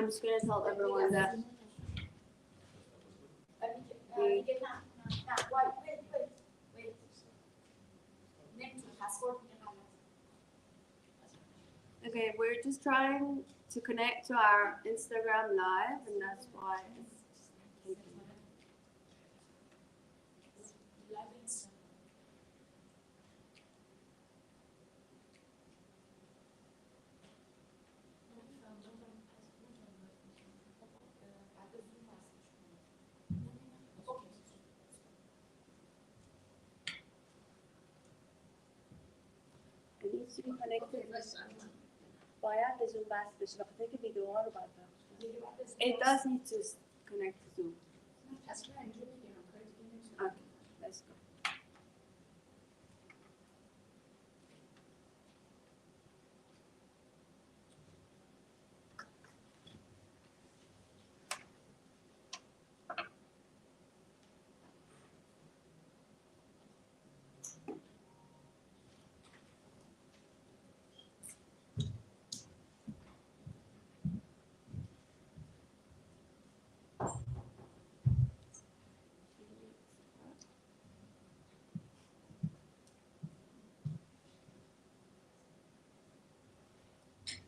I'm just going to tell everyone that. Okay, we're just trying to connect to our Instagram live, and that's why it's taking. It needs to be connected. باید به زوم بس بشه وقتی که ویدیوها رو باید بخش. It does need to connect to Zoom. Okay, let's go.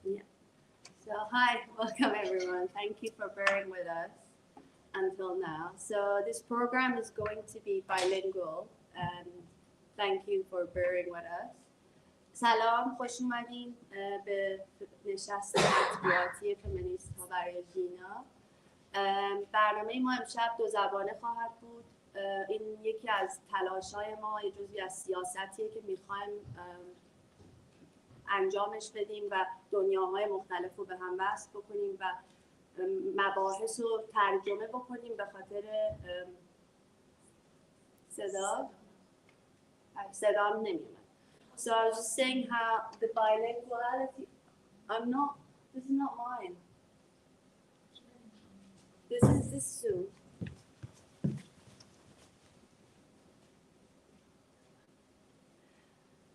Yeah. So hi, welcome everyone. Thank you for bearing with us until now. So this program is going to be bilingual, and thank you for bearing with us. سلام، خوش اومدین به نشست مطبوعاتی فمینیست ها برای ژینا. برنامه ما امشب 2 زبانه خواهد بود. این یکی از تلاش‌های ما، یه جزئی از سیاستیه که می‌خوایم انجامش بدیم و دنیاهای مختلف رو به هم وصل بکنیم و مباحث رو ترجمه بکنیم به خاطر صدام نمی‌اومد. So I was just saying how the bilinguality, this is not mine. This is this Zoom.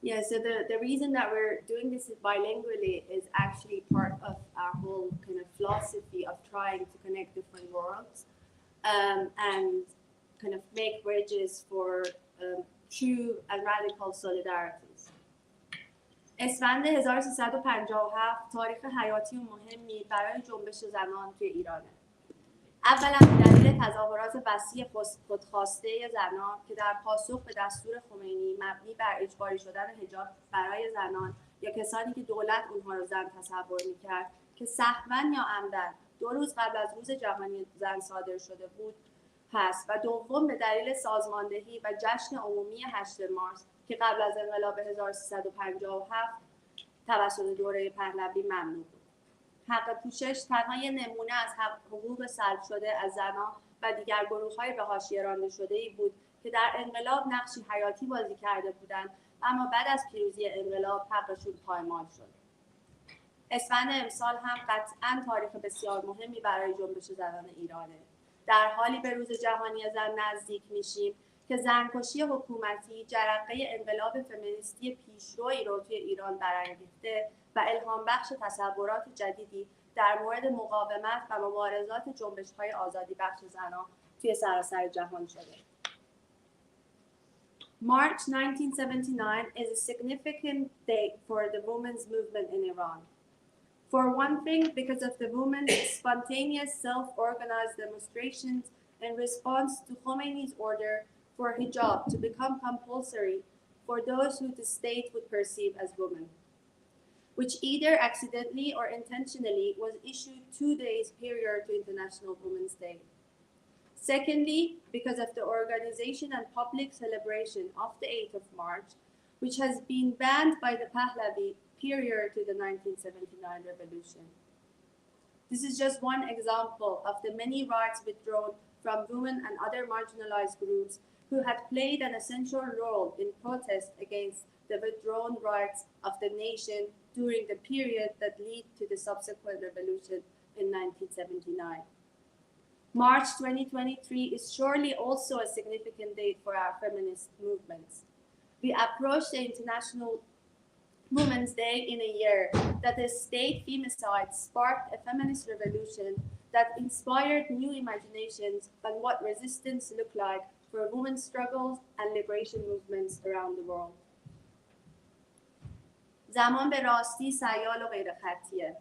Yeah, so the reason that we're doing this bilingually is actually part of our whole kind of philosophy of trying to connect different worlds and kind of make bridges for true and radical solidarities. اسفند 1357 تاریخ حیاتی و مهمی برای جنبش زنان توی ایرانه. اولا به دلیل تظاهرات وسیع خودخواسته زنان که در پاسخ به دستور خمینی مبنی بر اجباری شدن حجاب برای زنان یا کسانی که دولت اونها رو زن تصور می‌کرد که سهواً یا عمدن 2 روز قبل از روز جهانی زن صادر شده بود هست و دوم به دلیل سازماندهی و جشن عمومی 8 مارس که قبل از انقلاب 1357 توسط دوره پهلوی ممنوع بود. حق پوشش تنها یه نمونه از حقوق سلب شده از زنان و دیگر گروه‌های به حاشیه رانده شده‌ای بود که در انقلاب نقشی حیاتی بازی کرده بودند، اما بعد از پیروزی انقلاب حقشون پایمال شد. اسفند امسال هم قطعاً تاریخ بسیار مهمی برای جنبش زنان ایرانه. در حالی به روز جهانی زن نزدیک میشیم که زنکشی حکومتی جرقه انقلاب فمینیستی پیشرویی رو توی ایران برانگیخته و الهام بخش تصورات جدیدی در مورد مقاومت و مبارزات جنبش‌های آزادی بخش زنان توی سراسر جهان شده. March 1979 is a significant date for the women's movement in Iran. For one thing, because of the women's spontaneous self-organized demonstrations in response to Khomeini's order for hijab to become compulsory for those who the state would perceive as women, which either accidentally or intentionally was issued 2 days prior to International Women's Day. Secondly, because of the organization and public celebration of the 8th of March, which has been banned by the Pahlavi prior to the 1979 revolution. This is just one example of the many rights withdrawn from women and other marginalized groups who had played an essential role in protest against the withdrawn rights of the nation during the period that led to the subsequent revolution in 1979. March 2023 is surely also a significant date for our feminist movements. We approach the International Women's Day in a year that the state femicide sparked a feminist revolution that inspired new imaginations on what resistance looked like for women's struggles and liberation movements around the world. زمان به راستی سیال و غیرخطیه.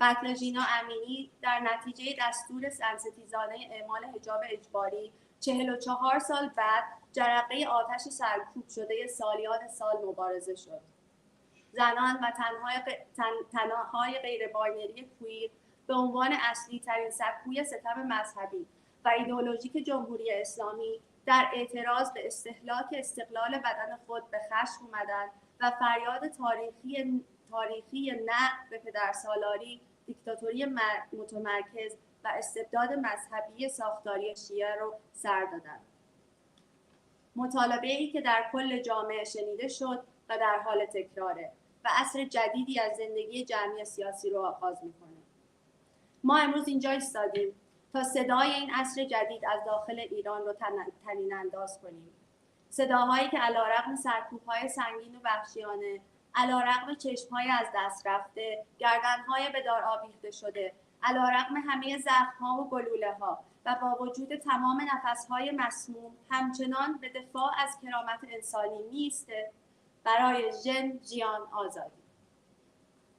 قتل ژینا امینی در نتیجه دستور زنستیزانه اعمال حجاب اجباری 44 سال بعد جرقه آتش سرکوب شده سالیان سال مبارزه شد. زنان و تنهای غیر باینری کویر به عنوان اصلی ترین سکوی ستم مذهبی و ایدئولوژیک جمهوری اسلامی در اعتراض به استهلاک استقلال بدن خود به خشم اومدند و فریاد تاریخی نه به پدرسالاری، دیکتاتوری متمرکز و استبداد مذهبی ساختاری شیعه رو سر دادند. مطالبه‌ای که در کل جامعه شنیده شد و در حال تکراره و عصر جدیدی از زندگی جمعی سیاسی رو آغاز می‌کنه. ما امروز اینجا ایستادیم تا صدای این عصر جدید از داخل ایران رو طنین انداز کنیم. صداهایی که علیرغم سرکوب‌های سنگین و وحشیانه، علیرغم چشم‌های از دست رفته، گردن‌های به دار آویخته شده، علیرغم همه زخم‌ها و گلوله‌ها و با وجود تمام نفس‌های مسموم همچنان به دفاع از کرامت انسانی می‌ایسته. برای ژیان آزادی.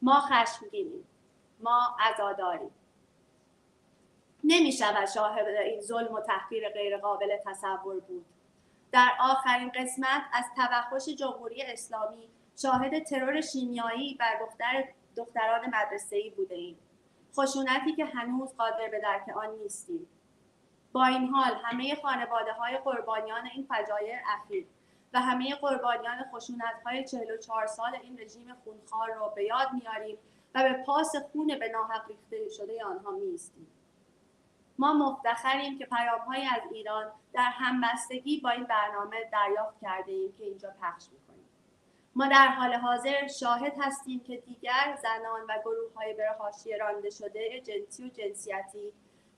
ما خشمگینیم. ما عزاداریم. نمی‌شود شاهد این ظلم و تحقیر غیرقابل تصور بود. در آخرین قسمت از توحش جمهوری اسلامی شاهد ترور شیمیایی بر دختران مدرسه‌ای بوده‌ایم. خشونتی که هنوز قادر به درک آن نیستیم. با این حال همه خانواده‌های قربانیان این فجایع اخیر و همه قربانیان خشونت‌های 44 سال این رژیم خونخوار را به یاد می‌آوریم و به پاس خون به ناحق ریخته شده آنها می‌ایستیم. ما مفتخریم که پیام‌هایی از ایران در همبستگی با این برنامه دریافت کرده‌ایم که اینجا پخش می‌کنیم. ما در حال حاضر شاهد هستیم که دیگر زنان و گروه‌های به حاشیه رانده شده جنسی و جنسیتی،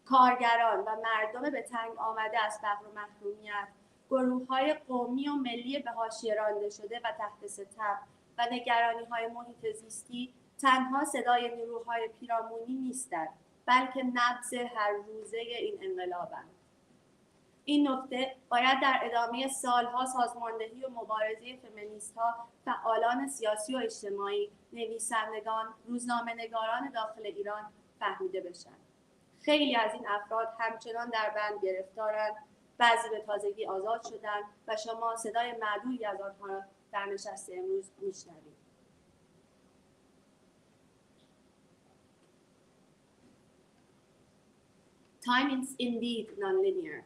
کارگران و مردم به تنگ آمده از فقر و محرومیت، گروه‌های قومی و ملی به حاشیه رانده شده و تحت ستم و نگرانی‌های محیط زیستی تنها صدای نیروهای پیرامونی نیستند، بلکه نبض هر روزه این انقلابند. این نکته باید در ادامه سالها سازماندهی و مبارزه فمینیست‌ها، فعالان سیاسی و اجتماعی، نویسندگان، روزنامه‌نگاران داخل ایران فهمیده بشن. خیلی از این افراد همچنان در بند گرفتارند، بعضی به تازگی آزاد شدند و شما صدای معدودی از آنها در نشست امروز میشنوید. Time is indeed nonlinear.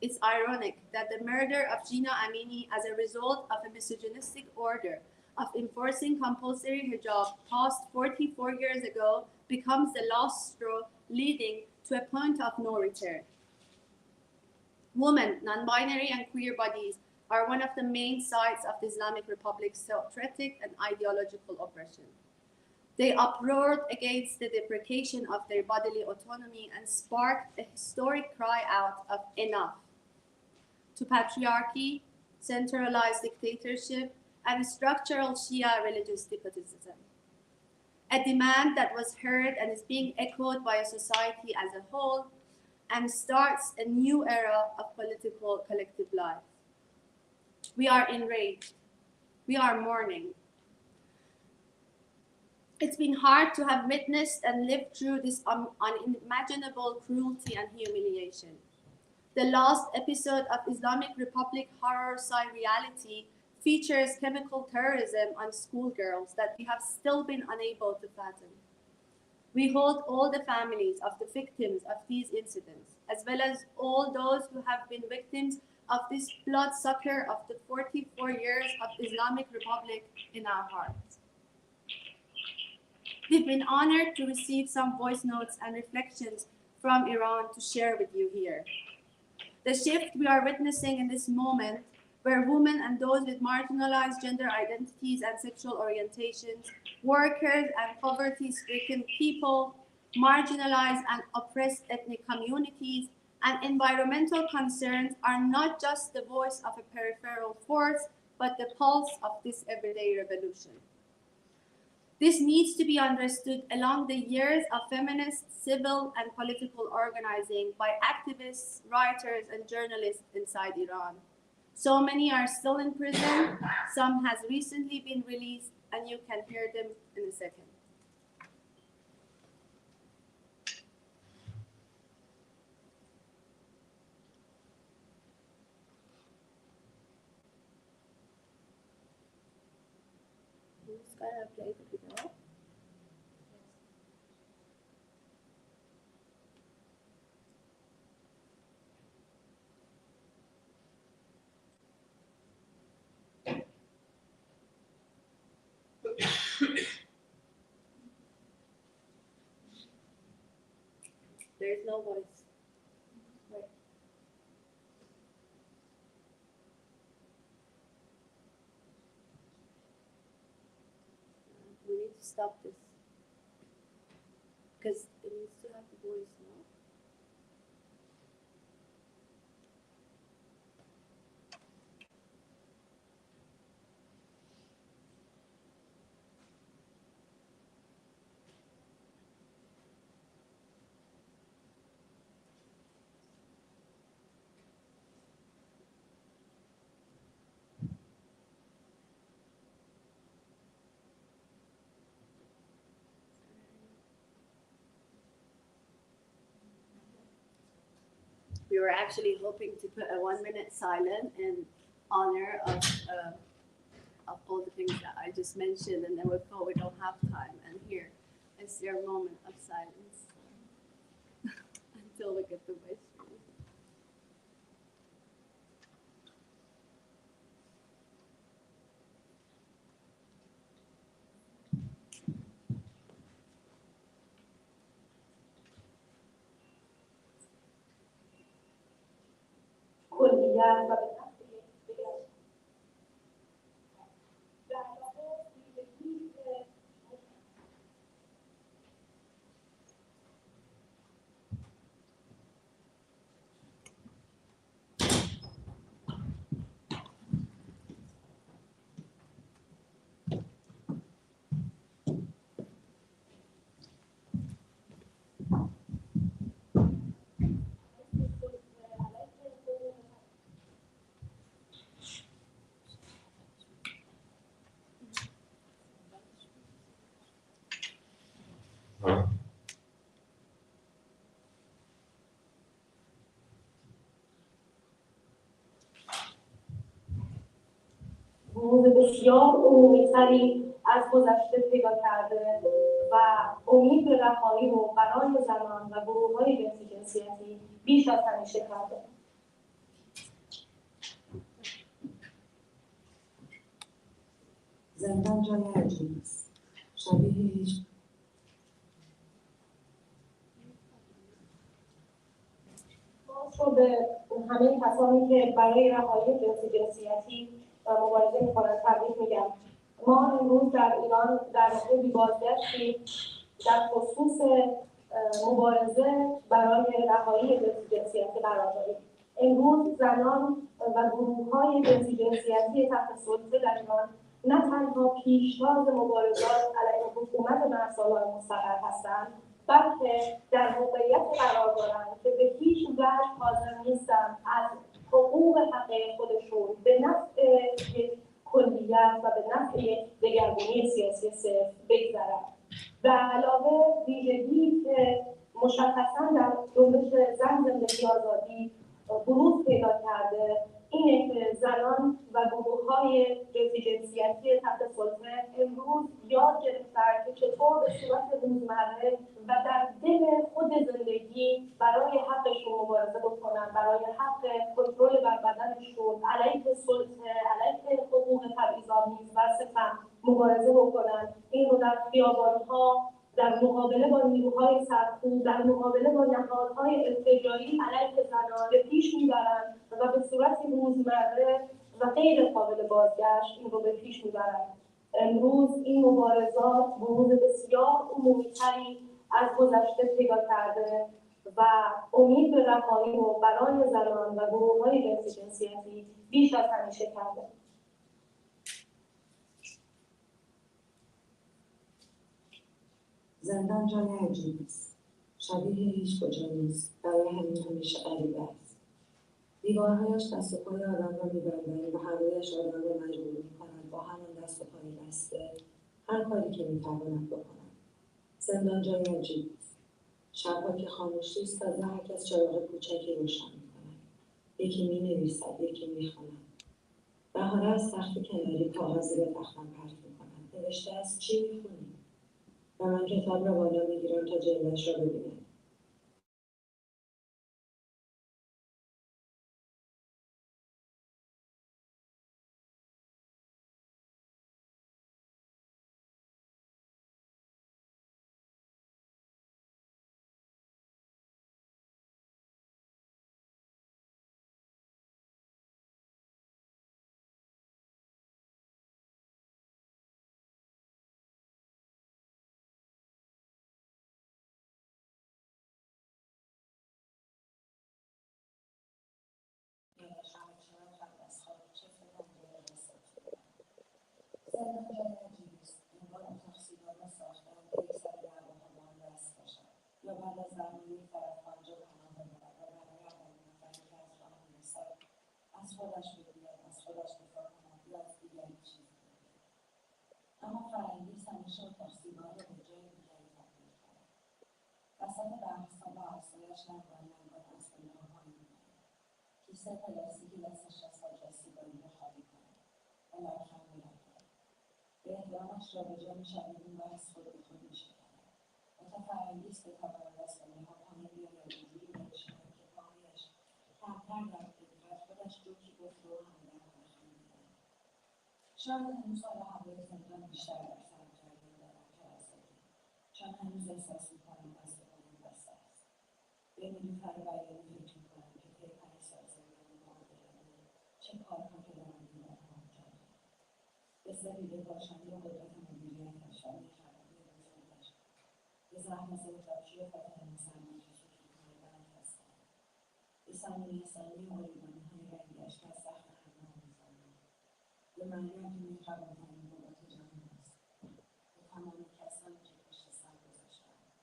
It's ironic that the murder of ژینا Amini as a result of a misogynistic order of enforcing compulsory hijab passed 44 years ago becomes the last straw leading to a point of no return. Women, non-binary and queer bodies are one of the main sides of the Islamic Republic's theocratic and ideological oppression. They uproared against the deprecation of their bodily autonomy and sparked a historic cry out of enough to patriarchy, centralized dictatorship, and structural Shia religious despotism. A demand that was heard and is being echoed by a society as a whole and starts a new era of political collective life. We are enraged. We are mourning. It's been hard to have witnessed and lived through this unimaginable cruelty and humiliation. The last episode of Islamic Republic horror sci reality features chemical terrorism on schoolgirls that we have still been unable to fathom. We hold all the families of the victims of these incidents, as well as all those who have been victims of this bloodsucker of the 44 years of Islamic Republic in our hearts. We've been honored to receive some voice notes and reflections from Iran to share with you here. The shift we are witnessing in this moment, where women and those with marginalized gender identities and sexual orientations, workers and poverty-stricken people, marginalized and oppressed ethnic communities, and environmental concerns are not just the voice of a peripheral force, but the pulse of this everyday revolution. This needs to be understood along the years of feminist, civil, and political organizing by activists, writers, and journalists inside Iran. So many are still in prison, some has recently been released, and you can hear them in a second. Who's gonna play the video? There's no voice. Wait. We need to stop this. Because it needs to have the voice now. We were actually hoping to put a 1-minute silence in honor of all the things that I just mentioned, and then we thought we don't have time. And here is your moment of silence until we get the voice. کلیت و به بروز بسیار عمومی‌تری از گذشته پیدا کرده و امید به رهایی و برای زنان و گروه‌های جنسی جنسیتی بیش از همیشه کرده. زندان جای عجیبی است. شبیه هیچ رو به همه کسانی که برای رهایی جنسی جنسیتی مبارزه می‌کنند تبریک میگم. ما امروز در ایران در نقطه‌ای بازگشتی در خصوص مبارزه برای رهایی جنسی جنسیتی قرار داریم. امروز زنان و گروه‌های جنسی جنسیتی تحت سلطه در ایران نه تنها پیشتاز مبارزات علیه حکومت مرزآلود مستقر هستند، بلکه در موقعیت قرار دارند که به هیچ وجه حاضر نیستند از حقوق حقیقی خودشون به نفع یک کلیت و به نفع یک دگرگونی سیاسی صرف بگذرند. و علاوه ویژگی که مشخصاً در جنبش زن زندگی آزادی بروز پیدا کرده اینه که زنان و گروه‌های جنسی جنسیتی تحت سلطه امروز یاد گرفتند که چطور به صورت روزمره و در دل خود زندگی برای حقشون مبارزه بکنن، برای حق کنترل بر بدنشون، علیه سلطه، علیه حقوق تبعیض‌آمیز و ستم مبارزه بکنن. این رو در خیابان‌ها، در مقابله با نیروهای سرکوب، در مقابله با نهادهای ارتجاعی علیه زنان به پیش میبرند و به صورت روزمره و غیر قابل بازگشت این رو به پیش میبرند. امروز این مبارزات بروز بسیار عمومی‌تری از گذشته پیدا کرده و امید به رهایی و برای زنان و گروه‌های جنسی جنسیتی بیش از همیشه کرده. زندان جای عجیبی است. شبیه هیچ کجا نیست. برای همین همیشه غریبه است. دیوارهایش دست و پای آدم را می‌بندند و هوایش آدم را مجبور می‌کنند با همان دست و پای بسته هر کاری که می‌تواند بکند. زندان جای عجیبی است. شب‌ها که خاموشی است، تازه هر کس چراغ کوچکی روشن می‌کند. یکی می‌نویسد، یکی می‌خواند. بهاره از تخت کناری کاغذی به تختم پرت می‌کند. نوشته است چی می‌خونی؟ و من کتاب را بالا می‌گیرم تا جلدش را ببینم. زندان جای عجیبی است. انگار اتاق سیگار را ساخته‌اند که یک سر دعواها با آن دست باشد یا بعد از درمانی طرف آنجا پناه ببرد و برای اولین نفری که از راه می‌رسد از خودش بگوید، از خودش دفاع کند یا از دیگری چیزی بگوید. اما فمینیست همیشه اتاق سیگار را به جای دیگری تبدیل کرد. وسط بحث‌ها با عصایش ننگان از پناه پایین می‌آید. کیسه پلاستیکی دستش را از سیگاری را خالی کند و لبخند می‌زند. به احترامش را به جا می‌شود این بحث خود به خود می‌شکند. متفرنگیست بتواند از پنه‌ها پایین بیاید و جوری بنشیند که پاهایش کمتر در حقیقت خودش جوکی گفت و همدم خندیدند. شاید هنوز حال و هوای زندان بیشتر در سرم جریان دارد که آزادی، چون هنوز احساس می‌کنم دست و پایم بسته است. به نیلوفر بیانی فکر می‌کنم که طی 5 سال زندان معادلانه چه کارها که دارم دیوارها انجام دادم. به سبیل باشندی و قدرت مدیریتش و میخرمی بزرگش، به زحمت زندگی و فتح مسلمان که سکوت‌های بند هستند، به صمیمی‌سانی و اوریگانی‌های رنگیش که از سخت حرمان می‌زنند، به مریم که می‌توانترین قدرت جهان است، به تمام کسانی که پشت سر گذاشته‌اند.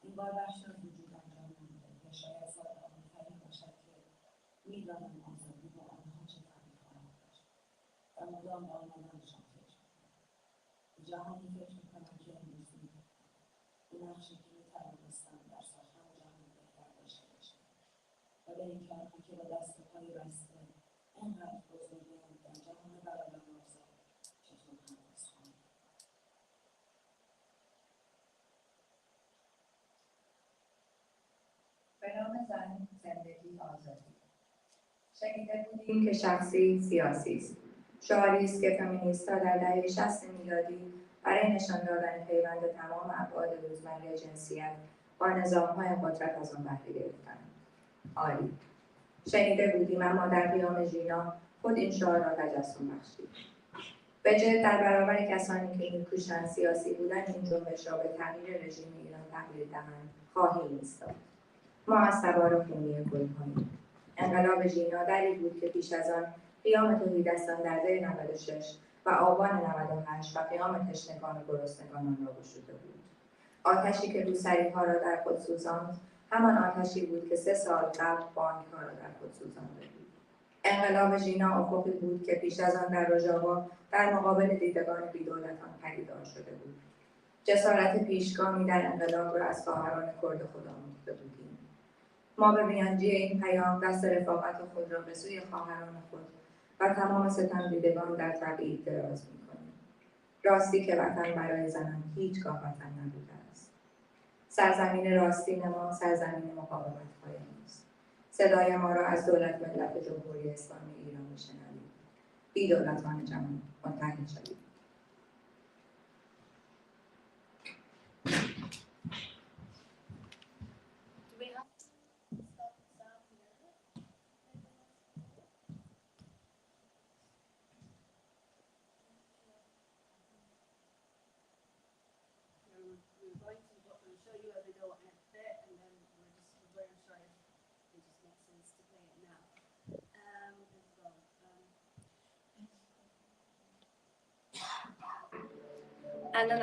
این بار بخشی از وجود انجام نموده یا شاید ساده‌آمدترین باشد که می‌دانم آزادی با آنها چه تعبیر خواهد داشت و مدام با آنانشان فکر می‌کنم. به جهانی فکر می‌کنم که امروز می‌بینم. به نقشی که می‌توانستم در ساختن جهانی بهتر داشته باشم و به این کارها که با دست و پای بسته اینقدر بزرگند در جهان برادران آزاد چطور هنوز خواهم. به نام زن، زندگی، آزادی. شنیده بودیم که شخصی سیاسی است. شعاری است که فمینیست‌ها در دهه 60 میلادی برای نشان دادن پیوند تمام ابعاد روزمره جنسیت با نظام‌های قدرت از آن بهره گرفتند. عالی. شنیده بودیم اما در قیام ژینا خود این شعار را تجسم بخشید. به جد در برابر کسانی که می‌کوشند سیاسی بودن این جنبش را به تغییر رژیم ایران تحویل دهند خواهیم ایستاد. ما از تبار خونی گل‌هاییم. انقلاب ژینا دری بود که پیش از آن قیام تهیدستان در دی 96 و آبان 98 و قیام تشنگان و گرسنگان آن را گشوده بود. آتشی که روسری‌ها را در خود سوزاند، همان آتشی بود که 3 سال قبل بانک‌ها را در خود سوزانده بود. انقلاب ژینا افقی بود که پیش از آن در رژاوا در مقابل دیدگان بی‌دولتان پدیدار شده بود. جسارت پیشگامی در انقلاب را از خواهران کرد خود آموخته بودیم. ما به میانجی این پیام دست رفاقت خود را به سوی خواهران خود و تمام ستمدیدگان در تبعید دراز می‌کنیم. راستی که وطن برای زنان هیچگاه وطن نبوده است. سرزمین راستین ما سرزمین مقاومت‌های ماست. صدای ما را از دولت ملت جمهوری اسلامی ایران می‌شنوید. بی دولتان جهان متحد شوید. And then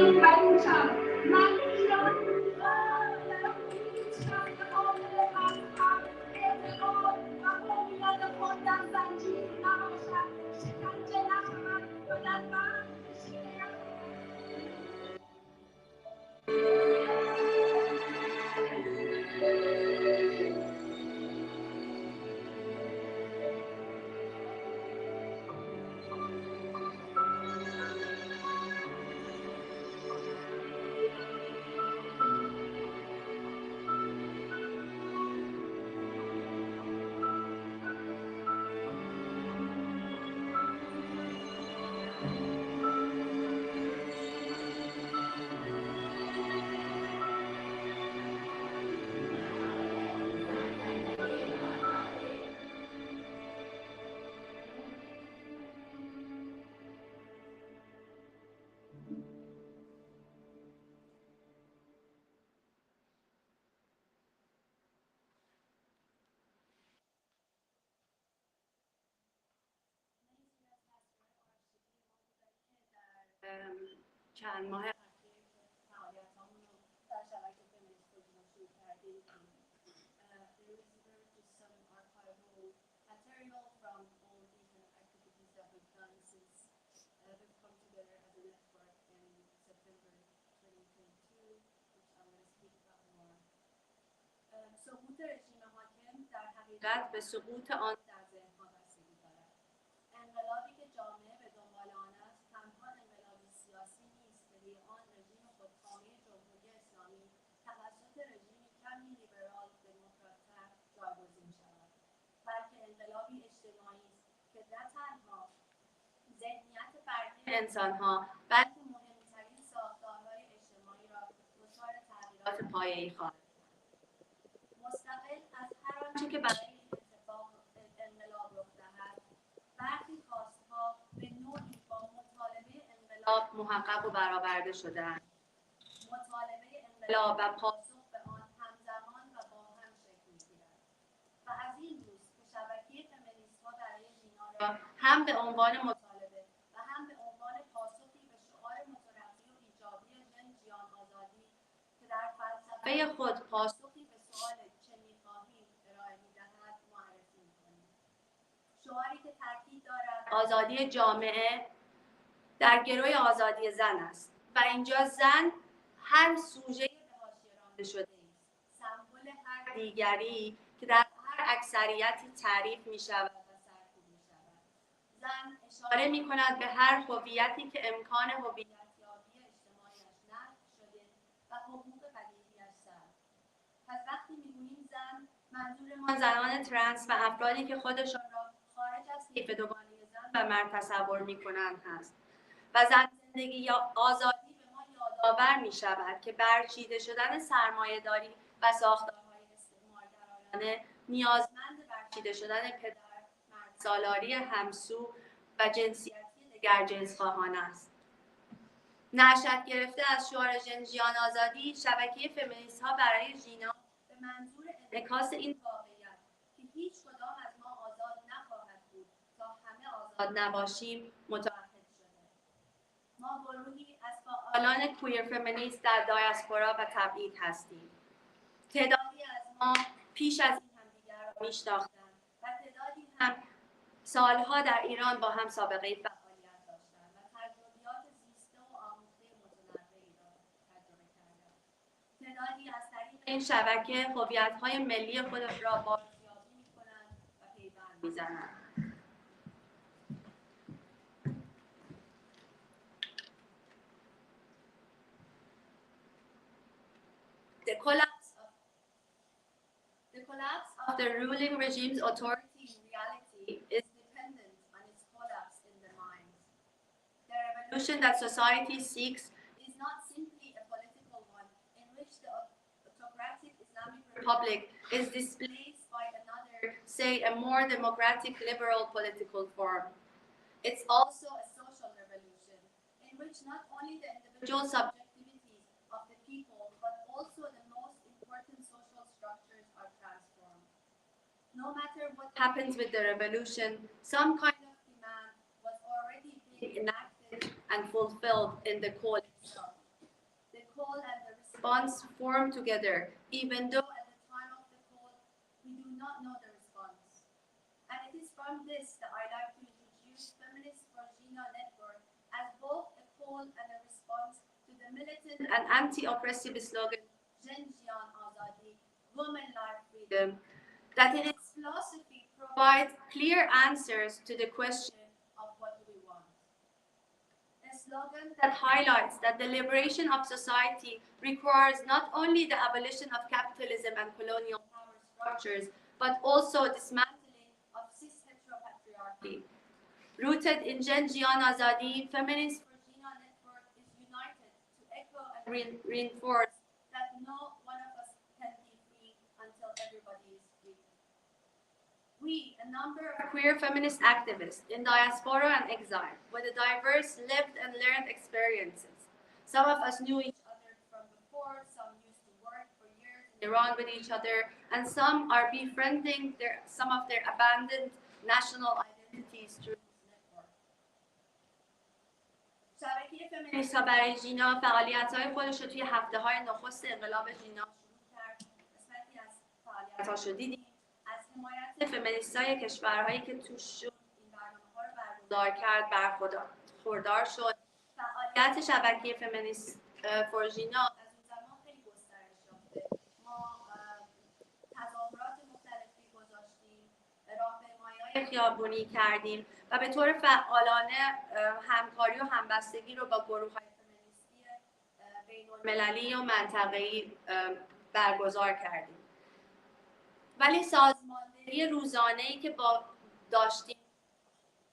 من پریشم، من ایران در پیشم به قابل مذهب اعتقاد و هویت خود در زنجیر نباشد، شکنجه نشود و در بند کشیده نشود. چند ماه اخیر فعالیتامون رو در شبکه فمینیست شروع کردیم. There is just some archival material from all the kind of activities that we've done since we've come together as a network in September 2022, which I'm going to speak about more. سقوط رژیم حاکم در حقیقت به سقوط آن در ذهن‌ها بستگی دارد. انقلابی که جامعه به دنبال آن است تنها انقلابی سیاسی نیست که روی آن رژیم خودکامه جمهوری اسلامی توسط رژیمی کمی لیبرال دموکرات‌تر جایگزین شود، بلکه انقلابی اجتماعی است که نه تنها ذهنیت فردی انسان‌ها بلکه مهمترین ساختارهای اجتماعی را دچار تغییرات پایه‌ای خواهد کرد. مستقل از هر آنچه که برای این اتفاق انقلاب رخ دهد، برخی خواستها به نوعی با مطالبه انقلاب محقق و برآورده شده‌اند. مطالبه انقلاب و پاسخ به آن همزمان و با هم شکل می‌گیرد و از این روز که شبکه فمینیست‌ها برای ژینا را هم به عنوان مطالبه و هم به عنوان پاسخی به شعار مترقی و ایجابی ژیان آزادی که در فلسفه خود پاسخی به سؤال چه می‌خواهیم ارائه می‌دهد معرفی می‌کنیم. شعاری که تاکید دارد آزادی جامعه در گروه آزادی زن است و اینجا زن هر سوژه به حاشیه رانده شده است، سمبل هر دیگری که در هر اکثریتی تعریف می‌شود و سرکوب می‌شود. زن اشاره می‌کند به هر هویتی که امکان هویت‌یابی اجتماعی‌اش نفی شده و حقوق بدیهی‌اش سلب. پس وقتی می‌گوییم زن، منظورمان زنان ترنس و افرادی که خودشان را خارج از طیف دوگانه زن و مرد تصور می‌کنند هست. و زندگی یا آزادی به ما یادآور می‌شود که برچیده شدن سرمایه‌داری و ساختارهای استعمارگرایانه نیازمند برچیده شدن پدر، مردسالاری همسو و جنسیتی دگرجنس‌خواهانه است. نشست گرفته از شعار ژیان آزادی، شبکه فمینیست‌ها برای ژینا به منظور انعکاس این واقعیت که هیچ کدام از ما آزاد نخواهد بود تا همه آزاد نباشیم متعهد شده. ما گروهی از فعالان کویر فمینیست در دیاسپورا و تبعید هستیم. تعدادی از ما پیش از این همدیگر را میشناختند و تعدادی هم سالها در ایران با هم سابقه فعالیت داشتند و تجربیات زیسته و آموخته متنوعی را تجربه کردند. تعدادی از طریق این شبکه هویت‌های ملی خود را بازیابی می‌کنند و پیوند می‌زنند. The collapse of the ruling regime's authority in reality is dependent on its collapse in the mind. The revolution that society seeks is not simply a political one in which the autocratic Islamic Republic is displaced by another, say, a more democratic liberal political form. It's also a social revolution in which not only the individual subjectivities of the people, but also the most important social structures are transformed. No matter what happens with the revolution, some kind of demand was already being enacted and fulfilled in the call itself. call and the response form together, even though at the time of the call we do not know the response. And it is from this that I like to introduce Feminist for ژینا network as both a call and a response to the militant and anti-oppressive slogan ژیان ئازادی, women, life, freedom, that in its philosophy provides clear answers to the question of what do we want. A slogan that highlights that the liberation of society requires not only the abolition of capitalism and colonial power structures, but also dismantling of cis-heteropatriarchy. Rooted in ژیان ئازادی, Feminist for ژینا network is united to echo and reinforce that no one of us can be free until everybody is free. We, a number of queer feminist activists in diaspora and exile, with a diverse lived and learned experiences. Some of us knew each other from before, some used to work for years in Iran with each other, and some are befriending some of their abandoned national identities through this network. شبکه فمینیست‌ها برای ژینا فعالیت‌های خودش رو توی هفته‌های نخست انقلاب ژینا شروع کرد. قسمتی از فعالیت‌هاش رو دیدیم. از حمایت فمینیست‌های کشورهایی که توش شد این برنامه‌ها رو برگزار کرد برخوردار شد. فعالیت شبکه فمینیست فور ژینا از اون زمان خیلی گسترش یافته. ما تظاهرات مختلفی گذاشتیم، راهپیمایی‌های خیابونی کردیم و به طور فعالانه همکاری و همبستگی رو با گروه‌های فمینیستی بین‌المللی و منطقه‌ای برگزار کردیم. ولی سازماندهی روزانه‌ای که با داشتیم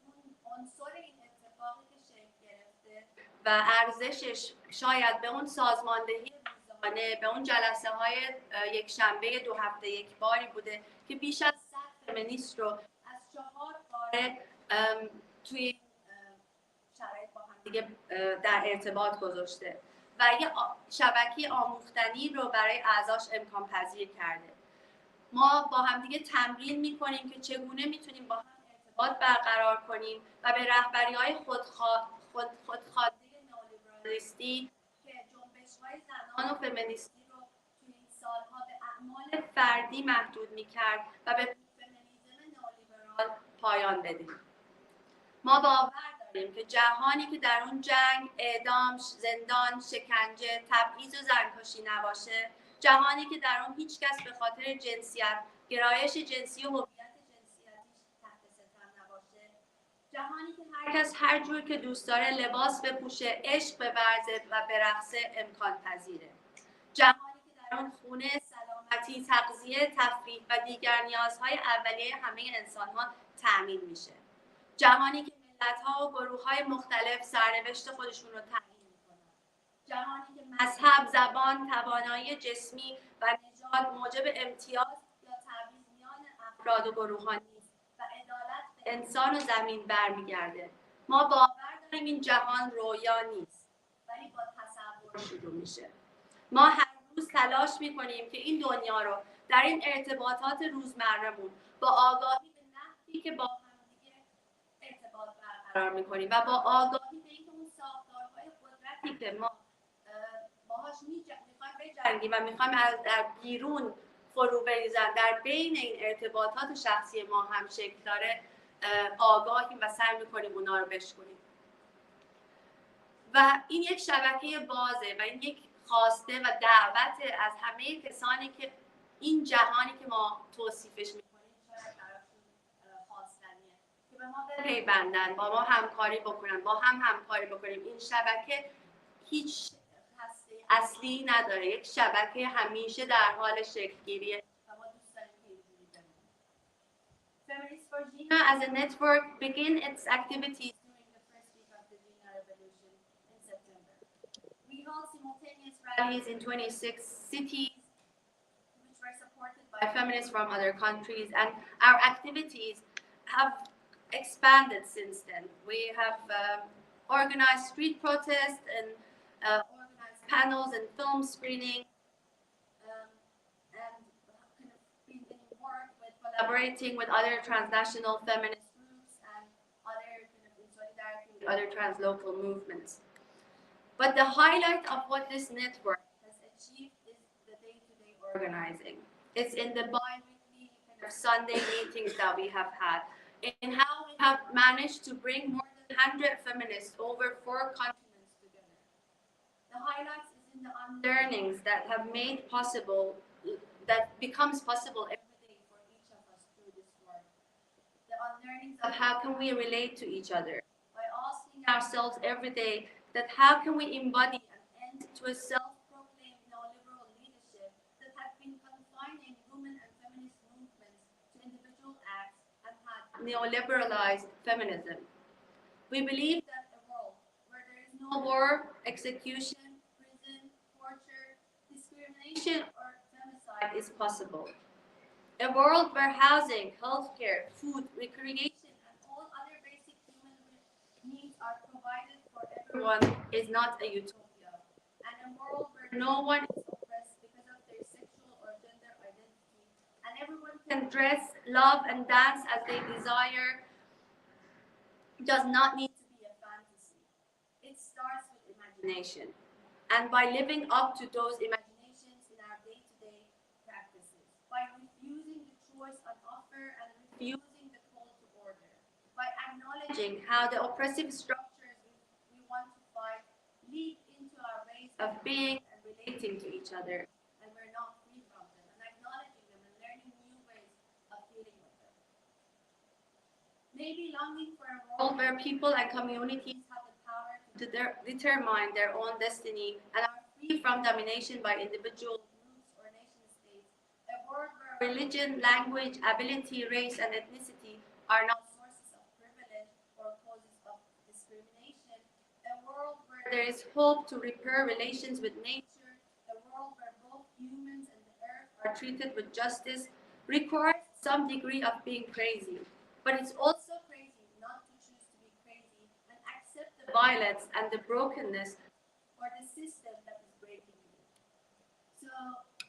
اون عنصر این اتفاقی که شکل گرفته و ارزشش شاید به اون سازماندهی روزانه، به اون جلسه‌های یک شنبه 2 هفته یک باری بوده که بیش از 100 فمینیست رو از 4 باره توی شرایط با هم دیگه در ارتباط گذاشته و یه شبکه آموختنی رو برای اعضاش امکان پذیر کرده. ما با هم دیگه تمرین می‌کنیم که چگونه میتونیم با هم ارتباط برقرار کنیم و به رهبری‌های خودخواسته نئولیبرالیستی که جنبش‌های زنان و فمینیستی رو توی این سال‌ها به اعمال فردی محدود می‌کرد و به فمینیسم نئولیبرال پایان بدیم. ما باور داریم که جهانی که در اون جنگ، اعدام، زندان، شکنجه، تبعیض و زنکشی نباشه، جهانی که در اون هیچ کس به خاطر جنسیت، گرایش جنسی و هویت جنسیتیش تحت ستم نباشه، جهانی که هر کس هر جور که دوست داره لباس بپوشه، عشق بورزه و برقصه امکان پذیره. جهانی که در اون خونه، سلامتی، تغذیه، تفریح و دیگر نیازهای اولیه همه انسان‌ها تأمین میشه. جهانی که ملت‌ها و گروه‌های مختلف سرنوشت خودشون رو تعیین می‌کنن. جهانی که مذهب، زبان، توانایی جسمی و نژاد موجب امتیاز یا تبعیض میان افراد و گروه‌ها نیست و عدالت به انسان و زمین برمیگرده. ما باور داریم این جهان رویا نیست، ولی با تصور شروع میشه. ما هر روز تلاش می‌کنیم که این دنیا رو در این ارتباطات روزمره‌مون با آگاهی به نحوی که با ارتباط برقرار می‌کنیم و با آگاهی به اینکه اون ساختارهای قدرتی که ما باهاش می‌خوایم بجنگیم و می‌خوایم در بیرون فرو بریزن در بین این ارتباطات شخصی ما هم شکل داره آگاهیم و سعی می‌کنیم اونا رو بشکنیم. و این یک شبکه بازه و این یک خواسته و دعوت از همه کسانی که این جهانی که ما توصیفش می‌کنیم شاید براشون خواستنیه که به ما بپیوندن، با ما همکاری بکنن، با هم همکاری بکنیم. این شبکه هیچ هسته اصلی نداره، یک شبکه همیشه در حال شکل‌گیریه و ما دوست داریم که اینجوری بمونه. Feminist for ژینا as a network began its activities during the first week of the ژینا revolution in September. We held simultaneous rallies in 26 cities which were supported by feminists from other countries, and our activities have expanded since then. We have organized street protests and organized panels and film screening, and kind of been in work with collaborating with other transnational feminist groups and other kind of in solidarity with other translocal movements. But the highlight of what this network has achieved is the day-to-day organizing. It's in the bi-weekly kind of Sunday meetings that we have had, in how we have managed to bring more than 100 feminists over 4 continents together. The highlights is in the unlearnings that have made possible, that becomes possible every day for each of us through this work. The unlearnings of how can we relate to each other, by asking ourselves every day that how can we embody an end to a self-proclaimed neoliberal leadership that had been confining women and feminist movements to individual acts and had neoliberalized feminism. We believe that a world where there is no war, execution, prison, torture, discrimination, or femicide is possible. A world where housing, healthcare, food, recreation, and all other basic human needs are provided for everyone is not a utopia. And a world where no one is oppressed because of their sexual or gender identity, and everyone can dress, love, and dance as they desire does not need to be a fantasy. It starts with imagination. And by living up to those imaginations in our day-to-day practices, by refusing the choice on offer and refusing the call to order, by acknowledging how the oppressive structures we want to fight leak into our ways of being and relating to each other, and we're not free from them, and acknowledging them and learning new ways of dealing with them. Maybe longing for a world where people and communities have the power to determine their own destiny and are free from domination by individual groups or nation states. A world where religion, language, ability, race, and ethnicity are not sources of privilege or causes of discrimination. A world where there is hope to repair relations with nature. A world where both humans and the earth are treated with justice requires some degree of being crazy. But it's also crazy not to choose to be crazy and accept the violence and the brokenness or the system that is breaking you. So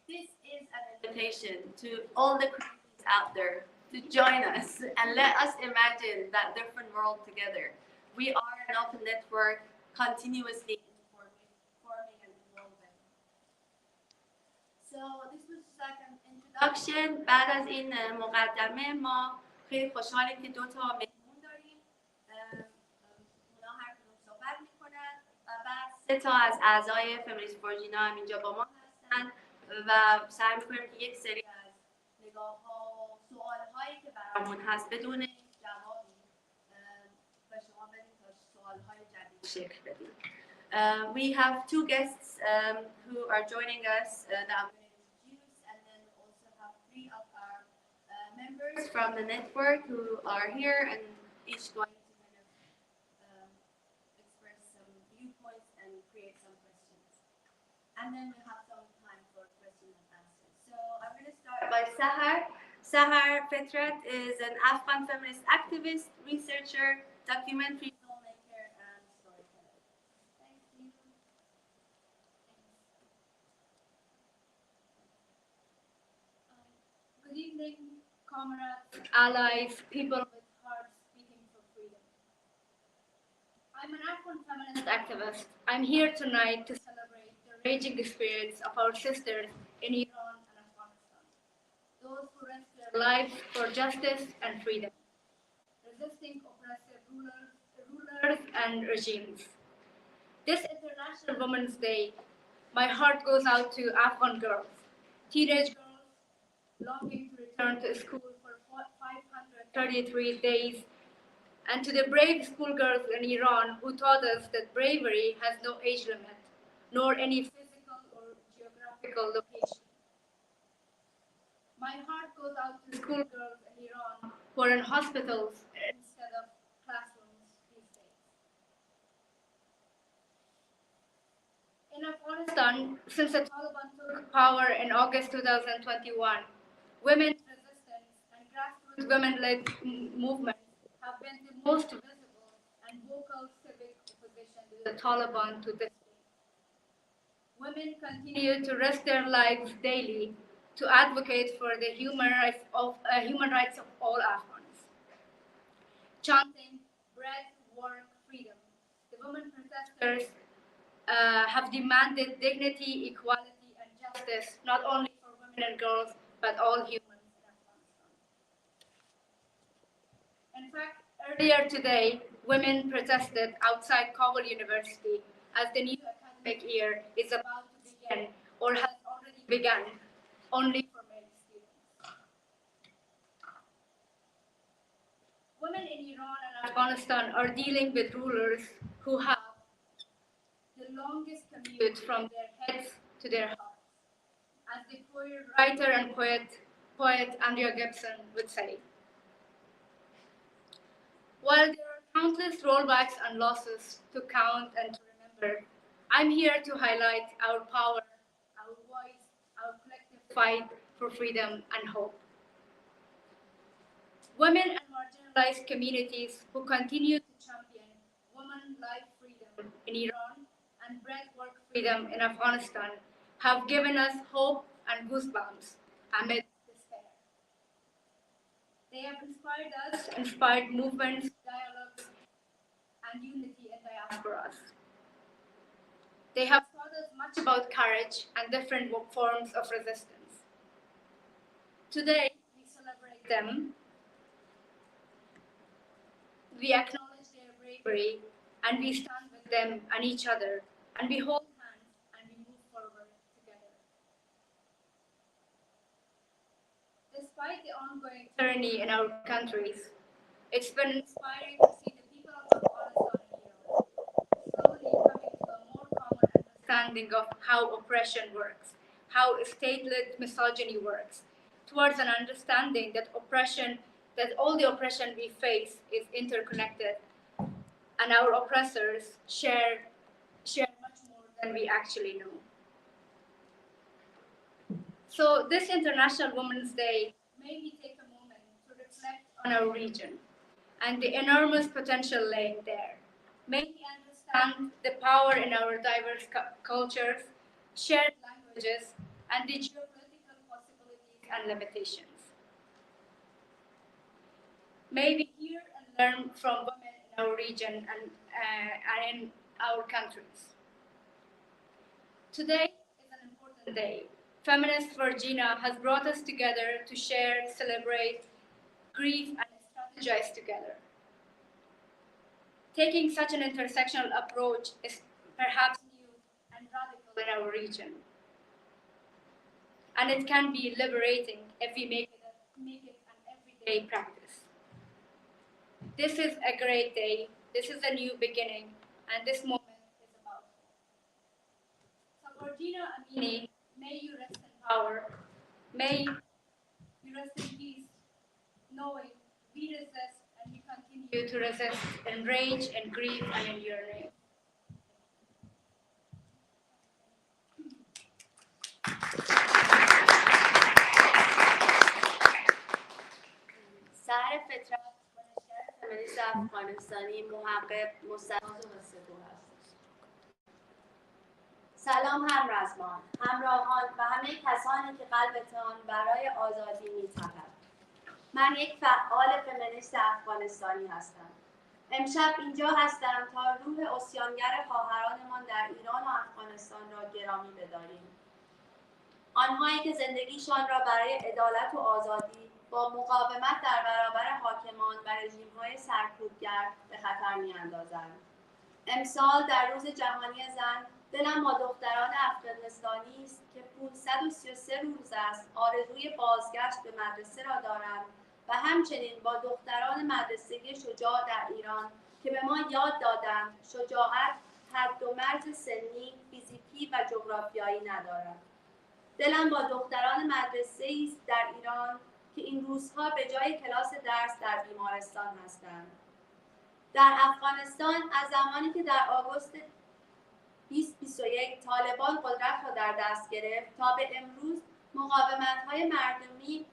this is an invitation to all the crazies out there to join us and let us imagine that different world together. We are an open network continuously forming and evolving. So this was just like an introduction. بعد از این مقدمه ما خیلی خوشحالیم که 2 تا مهمون داریم. اونا هر کدوم صحبت میکنن و بعد 3 تا از اعضای فمینیست فور ژینا هم اینجا با ما هستن و سعی میکنیم که یک سری از نگاه‌ها و سوال‌هایی که برامون هست بدون جوابی و شما بدین تا سوال‌های جدید شکل بدیم. We have 2 guests who are joining us that I'm going to introduce, and then we also have 3 of our members from the network who are here and each going to kind of express some viewpoints and create some questions. And then we have some time for questions and answers. So I'm going to start by Sahar. Sahar Fetrat is an Afghan feminist activist, researcher, documentary filmmaker, and storyteller. Thank you. Good evening, comrades, allies, people with hearts beating for freedom. I'm an Afghan feminist activist. I'm here tonight to celebrate the raging spirits of our sisters in Iran and Afghanistan, those who risk their lives for justice and freedom, resisting oppressive rulers and regimes. This International Women's Day, my heart goes out to Afghan girls, teenage girls longing to return to school for 533 days, and to the brave schoolgirls in Iran who taught us that bravery has no age limit, nor any physical or geographical location. My heart goes out to schoolgirls in Iran who are in hospitals instead of classrooms these days. In Afghanistan, since the Taliban took power in August 2021, women's resistance and grassroots women-led movements have been the most visible and vocal civic opposition to the Taliban to this day. Women continue to risk their lives daily to advocate for the human rights of all Afghans. Chanting bread, work, freedom, the women protesters have demanded dignity, equality, and justice, not only for women and girls, but all humans in Afghanistan. In fact, earlier today, women protested outside Kabul University as the new academic year is about to begin or has already begun, only for male students. Women in Iran and Afghanistan are dealing with rulers who have the longest commute from their heads to their hearts, as the queer writer and poet Andrea Gibson would say. While there are countless rollbacks and losses to count and to remember, I'm here to highlight our power, our voice, our collective fight for freedom and hope. Women and marginalized communities who continue to champion women life freedom in Iran and breathwork freedom in Afghanistan have given us hope and goosebumps amid despair. They have inspired us, inspired movements, dialogues, and unity in diasporas. They have taught us much about courage and different forms of resistance. Today, we celebrate them, we acknowledge their bravery, and we stand with them and each other, and we hold hands and we move forward together. Despite the ongoing tyranny in our countries, it's been inspiring to see the people of Afghanistan and Iran slowly coming to a more common understanding of how oppression works, how state-led misogyny works, towards an understanding that all the oppression we face is interconnected, and our oppressors share much more than we actually know. So this International Women's Day made me take a moment to reflect on our region and the enormous potential laid there. Made me understand the power in our diverse cultures, shared languages, and the geopolitical possibilities and limitations. May we hear and learn from women in our region and in our countries. Today is an important day. Feminist for ژینا has brought us together to share, celebrate, grieve, and strategize together. Taking such an intersectional approach is perhaps new and radical in our region. And it can be liberating if we make it an everyday practice. This is a great day, this is a new beginning, and this moment is about hope. So for ژینا Amini, may you rest in power, may you rest in peace, knowing we resist and we continue to resist in rage and grief and in your name. سحر فطرت کنشگر فمینیست افغانستانی محقق مستند و قصه‌گو هست. سلام همرزمان، همراهان و همه کسانی که قلبتان برای آزادی می‌تپد. من یک فعال فمینیست افغانستانی هستم. امشب اینجا هستم تا روح عصیانگر خواهرانمان در ایران و افغانستان را گرامی بداریم. آنهایی که زندگیشان را برای عدالت و آزادی با مقاومت در برابر حاکمان و رژیم‌های سرکوبگر به خطر می‌اندازند. امسال در روز جهانی زن دلم با دختران افغانستانی است که 533 روز است آرزوی بازگشت به مدرسه را دارند و همچنین با دختران مدرسه‌ای شجاع در ایران که به ما یاد دادند شجاعت حد و مرز سنی، فیزیکی و جغرافیایی ندارد. دلم با دختران مدرسه‌ای است در ایران که این روزها به جای کلاس درس در بیمارستان هستند. در افغانستان از زمانی که در آگوست 2021 طالبان قدرت را در دست گرفت تا به امروز مقاومت‌های مردمی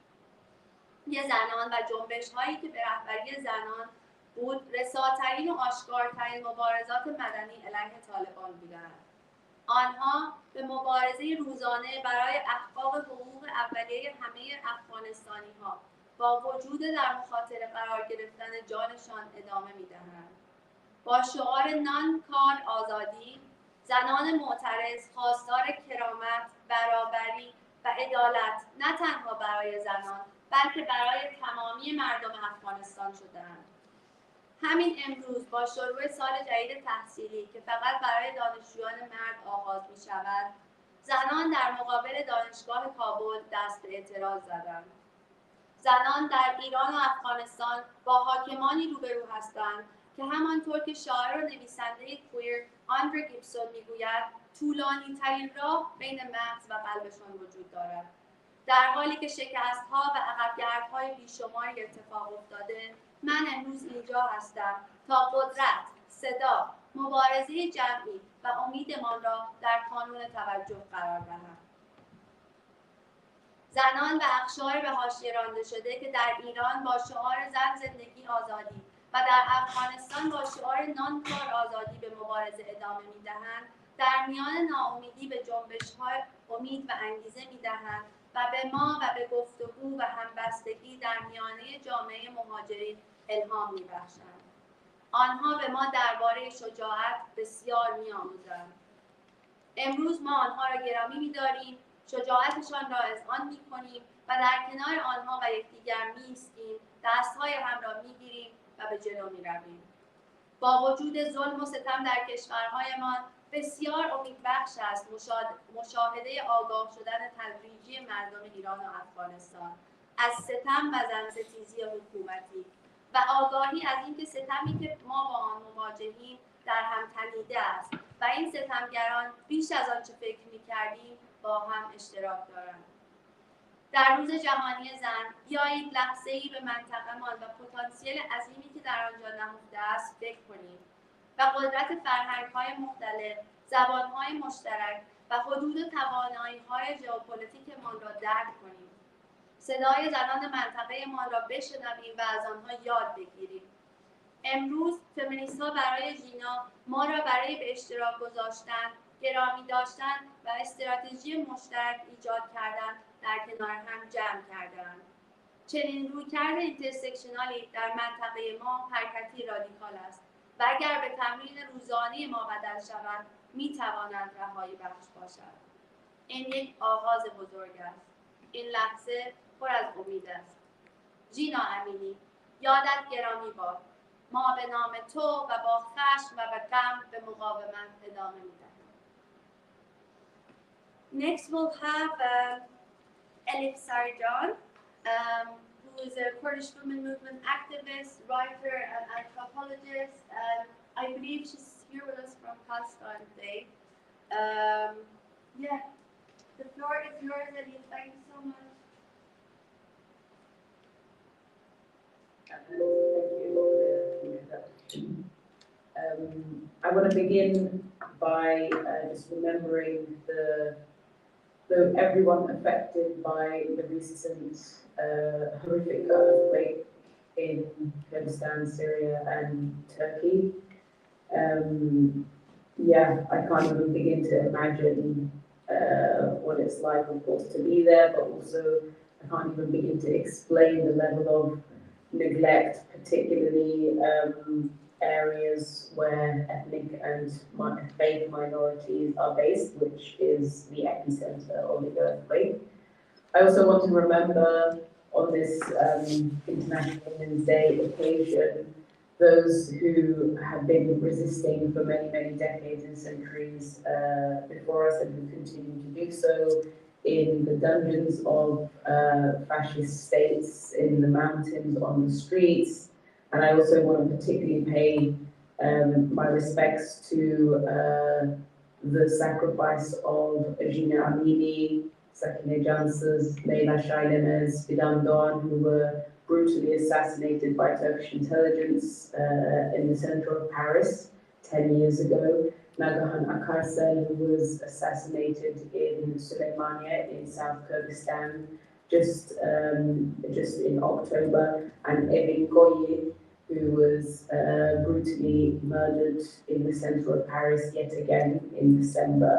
زنان و جنبش‌هایی که به رهبری زنان بود رساترین و آشکارترین مبارزات مدنی علیه طالبان بودند. آنها به مبارزه روزانه برای احقاق حقوق اولیه همه افغانستانی‌ها با وجود در مخاطره قرار گرفتن جانشان ادامه می‌دهند. با شعار نان کار آزادی زنان معترض خواستار کرامت، برابری و عدالت نه تنها برای زنان بلکه برای تمامی مردم افغانستان شدند. همین امروز با شروع سال جدید تحصیلی که فقط برای دانشجویان مرد آغاز می شود، زنان در مقابل دانشگاه کابل دست به اعتراض زدند. زنان در ایران و افغانستان با حاکمانی روبرو هستند که همانطور که شاعر و نویسنده کویر آندره گیبسون میگوید طولانی ترین راه بین مغز و قلبشان وجود دارد. در حالی که شکست‌ها و عقبگردهای بیشماری اتفاق افتاده، من امروز اینجا هستم تا قدرت، صدا، مبارزه جمعی و امیدمان را در کانون توجه قرار دهم. زنان و اقشار به حاشیه رانده شده که در ایران با شعار زن زندگی آزادی و در افغانستان با شعار نان کار آزادی به مبارزه ادامه می‌دهند، در میان ناامیدی به جنبش‌های امید و انگیزه می‌دهند و به ما و به گفتگو و همبستگی در میانه جامعه مهاجرین الهام می‌بخشند. آنها به ما درباره شجاعت بسیار می‌آموزند. امروز ما آنها را گرامی می‌داریم، شجاعتشان را اذعان می‌کنیم و در کنار آنها و یکدیگر می‌ایستیم، دست‌های هم را می‌گیریم و به جلو می‌رویم. با وجود ظلم و ستم در کشورهایمان، بسیار امیدبخش است مشاهده آگاه شدن تدریجی مردم ایران و افغانستان از ستم و زنستیزی حکومتی و آگاهی از اینکه ستمی که ما با آن مواجهیم در هم تنیده است و این ستمگران بیش از آنچه فکر می‌کردیم با هم اشتراک دارند. در روز جهانی زن بیایید لحظه‌ای به منطقه‌مان و پتانسیل عظیمی که در آنجا نهفته است فکر کنیم و قدرت فرهنگ‌های مختلف، زبان‌های مشترک و حدود و توانایی‌های ژئوپلیتیکمان را درک کنیم. صدای زنان منطقه‌مان را بشنویم و از آنها یاد بگیریم. امروز فمینیست‌ها برای ژینا ما را برای به اشتراک گذاشتن، گرامی داشتن و استراتژی مشترک ایجاد کردن در کنار هم جمع کردند. چنین رویکرد اینترسکشنالی در منطقه ما حرکتی رادیکال است و اگر به تمرین روزانه ما بدل شود می‌تواند رهایی بخش باشد. این یک آغاز بزرگ است. این لحظه پر از امید است. ژینا امینی، یادت گرامی باد. ما به نام تو و با خشم و به غم به مقاومت ادامه می‌دهیم. Next we'll have Elif Sarjan, who is a Kurdish women movement activist, writer, and anthropologist. I believe she's here with us from Pakistan today. Yeah, the floor is yours, Elif. Thank you so much. Thank you for the introduction. I want to begin by just remembering everyone affected by the recent horrific earthquake in Kurdistan, Syria, and Turkey. I can't even begin to imagine what it's like, of course, to be there, but also I can't even begin to explain the level of neglect, particularly areas where ethnic and faith minorities are based, which is the epicenter of the earthquake. I also want to remember on this International Women's Day occasion those who have been resisting for many, many decades and centuries before us and who continue to do so in the dungeons of fascist states, in the mountains, on the streets. And I also want to particularly pay my respects to the sacrifice of ژینا Amini, Sakine Cansız, Leyla Şailemez, Fidan Doğan, who were brutally assassinated by Turkish intelligence in the center of Paris 10 years ago. Nagahan Akarsel, who was assassinated in Süleymaniye in South Kurdistan just in October, and Evin Goyi, who was brutally murdered in the center of Paris yet again in December.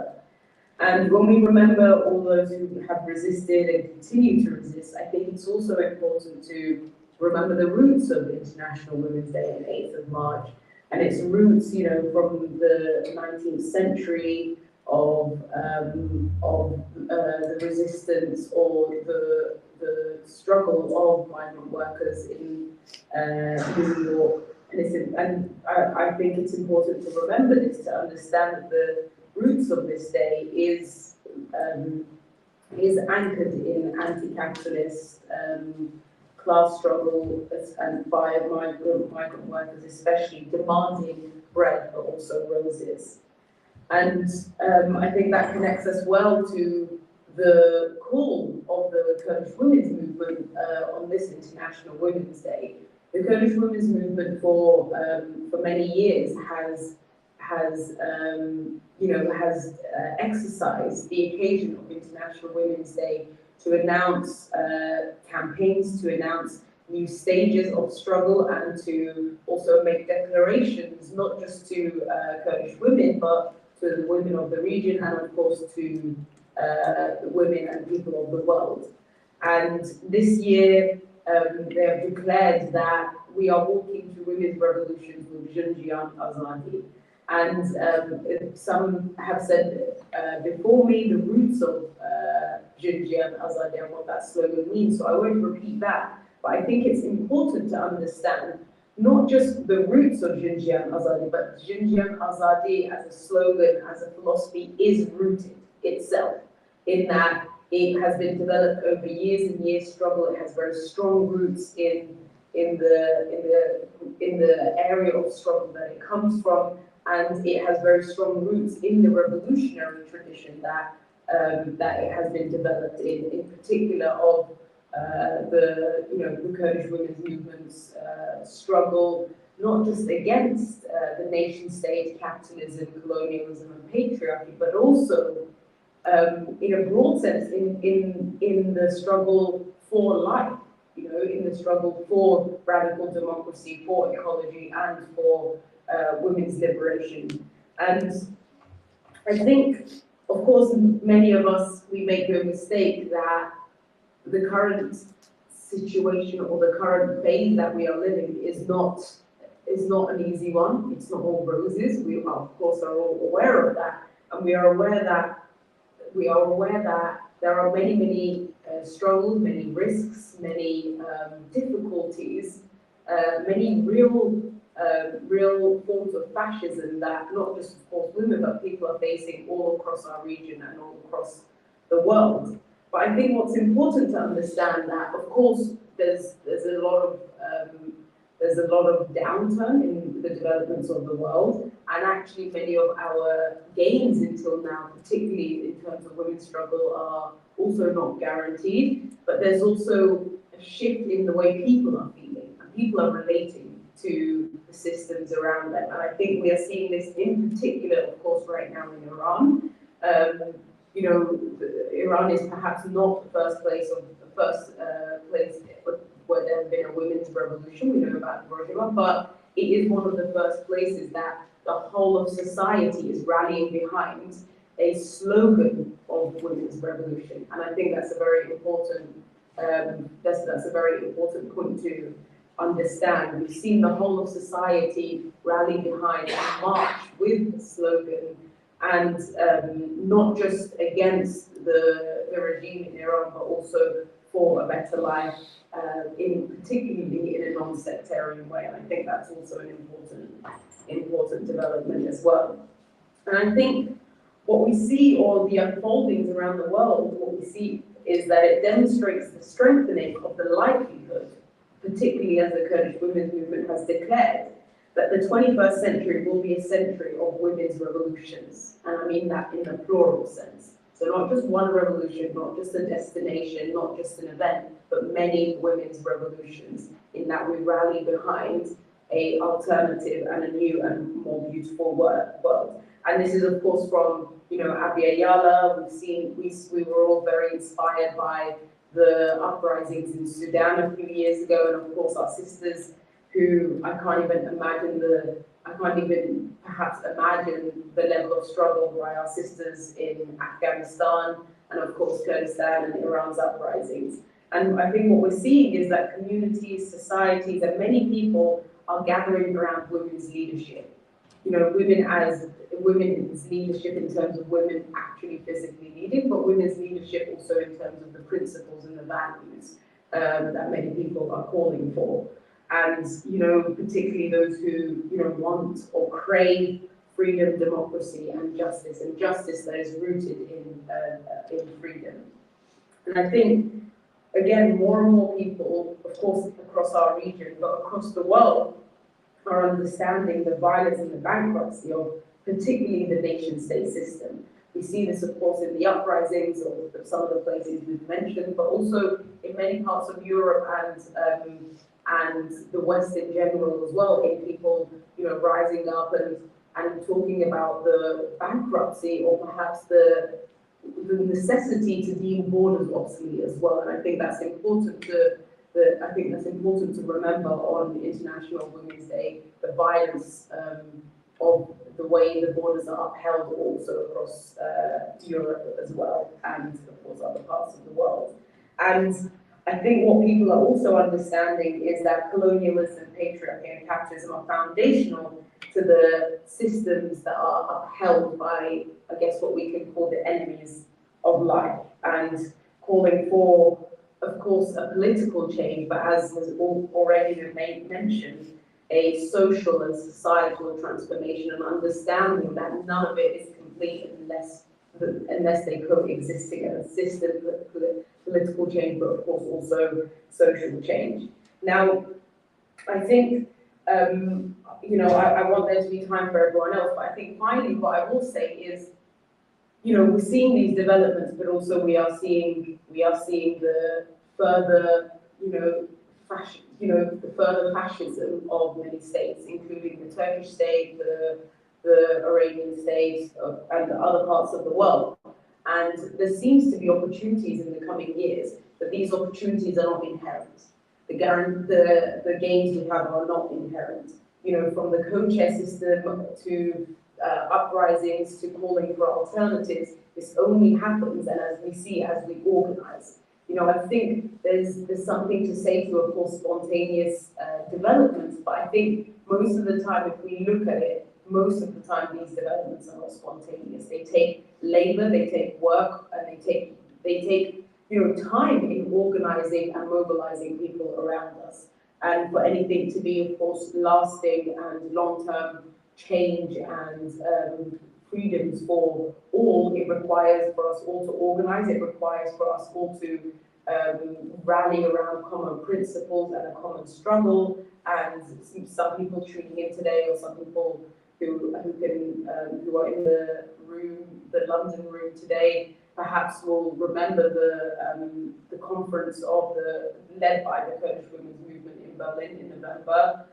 And when we remember all those who have resisted and continue to resist, I think it's also important to remember the roots of International Women's Day on 8th of March, and its roots, you know, from the 19th century of the resistance or the struggle of migrant workers in New York. And I think it's important to remember this, to understand that the roots of this day is anchored in anti-capitalist class struggle and by migrant workers, especially demanding bread but also roses. And I think that connects us well to the call of the Kurdish women's movement on this International Women's Day. The Kurdish women's movement for many years has exercised the occasion of International Women's Day to announce campaigns, to announce new stages of struggle, and to also make declarations, not just to Kurdish women, but to the women of the region, and of course to the women and people of the world. And this year, they have declared that we are walking to women's revolutions with ژیان, ’ازادی. And some have said before me the roots of ژیان, ’ازادی and what that slogan means, so I won't repeat that. But I think it's important to understand not just the roots of ژیان, ’ازادی, but ژیان, ’ازادی as a slogan, as a philosophy, is rooted itself in that it has been developed over years and years struggle. It has very strong roots in the area of struggle that it comes from, and it has very strong roots in the revolutionary tradition that it has been developed in particular of the Kurdish women's movement's struggle, not just against the nation state, capitalism, colonialism, and patriarchy, but also in a broad sense in the struggle for life, in the struggle for radical democracy, for ecology, and for women's liberation. And I think, of course, many of us, we make the mistake that the current situation or the current phase that we are living is not an easy one. It's not all roses. We, of course, are all aware of that, and we are aware that there are many struggles, many risks, many difficulties, many real forms of fascism that not just, of course, women, but people are facing all across our region and all across the world. But I think what's important to understand that, of course, there's a lot of downturn in the developments of the world, and actually many of our gains until now, particularly in terms of women's struggle, are also not guaranteed. But there's also a shift in the way people are feeling, and people are relating to the systems around them. And I think we are seeing this in particular, of course, right now in Iran. Iran is perhaps not the first place where there has been a women's revolution. We know about Rojava, but it is one of the first places that the whole of society is rallying behind a slogan of women's revolution. And I think that's a very important that's a very important point to understand. We've seen the whole of society rally behind and march with the slogan, and not just against the regime in Iran, but also for a better life, particularly in a non-sectarian way. And I think that's also an important development as well. And I think what we see, or the unfoldings around the world, what we see is that it demonstrates the strengthening of the likelihood, particularly as the Kurdish women's movement has declared, that the 21st century will be a century of women's revolutions. And I mean that in a plural sense. So not just one revolution, not just a destination, not just an event, but many women's revolutions, in that we rally behind an alternative and a new and more beautiful world. And this is, of course, from Abiy Yala. We were all very inspired by the uprisings in Sudan a few years ago, and of course our sisters, who I can't even perhaps imagine the level of struggle by our sisters in Afghanistan, and of course Kurdistan and Iran's uprisings. And I think what we're seeing is that communities, societies, and many people are gathering around women's leadership. You know, women's leadership in terms of women actually physically leading, but women's leadership also in terms of the principles and the values that many people are calling for. And, you know, particularly those who, you know, want or crave freedom, democracy, and justice that is rooted in freedom. And I think, again, more and more people, of course, across our region, but across the world, are understanding the violence and the bankruptcy of particularly the nation-state system. We see this, of course, in the uprisings of some of the places we've mentioned, but also in many parts of Europe and the West in general as well, in people, you know, rising up and talking about the bankruptcy or perhaps the necessity to deem borders obsolete as well. And I think that's important to remember on International Women's Day, the violence of the way the borders are upheld also across Europe as well, and of course other parts of the world. And I think what people are also understanding is that colonialism, patriarchy, and capitalism are foundational to the systems that are upheld by, I guess, what we can call the enemies of life, and calling for, of course, a political change, but as has already been mentioned, a social and societal transformation, and understanding that none of it is complete unless they coexist together. System, political change, but of course also social change. Now, I think, you know, I want there to be time for everyone else, but I think finally what I will say is, you know, we're seeing these developments, but also we are seeing the further, the further fascism of many states, including the Turkish state, the Iranian state, and other parts of the world. And there seems to be opportunities in the coming years, but these opportunities are not inherent. The gains we have are not inherent. You know, from the co-chair system to uprisings to calling for alternatives, this only happens, and as we see, as we organize. You know, I think there's something to say to, of course, spontaneous developments, but I think most of the time, if we look at it, most of the time these developments are not spontaneous. They take labor, they take work, and they take you know, time in organizing and mobilizing people around us. And for anything to be, of course, lasting and long-term change and freedoms for all, it requires for us all to organize, it requires for us all to rally around common principles and a common struggle. And some people tuning in today, or some people who are in the room, the London room today, perhaps will remember the conference led by the Kurdish women's movement in Berlin in November,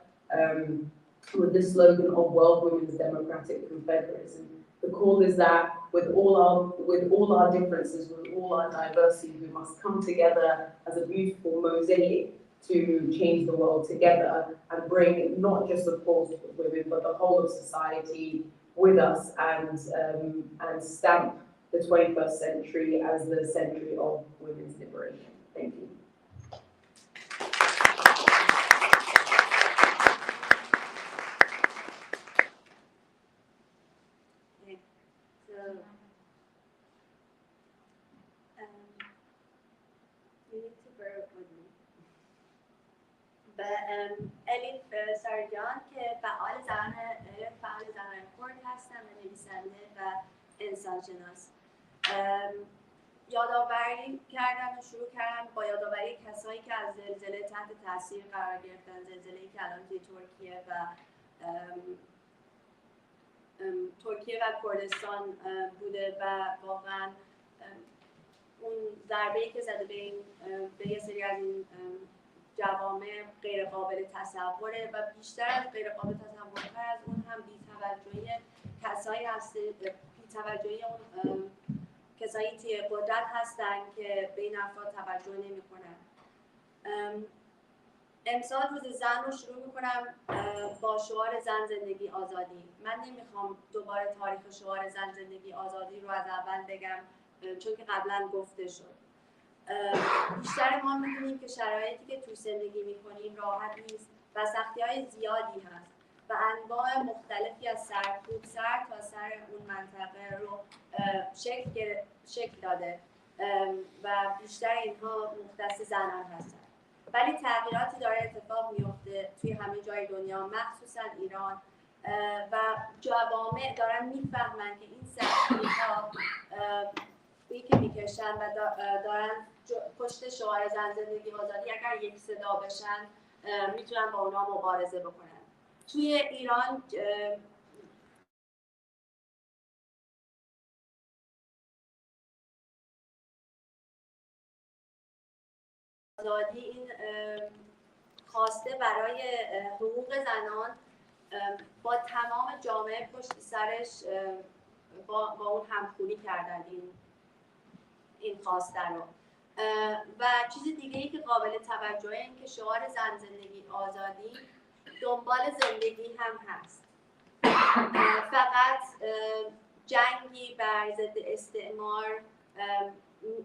with the slogan of World Women's Democratic Confederacy. The call is that with all our differences, with all our diversity, we must come together as a beautiful mosaic to change the world together and bring not just, of course, women, but the whole of society with us, and stamp the 21st century as the century of women's liberation. Thank you. You need to bear with me. الیف سرجان که فعال زنان کرد هستم و نویسنده و انسانشناس. یادآوری کردن و شروع کردن با یادآوری کسایی که از زلزله تحت تاثیر قرار گرفتن، زلزله‌ای که الان توی ترکیه و کردستان بوده و واقعا اون ضربه‌ای که زده به یه سری از این جوامع غیر قابل تصوره و بیشتر از غیر قابل تصورتر از اون هم بی‌توجهی کسایی هست، بی‌توجهی اون کسایی توی قدرت هستن که به این افراد توجه نمی‌کنن. امسال روز زن رو شروع می‌کنم با شعار زن زندگی آزادی. من نمی‌خوام دوباره تاریخ شعار زن زندگی آزادی رو از اول بگم چون که قبلا گفته شد. بیشتر ما می‌دونیم که شرایطی که توی زندگی می‌کنیم راحت نیست و سختی‌های زیادی هست و انواع مختلفی از سرکوب سر تا سر اون منطقه رو شکل داده و بیشتر اینها مختص زنان هستن. ولی تغییراتی داره اتفاق میفته توی همه جای دنیا، مخصوصا ایران، و جوامع دارن میفهمن که این سختی‌ها بی که میکشن و دارن پشت شعار زن زندگی آزادی اگر یک صدا بشن میتونن با اونا مبارزه بکنن. توی ایران آزادی این خواسته برای حقوق زنان با تمام جامعه پشت سرش با اون همخوانی کردن این خواسته رو. و چیز دیگه ای که قابل توجهه این که شعار زن زندگی آزادی دنبال زندگی هم هست. فقط جنگی بر ضد استعمار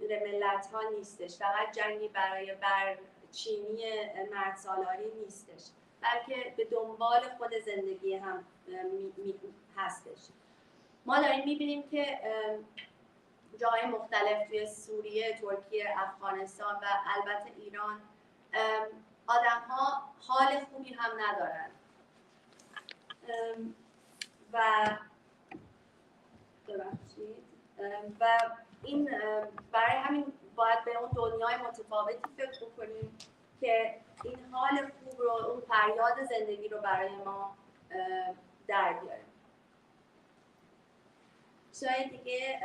ملت ها نیستش، فقط جنگی برای برچینی مرد سالاری نیستش، بلکه به دنبال خود زندگی هم هستش. ما داریم میبینیم که جای مختلف توی سوریه، ترکیه، افغانستان و البته ایران آدم ها حال خوبی هم ندارن و این برای همین باید به اون دنیای متفاوتی فکر کنیم که این حال خوب رو، اون فریاد زندگی رو برای ما در بیاره. شاید دیگه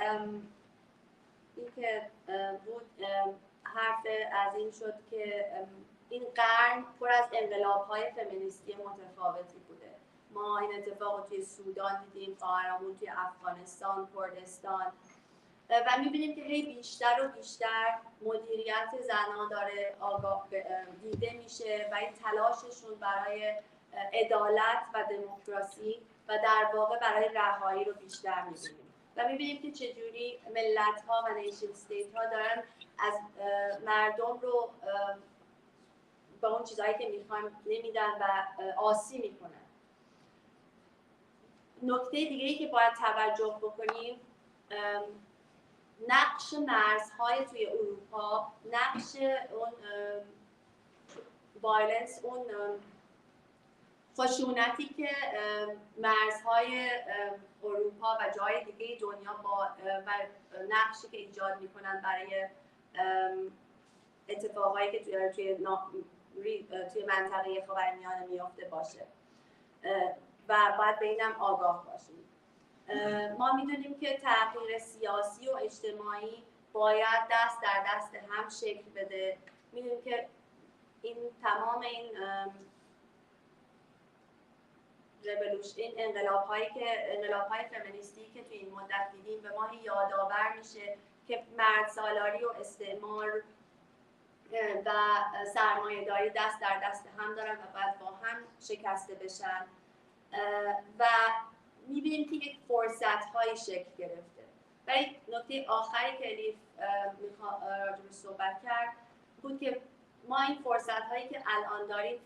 این که بود حرف از این شد که این قرن پر از انقلاب‌های فمینیستی متفاوتی بوده. ما این اتفاق رو توی سودان دیدیم، خواهرامون توی افغانستان، کردستان و می‌بینیم که هی بیشتر و بیشتر مدیریت زنان داره دیده میشه و این تلاششون برای عدالت و دموکراسی و در واقع برای رهایی رو بیشتر می‌بینیم و می‌بینیم که چجوری ملت‌ها و نیشن استیت‌ها دارن از مردم رو با اون چیزایی که میخوان نمیدن و آسی میکنن. نکته دیگه‌ای که باید توجه بکنیم نقش مرزهای توی اروپا، نقش اون وایلنس، اون خشونتی که مرزهای اروپا و جای دیگه دنیا با و نقشی که ایجاد میکنن برای اتفاقایی که توی منطقه خاورمیانه میفته باشه و باید به اینم آگاه باشیم. ما میدونیم که تغییر سیاسی و اجتماعی باید دست در دست هم شکل بده. میدونیم که این تمام این انقلاب‌های فمینیستی که توی این مدت دیدیم به ما یادآور میشه که مرد سالاری و استعمار و سرمایه‌داری دست در دست هم دارن و باید با هم شکسته بشن و می‌بینیم که یک فرصت‌هایی شکل گرفته. ولی نکته آخری که الیف راجع به صحبت کرد بود که ما این فرصت‌هایی که الان داریم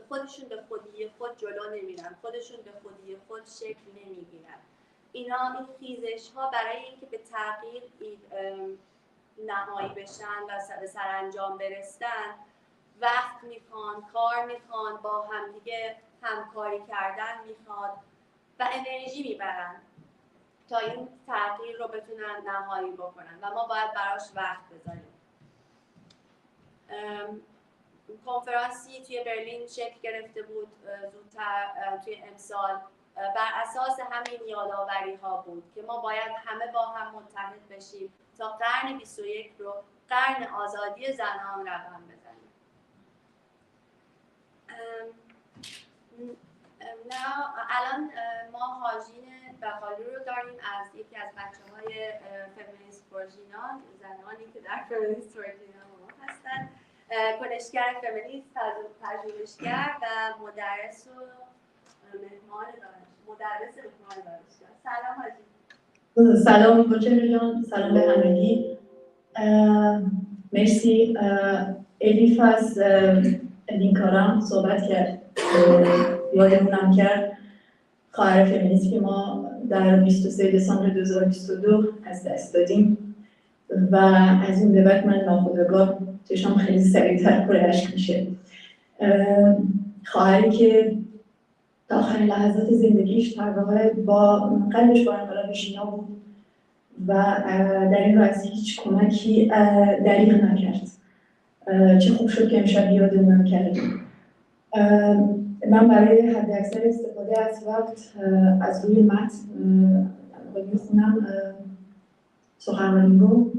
خودشون به خودی خود جلو نمیرن، خودشون به خودی خود شکل نمیگیرن. این خیزش‌ها برای اینکه به تغییر نهایی بشن و به سرانجام برسن وقت میخوان، کار میخوان، با همدیگه همکاری کردن میخواد و انرژی میبرن تا این تغییر رو بتونن نهایی بکنن و ما باید براش وقت بذاریم. کنفرانسی توی برلین شکل گرفته بود زودتر توی امسال، بر اساس همین یادآوری ها بود که ما باید همه با هم متحد بشیم تا قرن 21 رو قرن آزادی زنان رقم بزنیم. الان ما هاژین بخاری رو داریم از یکی از بچه‌های فمینیست فور ژینا، زنانی که در فمینیست فور ژینا ما هستن، کنشگر فمینیست، پژوهشگر و مدرس و مهمان دانشگاه. سلام حاجی. سلام بچه جان، سلام به همگی. مرسی الیف از لینکارم صحبت کرد، یادمونم کرد خواهر فمینیست که ما در 23 دسامبر 2022 از دست دادیم و از این به بعد من ناخودآگاه چشم خیلی سریعتر پر اشک میشه. خواهری که تا آخرین لحظات زندگیش در واقع با قلبش با انقلاب ژینا بود و در این راه از هیچ کمکی دریغ نکرد. چه خوب شد که امشب یادمون کردیم. من برای حداکثر استفاده از وقت از روی متن میخونم سخنرانی رو.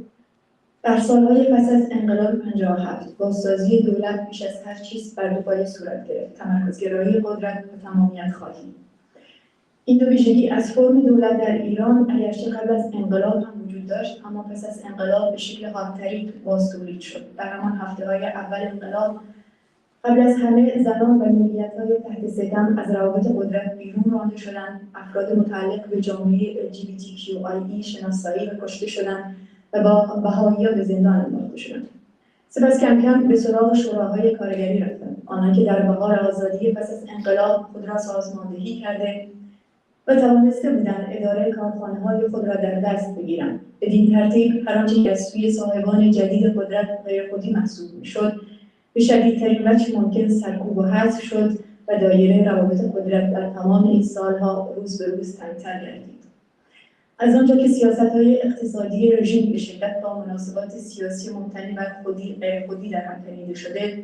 در سالهای پس از انقلاب 57 بازسازی دولت بیش از هر چیز بر دو پایه صورت گرفت: تمرکزگرایی قدرت و تمامیت خواهی. این دو ویژگی از فرم دولت در ایران اگرچه قبل از انقلاب هم وجود داشت، اما پس از انقلاب به شکل حادتری بازتولید شد. در همان هفته‌های اول انقلاب قبل از همه زنان و ملیت‌های تحت ستم از روابط قدرت بیرون رانده شدند، افراد متعلق به جامعه LGBTQIE شناسایی و کشته شدند و با بهائی‌ها به زندان انداخته شدند. سپس کم کم به سراغ شوراهای کارگری رفتند، آنان که در بهار آزادی پس از انقلاب خود را سازماندهی کرده و توانسته بودند اداره کارخانه‌های خود را در دست بگیرند. بدین ترتیب هر آنچه که از سوی صاحبان جدید قدرت غیرخودی محسوب می‌شد به شدیدترین وجه ممکن سرکوب و حذف شد و دایره روابط قدرت در تمام این سالها روز به روز تنگ‌تر گردید. از آنجا که سیاست‌های اقتصادی رژیم به شدت با مناسبات سیاسی مبتنی بر غیرخودی در هم تنیده شده،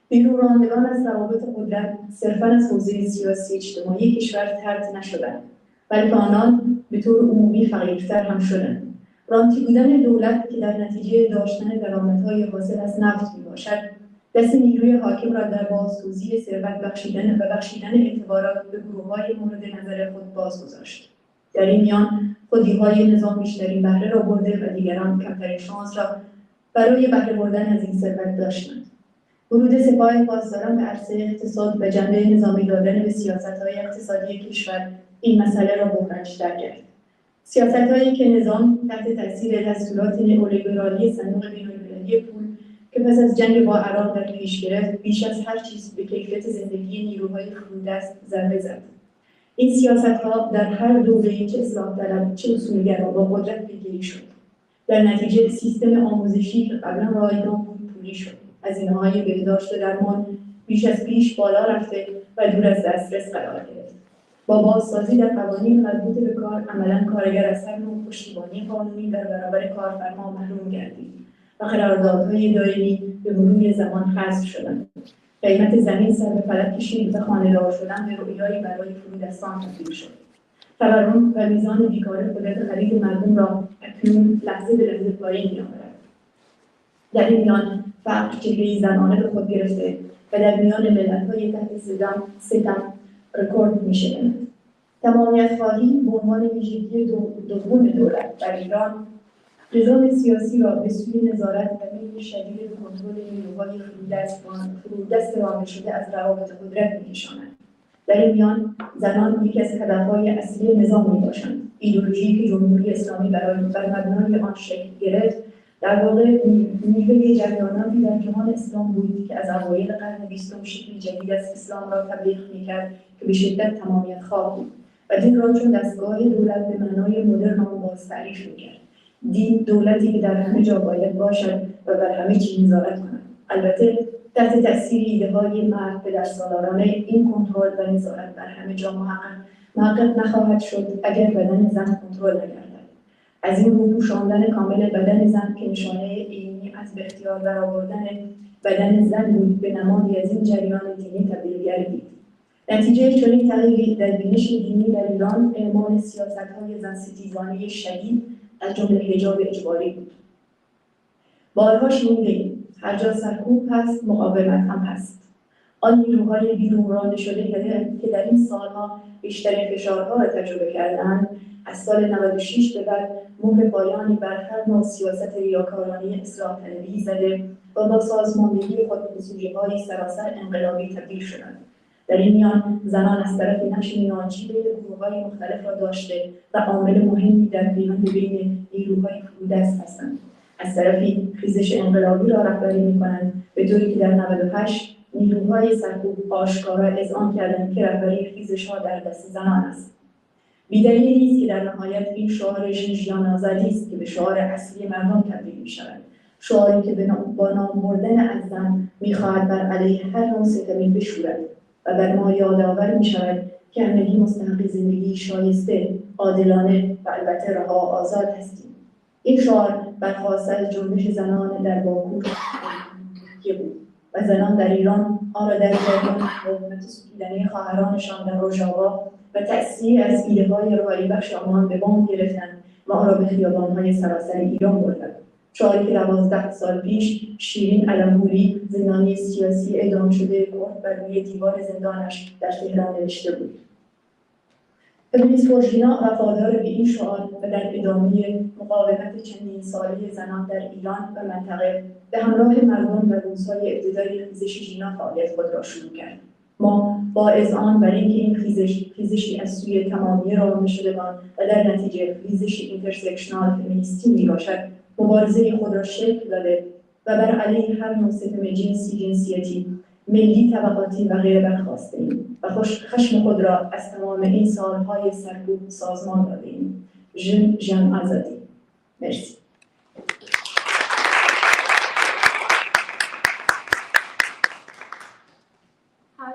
بیرون راندگان از روابط قدرت صرفاً از حوزه سیاسی اجتماعی کشور طرد نشدند، بلکه آنان به طور عمومی فقیرتر هم شدند. رانتی بودن دولت که در نتیجه داشتن درآمدهای حاصل از نفت میباشد، دست نیروی حاکم را در بازتوزیع ثروت بخشیدن اعتبارات به گروه‌های مورد نظر خود باز گذاشت. در این میان خودی‌های نظام بیشترین بهره را برده و دیگران کمترین شانس را برای بهره بردن از این ثروت داشتند. ورود سپاه پاسداران به عرصه اقتصاد و جنبه نظامی دادن به سیاست‌های اقتصادی کشور این مسئله را بحران‌تر کرد. سیاست‌هایی که نظام تحت تاثیر دستورات نئولیبرالی صندوق بین‌المللی پول که پس از جنگ با عراق در پیش گرفت، بیش از هر چیز به کیفیت زندگی نیروهای فرودست ضربه زد. این سیاست‌ها در هر دوره‌ای چه اصلاح طلب چه اصولگرا با قدرت پیگیری شد. در نتیجه سیستم آموزشی که قبلا رایگان بود پولی شد. هزینه‌های بهداشت و درمان بیش از پیش بالا رفته و دور از دسترس قرار گرفت. با بازسازی در قوانین مربوط به کار، عملاً کارگر از هر نوع پشتیبانی قانونی در برابر کارفرما محروم گردید و قراردادهای دائمی به مرور زمان حذف شدند. قیمت زمین سر به فلک کشید و خانه‌دار شدن به رویایی برای فرودستان تبدیل شد. تورم و میزان بیکاری قدرت خرید مردم را اکنون لحظه به لحظه پایین می‌آورد. در این میان فقر چهره‌ای زنانه به خود گرفته و در میان ملت‌های تحت ستم رکورد می‌شکند. تمامیت خواهی به عنوان ویژگی دوم دولت در ایران نظام سیاسی را به سوی نظارت و میل شدید به کنترل نیروهای فرودست رانده شده از روابط قدرت می‌کشاند. در این میان زنان یکی از هدف‌های اصلی نظام می‌باشند. ایدئولوژی که جمهوری اسلامی بر مبنای آن شکل گرفت در واقع میوه جریاناتی در جهان اسلام بود که از اوایل قرن 20 شکلی جدید از اسلام را تبلیغ می‌کرد که به شدت تمامیت خواه بود و دین را چون دستگاه دولت به معنای مدرن آن باز تعریف می‌کرد. دین دولتی که در همه جا باید باشد و بر همه چیز نظارت کند. البته تحت تأثیر ایده‌های مرد پدرسالارانه این کنترل و نظارت بر همه جا محقق نخواهد شد اگر بدن زن کنترل نگردد. از این رو پوشاندن کامل بدن زن که نشانه عینی از به اختیار درآوردن بدن زن بود به نمادی از این جریان دینی تبدیل گردید. نتیجه چنین تغییری در بینش دینی در ایران اعمال سیاست‌های زن‌ستیزانه شدید از جمله حجاب اجباری بود. بارها شنیده‌ایم هر جا سرکوب هست مقاومت هم هست. آن نیروهای بیرون رانده شده که در این سالها بیشترین فشارها را تجربه کردند، از سال 96 به بعد مهر پایانی بر هر نوع سیاست ریاکارانه اصلاح طلبی زده و با سازماندهی خود به سوژه‌های سراسر انقلابی تبدیل شدند. در این میان زنان از طرف نقش میانجی بین گروه‌های مختلف را داشته و عامل مهمی در پیوند بین نیروهای فرودست هستند. از طرفی خیزش انقلابی را رهبری می‌کنند به طوری که در 98 نیروهای سرکوب آشکارا اذعان کردند که رهبری خیزش‌ها در دست زنان است. بی‌دلیل نیست که در نهایت این شعار ژیان آزادی است که به شعار اصلی مردم تبدیل می‌شود. شعاری که با نام بردن از زن می‌خواهد بر علیه هر نوع ستمی بشورد و بر ما یادآور می‌شود که همگی مستحق زندگی شایسته، عادلانه و البته رها و آزاد هستیم. این شعار برخواسته از جنبش زنان در باکو بود و زنان در ایران آن را در جریان مقاومت ستودنی خواهرانشان در روژاوا و تأثیر از ایده‌های رهایی بخش آنان به وام گرفتند و آن را به خیابان‌های سراسر ایران بردند. شعاری که 12 سال پیش شیرین علم‌پوری، زندانی سیاسی اعدام شده کرد بر روی دیوار زندانش در تهران نوشته بود. فمینیست ژینا وفادار به این شعار و در ادامه مقاومت چندین ساله زنان در ایران و منطقه به همراه مردم و روزهای ابتدایی خیزش ژینا فعالیت خود را شروع کرد. ما با اذعان بر اینکه این خیزشی از سوی تمامی رامنده شدگان و در نتیجه خیزشی اینترسکشنال فمینیستی میباشد، مبارزه خود را شکل داده و بر علیه هر نوع ستم جنسی، جنسیتی، ملی، طبقاتی و غیره برخاسته‌ایم و خشم خود را از تمام این سالهای سرکوب سازمان داده‌ایم. ژیان آزادی. مرسی.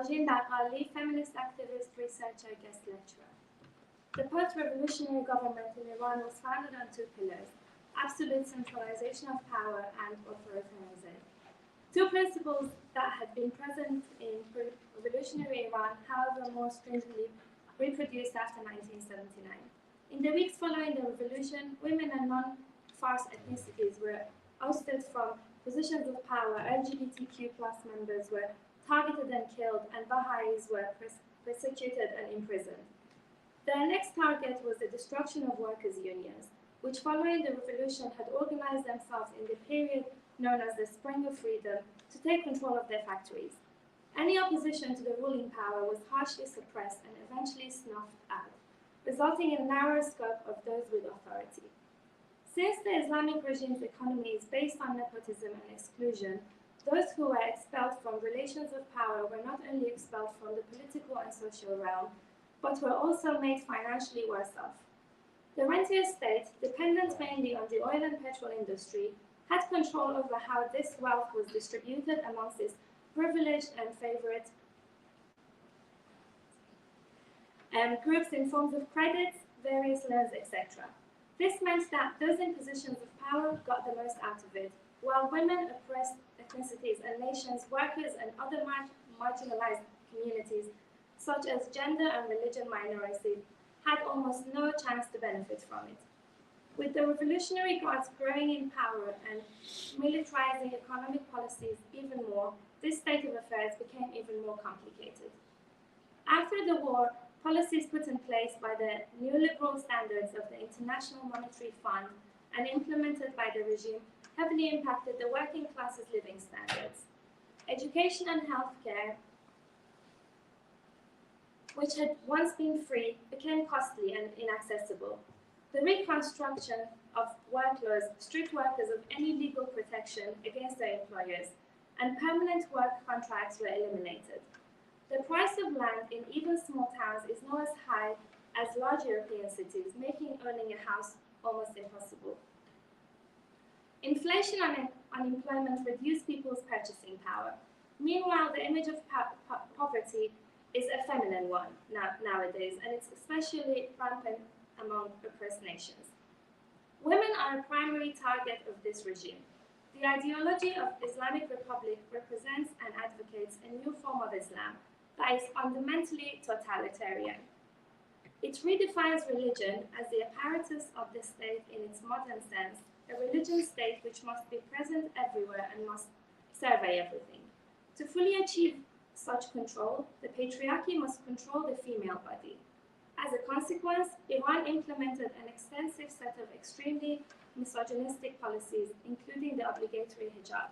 ژیان برای feminist activist, researcher, guest lecturer. The post-revolutionary government in Iran was founded on two pillars: absolute centralization of power and authoritarianism. Two principles that had been present in revolutionary Iran, however, more stringently reproduced after 1979. In the weeks following the revolution, women and non-Fars ethnicities were ousted from positions of power, LGBTQ+ members were targeted and killed, and Baha'is were persecuted and imprisoned. Their next target was the destruction of workers' unions, which following the revolution had organized themselves in the period known as the Spring of Freedom to take control of their factories. Any opposition to the ruling power was harshly suppressed and eventually snuffed out, resulting in a narrower scope of those with authority. Since the Islamic regime's economy is based on nepotism and exclusion, those who were expelled from relations of power were not only expelled from the political and social realm, but were also made financially worse off. The rentier state, dependent mainly on the oil and petrol industry, had control over how this wealth was distributed amongst its privileged and favorite groups in forms of credits, various loans, etc. This meant that those in positions of power got the most out of it, while women, oppressed ethnicities and nations, workers and other marginalized communities, such as gender and religion minorities, had almost no chance to benefit from it. With the Revolutionary Guards growing in power and militarizing economic policies even more, this state of affairs became even more complicated. After the war, policies put in place by the neoliberal standards of the International Monetary Fund and implemented by the regime heavily impacted the working class's living standards. Education and healthcare, which had once been free, became costly and inaccessible. The reconstruction of work laws stripped workers of any legal protection against their employers, and permanent work contracts were eliminated. The price of land in even small towns is not as high as large European cities, making owning a house almost impossible. Inflation and unemployment reduced people's purchasing power. Meanwhile, the image of poverty is a feminine one nowadays, and it's especially rampant among oppressed nations. Women are a primary target of this regime. The ideology of Islamic Republic represents and advocates a new form of Islam that is fundamentally totalitarian. It redefines religion as the apparatus of the state in its modern sense, a religion state which must be present everywhere and must survey everything. To fully achieve such control, the patriarchy must control the female body. As a consequence, Iran implemented an extensive set of extremely misogynistic policies, including the obligatory hijab.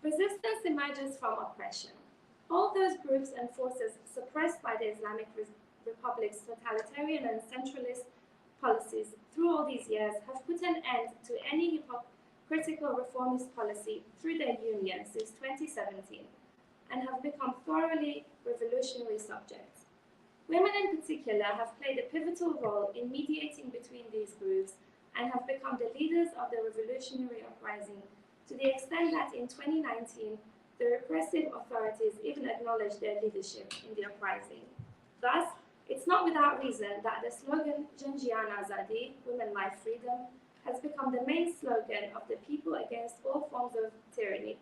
Resistance emerges from oppression. All those groups and forces suppressed by the Islamic Republic's totalitarian and centralist policies through all these years have put an end to any hypocritical reformist policy through their union since 2017, and have become thoroughly revolutionary subjects. Women in particular have played a pivotal role in mediating between these groups and have become the leaders of the revolutionary uprising to the extent that in 2019, the repressive authorities even acknowledged their leadership in the uprising. Thus, it's not without reason that the slogan ژیان ’ئازادی, Women, Life, Freedom, has become the main slogan of the people against all forms of tyranny,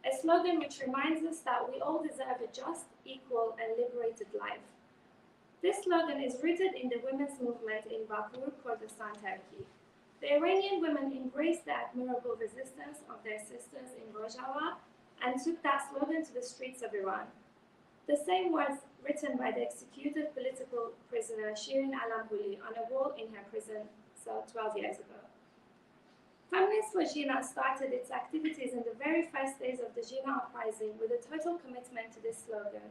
a slogan which reminds us that we all deserve a just, equal, and liberated life. This slogan is rooted in the women's movement in Baku, Kurdistan, Turkey. The Iranian women embraced the admirable resistance of their sisters in Rojava and took that slogan to the streets of Iran. The same words written by the executed political prisoner Shirin Alamhouli on a wall in her prison cell 12 years ago. Feminist for ژینا started its activities in the very first days of the ژینا uprising with a total commitment to this slogan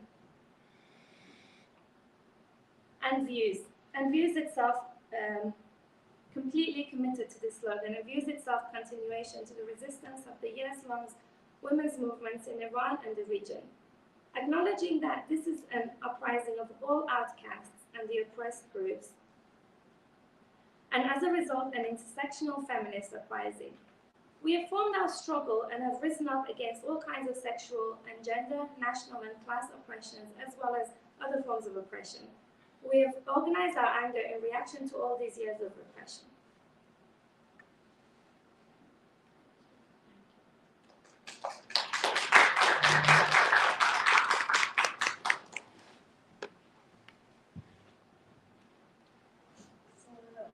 and views itself completely committed to this slogan and views itself continuation to the resistance of the years-long women's movements in Iran and the region. Acknowledging that this is an uprising of all outcasts and the oppressed groups, and as a result, an intersectional feminist uprising. We have formed our struggle and have risen up against all kinds of sexual and gender, national and class oppressions, as well as other forms of oppression. We have organized our anger in reaction to all these years of repression.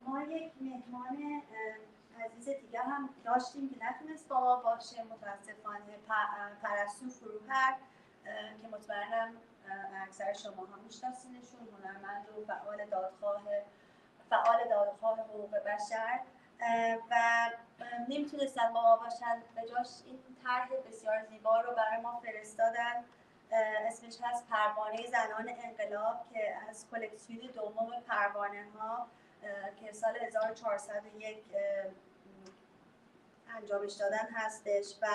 ما یک مهمان عزیز دیگه هم داشتیم که نتونست با ما باشه، متاسفانه پرستو فروهر که مطمئنم اکثر شما هم میشناسینشون، هنرمند و فعال دادخواه حقوق بشر و نمیتونستن با ما باشن، به جاش این طرح بسیار زیبا رو برای ما فرستادن. اسمش هست پروانه زنان انقلاب که از کلکسیون دوم پروانه ها که سال 1401 انجامش دادن هستش و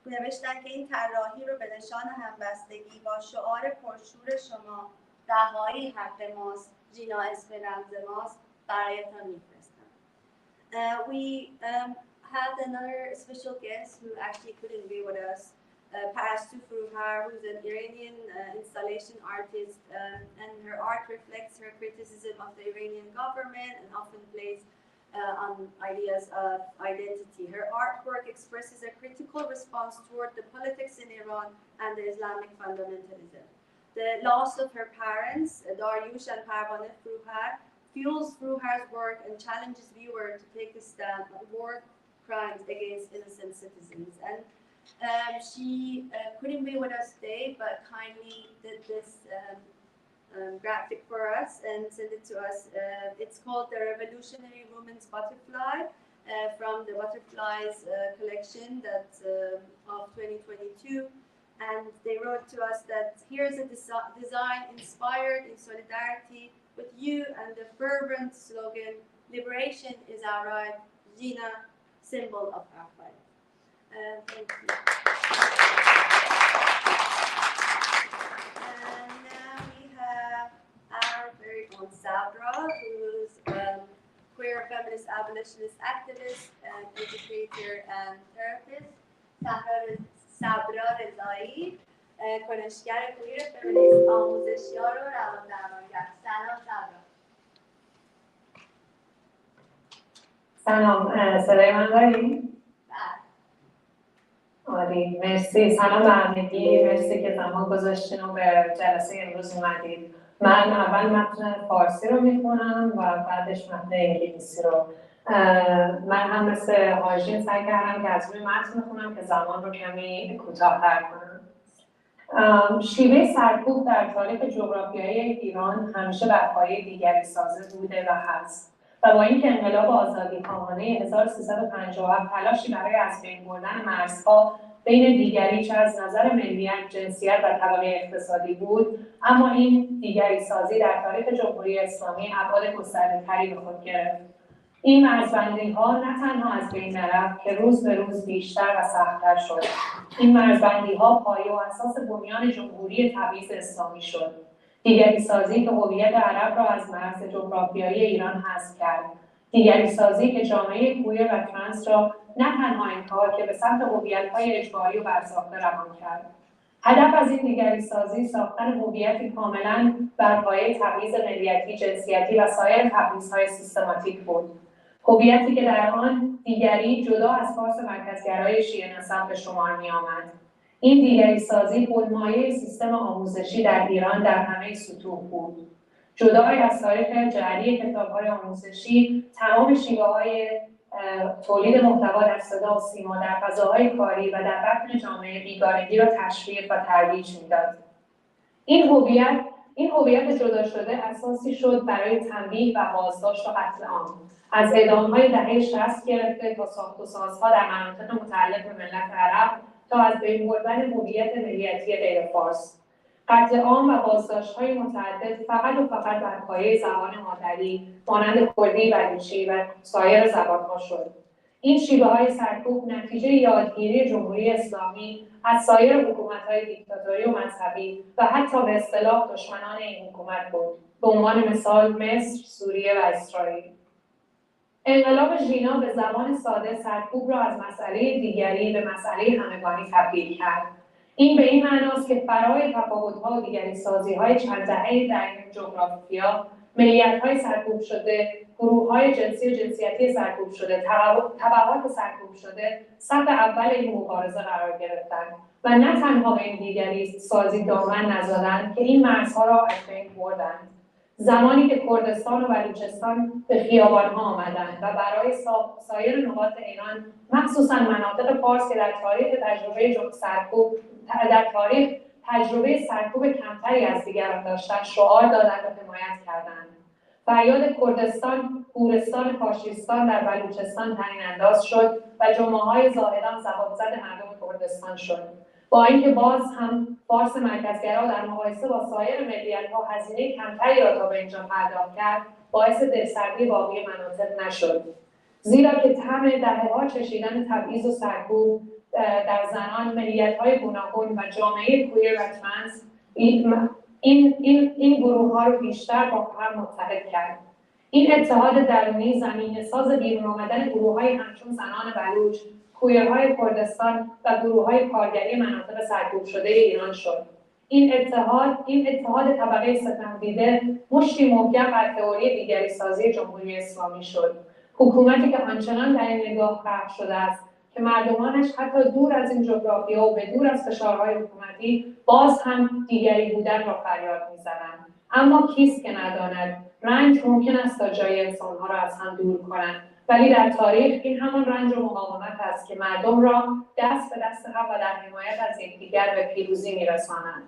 نوشتن که این طراحی رو به نشان همبستگی با شعار پرشور شما رهایی حق ماست، ژینا اسم رمز ماست، برایتان میفرستم. We had another special guest who actually couldn't be with us, Parastu Furuhar, who's an Iranian installation artist, and her art reflects her criticism of the Iranian government and often plays on ideas of identity. Her artwork expresses a critical response toward the politics in Iran and the Islamic fundamentalism. The loss of her parents, Dariush and Parvaneh Furuhar, fuels Furuhar's work and challenges viewers to take a stand on war crimes against innocent citizens. And she couldn't be with us today, but kindly did this graphic for us and sent it to us. It's called The Revolutionary Woman's Butterfly from the Butterflies collection that of 2022. And they wrote to us that here's a design inspired in solidarity with you and the fervent slogan, liberation is our right, ژینا, symbol of our fight. Thank you. And now we have our very own Sabra, who's a queer feminist abolitionist activist and educator and therapist. Sabra رضایی، کنشگر کویر فمینیست، آموزشیار و روان‌درمانگر. سلام صبرا. سلام، صدای من داری؟ بله. عالی، مرسی. سلام به همگی، مرسی که زمان گذاشتین و به جلسه امروز اومدید. من اول متن فارسی رو میخونم و بعدش متن انگلیسی رو. من هم مثل آژین سعی کردم که از روی متن میخونم که زمان رو کمی کوتاه‌تر کنم. شیوه سرکوب در تاریخ جغرافیایی ایران همیشه بر پایه دیگری سازی بوده و هست. و با اینکه انقلاب آزادیخواهانه 1357 تلاشی برای از بین بردن مرزها بین دیگری چه از نظر ملیت، جنسیت و طبقه اقتصادی بود، اما این دیگری سازی در تاریخ جمهوری اسلامی ابعاد گسترده‌تری به خود گرفت. این مرزبندی‌ها نه تنها از بین نرفت که روز به روز بیشتر و سخت‌تر شد. این مرزبندی‌ها پایه و اساس بنیان جمهوری تبعیض اسلامی شد. دیگری‌سازی که هویت عرب را از مرز جغرافیایی ایران حذف کرد. دیگری‌سازی که جامعه کویر و ترنس را نه تنها انکار که به سمت هویت‌های اجباری و برساخته روان کرد. هدف از این دیگری‌سازی ساختن هویتی کاملاً بر پایه تبعیض ملیتی، جنسیتی و سایر تبعیض‌های سیستماتیک بود. هویتی که در آن دیگری جدا از فارس مرکزگرای شیعه نسب به شمار می‌آمد. این دیگری‌سازی بنمایه سیستم آموزشی در ایران در همه سطوح بود. جدای از تاریخ جعلی کتاب‌های آموزشی، تمام شیوه‌های تولید محتوا در صدا و سیما در فضاهای کاری و در بطن جامعه بیگانگی را تشویق و ترویج می‌داد. این هویت جدا شده اساسی شد برای تنبیه و بازداشت و قتل عام. از اعدام‌های دهه 60 گرفته تا ساخت و سازها در مناطق متعلق به ملت عرب تا از بین بردن هویت ملیتی غیر فارس. قتل عام و بازداشت‌های متعدد فقط بر پایه زبان مادری مانند کردی، بلوچی و سایر زبان‌ها شد. این شیوه‌های سرکوب نتیجه یادگیری جمهوری اسلامی از سایر حکومت‌های دیکتاتوری و مذهبی و حتی به اصطلاح دشمنان این حکومت بود. به عنوان مثال مصر، سوریه و اسرائیل. انقلاب ژینا به زبان ساده سرکوب را از مسئله دیگری به مسئله همگانی تبدیل کرد. این به این معناست که فرای تفاوت‌ها و دیگری‌سازی‌های چند دهه‌ای در این جغرافیا، ملیت‌های سرکوب شده، گروه‌های جنسی و جنسیتی سرکوب شده، طبقات سرکوب شده، صف اول این مبارزه قرار گرفتند و نه تنها به این دیگری‌سازی دامن نزدند که این مرزها را از بین بردند. زمانی که کردستان و بلوچستان به خیابان‌ها آمدند و برای سایر نقاط ایران، مخصوصا مناطق فارس که در تاریخ تجربه سرکوب کمتری از دیگران داشتند، شعار دادند و حمایت کردند. فریاد کردستان، گورستان فاشیستان در بلوچستان طنین انداز شد و جمعه‌های زاهدان زبان‌زد مردم کردستان شد. با اینکه باز هم فارس مرکزگرا در مقایسه با سایر ملیت‌ها هزینه کمتری را تا به اینجا پرداخت کرد، باعث دلسردی باقی مناطق نشد. زیرا که طعم دهه‌ها چشیدن تبعیض و سرکوب در زنان، ملیت‌های گوناگون و جامعه کویر و ترنس این گروه‌ها رو بیشتر با هم متحد کرد. این اتحاد درونی زمینه‌ساز بیرون آمدن گروه‌های همچون زنان بلوچ، کویرهای کردستان و گروه‌های کارگری مناطق سرکوب شده ایران شد. این اتحاد طبقه ستمدیده مشتی محکم بر تئوری دیگری‌سازی جمهوری اسلامی شد. حکومتی که آنچنان در این نگاه غرق شده است که مردمانش حتی دور از این جغرافیا و به دور از فشارهای حکومتی باز هم دیگری بودن را فریاد می‌زنند. اما کیست که نداند رنج ممکن است تا جای انسان‌ها را از هم دور کند، ولی در تاریخ این همان رنج و مقاومت است که مردم را دست به دست هم و در حمایت از یکدیگر به پیروزی می‌رسانند.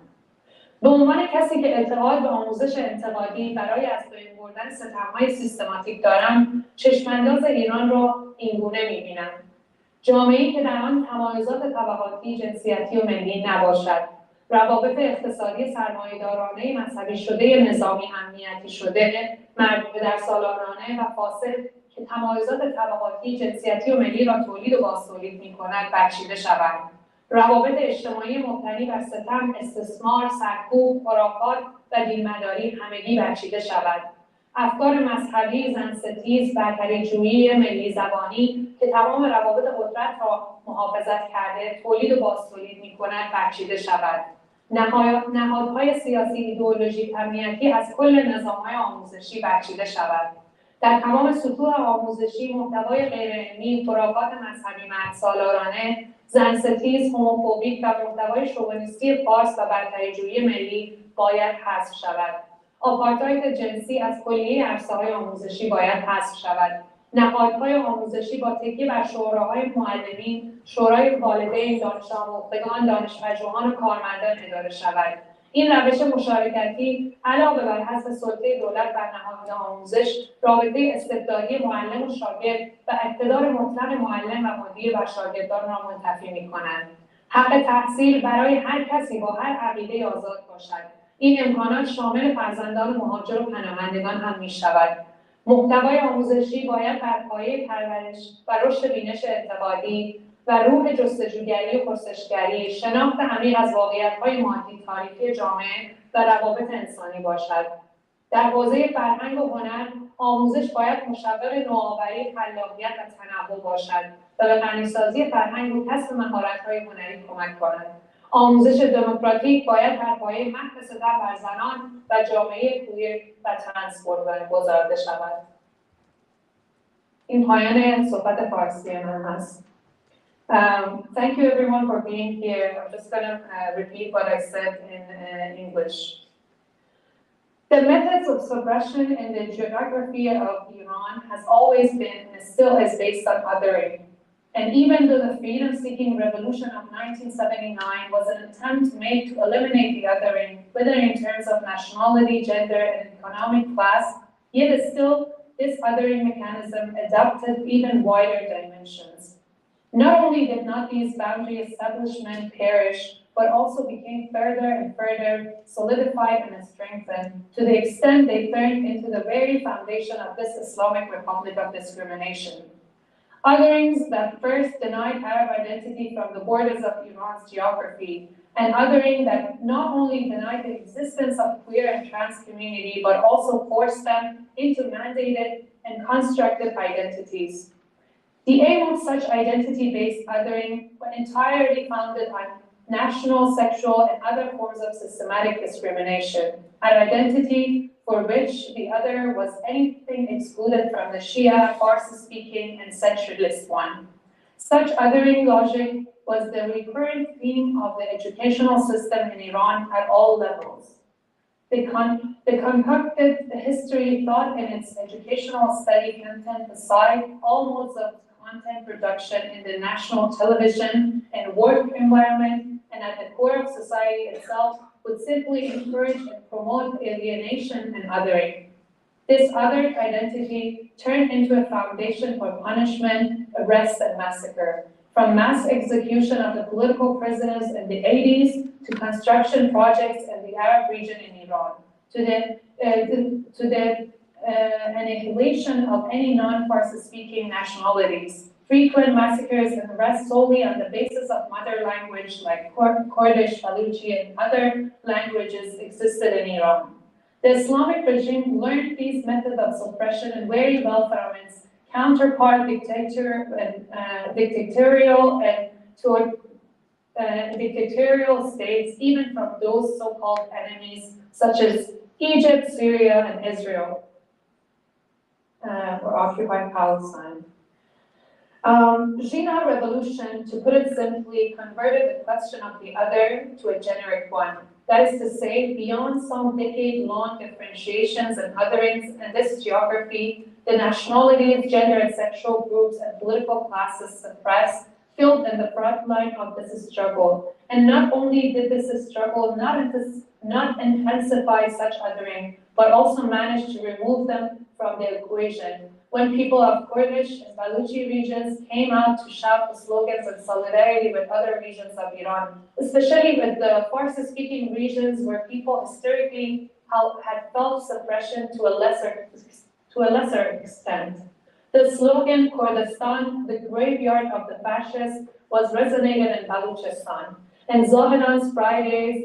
به عنوان کسی که اعتقاد به آموزش انتقادی برای از بین بردن ستم‌های سیستماتیک دارم، چشم‌انداز ایران را اینگونه می‌بینم: جامعه‌ای که در آن تمایزات طبقاتی، جنسیتی و ملی نباشد، روابط اقتصادی سرمایه‌دارانه مذهبی شده نظامی امنیتی شده، مردم‌پدرسالارانه و فاسد که تمایزات طبقاتی، جنسیتی و ملی را تولید و بازتولید می‌کند برچیده شود. روابط اجتماعی مبتنی بر ستم، استثمار، سرکوب، خرافات و دینمداری همگی برچیده شود. افکار مذهبی، زنستیز، برتری‌جویی ملی زبانی که تمام روابط قدرت را محافظت کرده، تولید و بازتولید می‌کند برچیده شود. نهادهای سیاسی، ایدئولوژیک، امنیتی از کل نظام‌های آموزشی برچیده شود. در تمام سطوح آموزشی محتوای غیرعلمی، خرافات مذهبی مردسالارانه، زنستیز، هوموفوبیک و محتوای شوونیستی فارس و برتری‌جویی ملی باید حذف شود. آپارتاید جنسی از کلیه عرصه‌های آموزشی باید حذف شود. نهادهای آموزشی با تکیه بر شوراهای معلمین، شورای والدین، دانش آموختگان، دانش‌پژوهان و کارمندان اداره شود. این روش مشارکتی علاوه بر حذف سلطه دولت بر نهادهای آموزش، رابطه استبدادی معلم و شاگرد و اقتدار مطلق معلم و مدیر بر شاگردان را منتفی می‌کنند. حق تحصیل برای هر کسی با هر عقیده آزاد باشد. این امکانات شامل فرزندان مهاجر و پناهندگان هم می‌شود. محتوای آموزشی باید بر پایه پرورش و رشد بینش انتقادی و روح جستجوگری و پرسشگری، شناخت عمیق از واقعیت‌های مادی تاریخی جامعه و روابط انسانی باشد. در حوزه فرهنگ و هنر، آموزش باید مشوق نوآوری، خلاقیت و تنوع باشد و به غنی‌سازی فرهنگ و کسب مهارت‌های هنری کمک کند. آموزش دموکراتیک باید بر پایه مهد ستم بر زنان و جامعه کویر و ترنس گذارده شود. این پایان صحبت فارسی من هست. Thank you everyone for being here. I'm just going to repeat what I said in English. The methods of suppression in the geography of Iran has always been and still is based on othering. And even though the freedom-seeking revolution of 1979 was an attempt made to eliminate the othering, whether in terms of nationality, gender, and economic class, yet still this othering mechanism adopted even wider dimensions. Not only did not these boundary establishments perish, but also became further and further solidified and strengthened to the extent they turned into the very foundation of this Islamic Republic of discrimination. Otherings that first denied Arab identity from the borders of Iran's geography, and othering that not only denied the existence of queer and trans community, but also forced them into mandated and constructed identities. The aim of such identity-based othering was entirely founded on national, sexual, and other forms of systematic discrimination, an identity for which the other was anything excluded from the Shia, Farsi-speaking, and centralist one. Such othering logic was the recurrent theme of the educational system in Iran at all levels. They concocted the history thought in its educational study content aside all modes of content production in the national television and work environment, and at the core of society itself would simply encourage and promote alienation and othering. This othered identity turned into a foundation for punishment, arrest, and massacre, from mass execution of the political prisoners in the 80s to construction projects in the Arab region in Iran, to the annihilation of any non-Farsi-speaking nationalities. Frequent massacres and arrests solely on the basis of mother language like Kurdish, Baluchi, and other languages existed in Iran. The Islamic regime learned these methods of suppression and very well from its counterpart dictatorial states, even from those so-called enemies such as Egypt, Syria, and Israel, or occupied Palestine. ژینا revolution, to put it simply, converted the question of the other to a generic one. That is to say, beyond some decade-long differentiations and otherings in this geography, the nationalities, gender, and sexual groups and political classes suppressed, filled in the front line of this struggle. And not only did this struggle not intensify such othering, but also managed to remove them from the equation. When people of Kurdish and Baluchi regions came out to shout the slogans of solidarity with other regions of Iran, especially with the Farsi-speaking regions where people historically had felt suppression to a lesser extent. The slogan Kurdistan, the graveyard of the fascists, was resonated in Baluchistan, and Zahedan's Fridays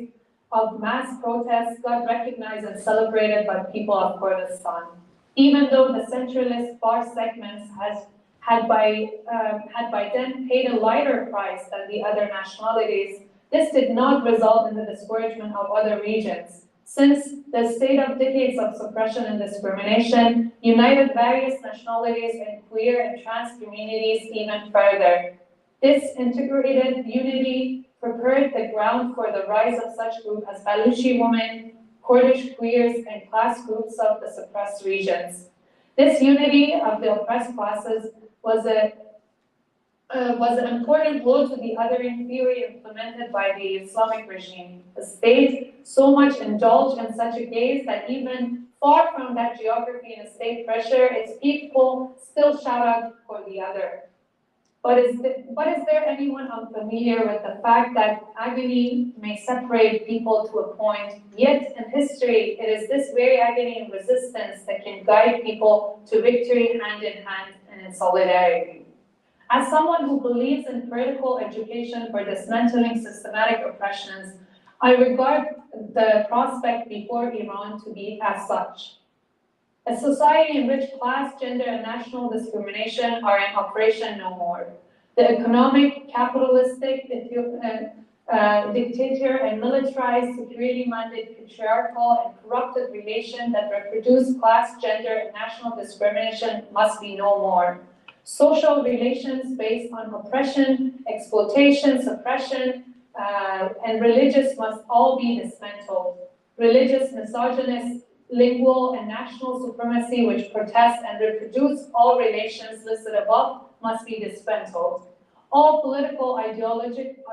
of mass protests got recognized and celebrated by people of Kurdistan. Even though the centralist far segments had by then paid a lighter price than the other nationalities, this did not result in the discouragement of other regions, since the state of decades of suppression and discrimination united various nationalities and queer and trans communities even further. This integrated unity prepared the ground for the rise of such groups as Baluchi women, Kurdish queers, and class groups of the suppressed regions. This unity of the oppressed classes was an important blow to the othering theory implemented by the Islamic regime. The state so much indulged in such a gaze that even far from that geography and state pressure, its people still shout out for the other. But is there anyone unfamiliar with the fact that agony may separate people to a point, yet in history, it is this very agony and resistance that can guide people to victory hand in hand and in solidarity. As someone who believes in critical education for dismantling systematic oppressions, I regard the prospect before Iran to be as such. A society in which class, gender, and national discrimination are in operation no more. The economic, capitalistic, dictator, and militarized, security-minded, patriarchal, and corrupted relation that reproduce class, gender, and national discrimination must be no more. Social relations based on oppression, exploitation, suppression, and religious must all be dismantled. Religious, misogynist, lingual, and national supremacy which protest and reproduce all relations listed above must be dismantled. All political,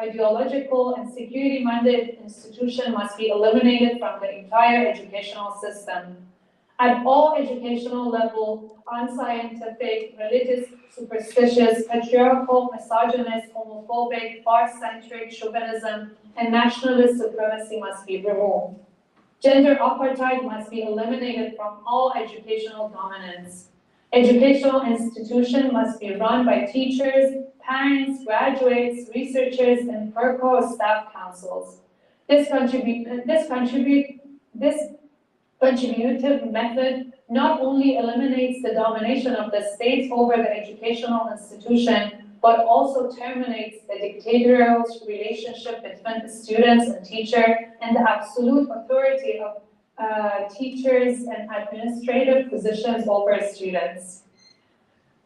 ideological, and security-minded institutions must be eliminated from the entire educational system. At all educational levels, unscientific, religious, superstitious, patriarchal, misogynist, homophobic, far-centric chauvinism, and nationalist supremacy must be removed. Gender apartheid must be eliminated from all educational dominance. Educational institutions must be run by teachers, parents, graduates, researchers, and PERCO staff councils. This contributive method not only eliminates the domination of the state over the educational institution, but also terminates the dictatorial relationship between the students and teacher and the absolute authority of teachers and administrative positions over students.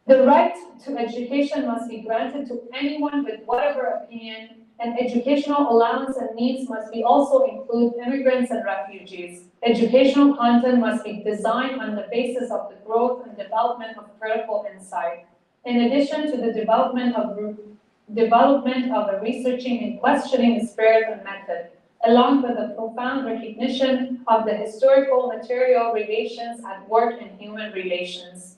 The right to education must be granted to anyone with whatever opinion, and educational allowance and needs must be also include immigrants and refugees. Educational content must be designed on the basis of the growth and development of critical insight. In addition to the development of a researching and questioning spirit and method, along with a profound recognition of the historical material relations at work in human relations.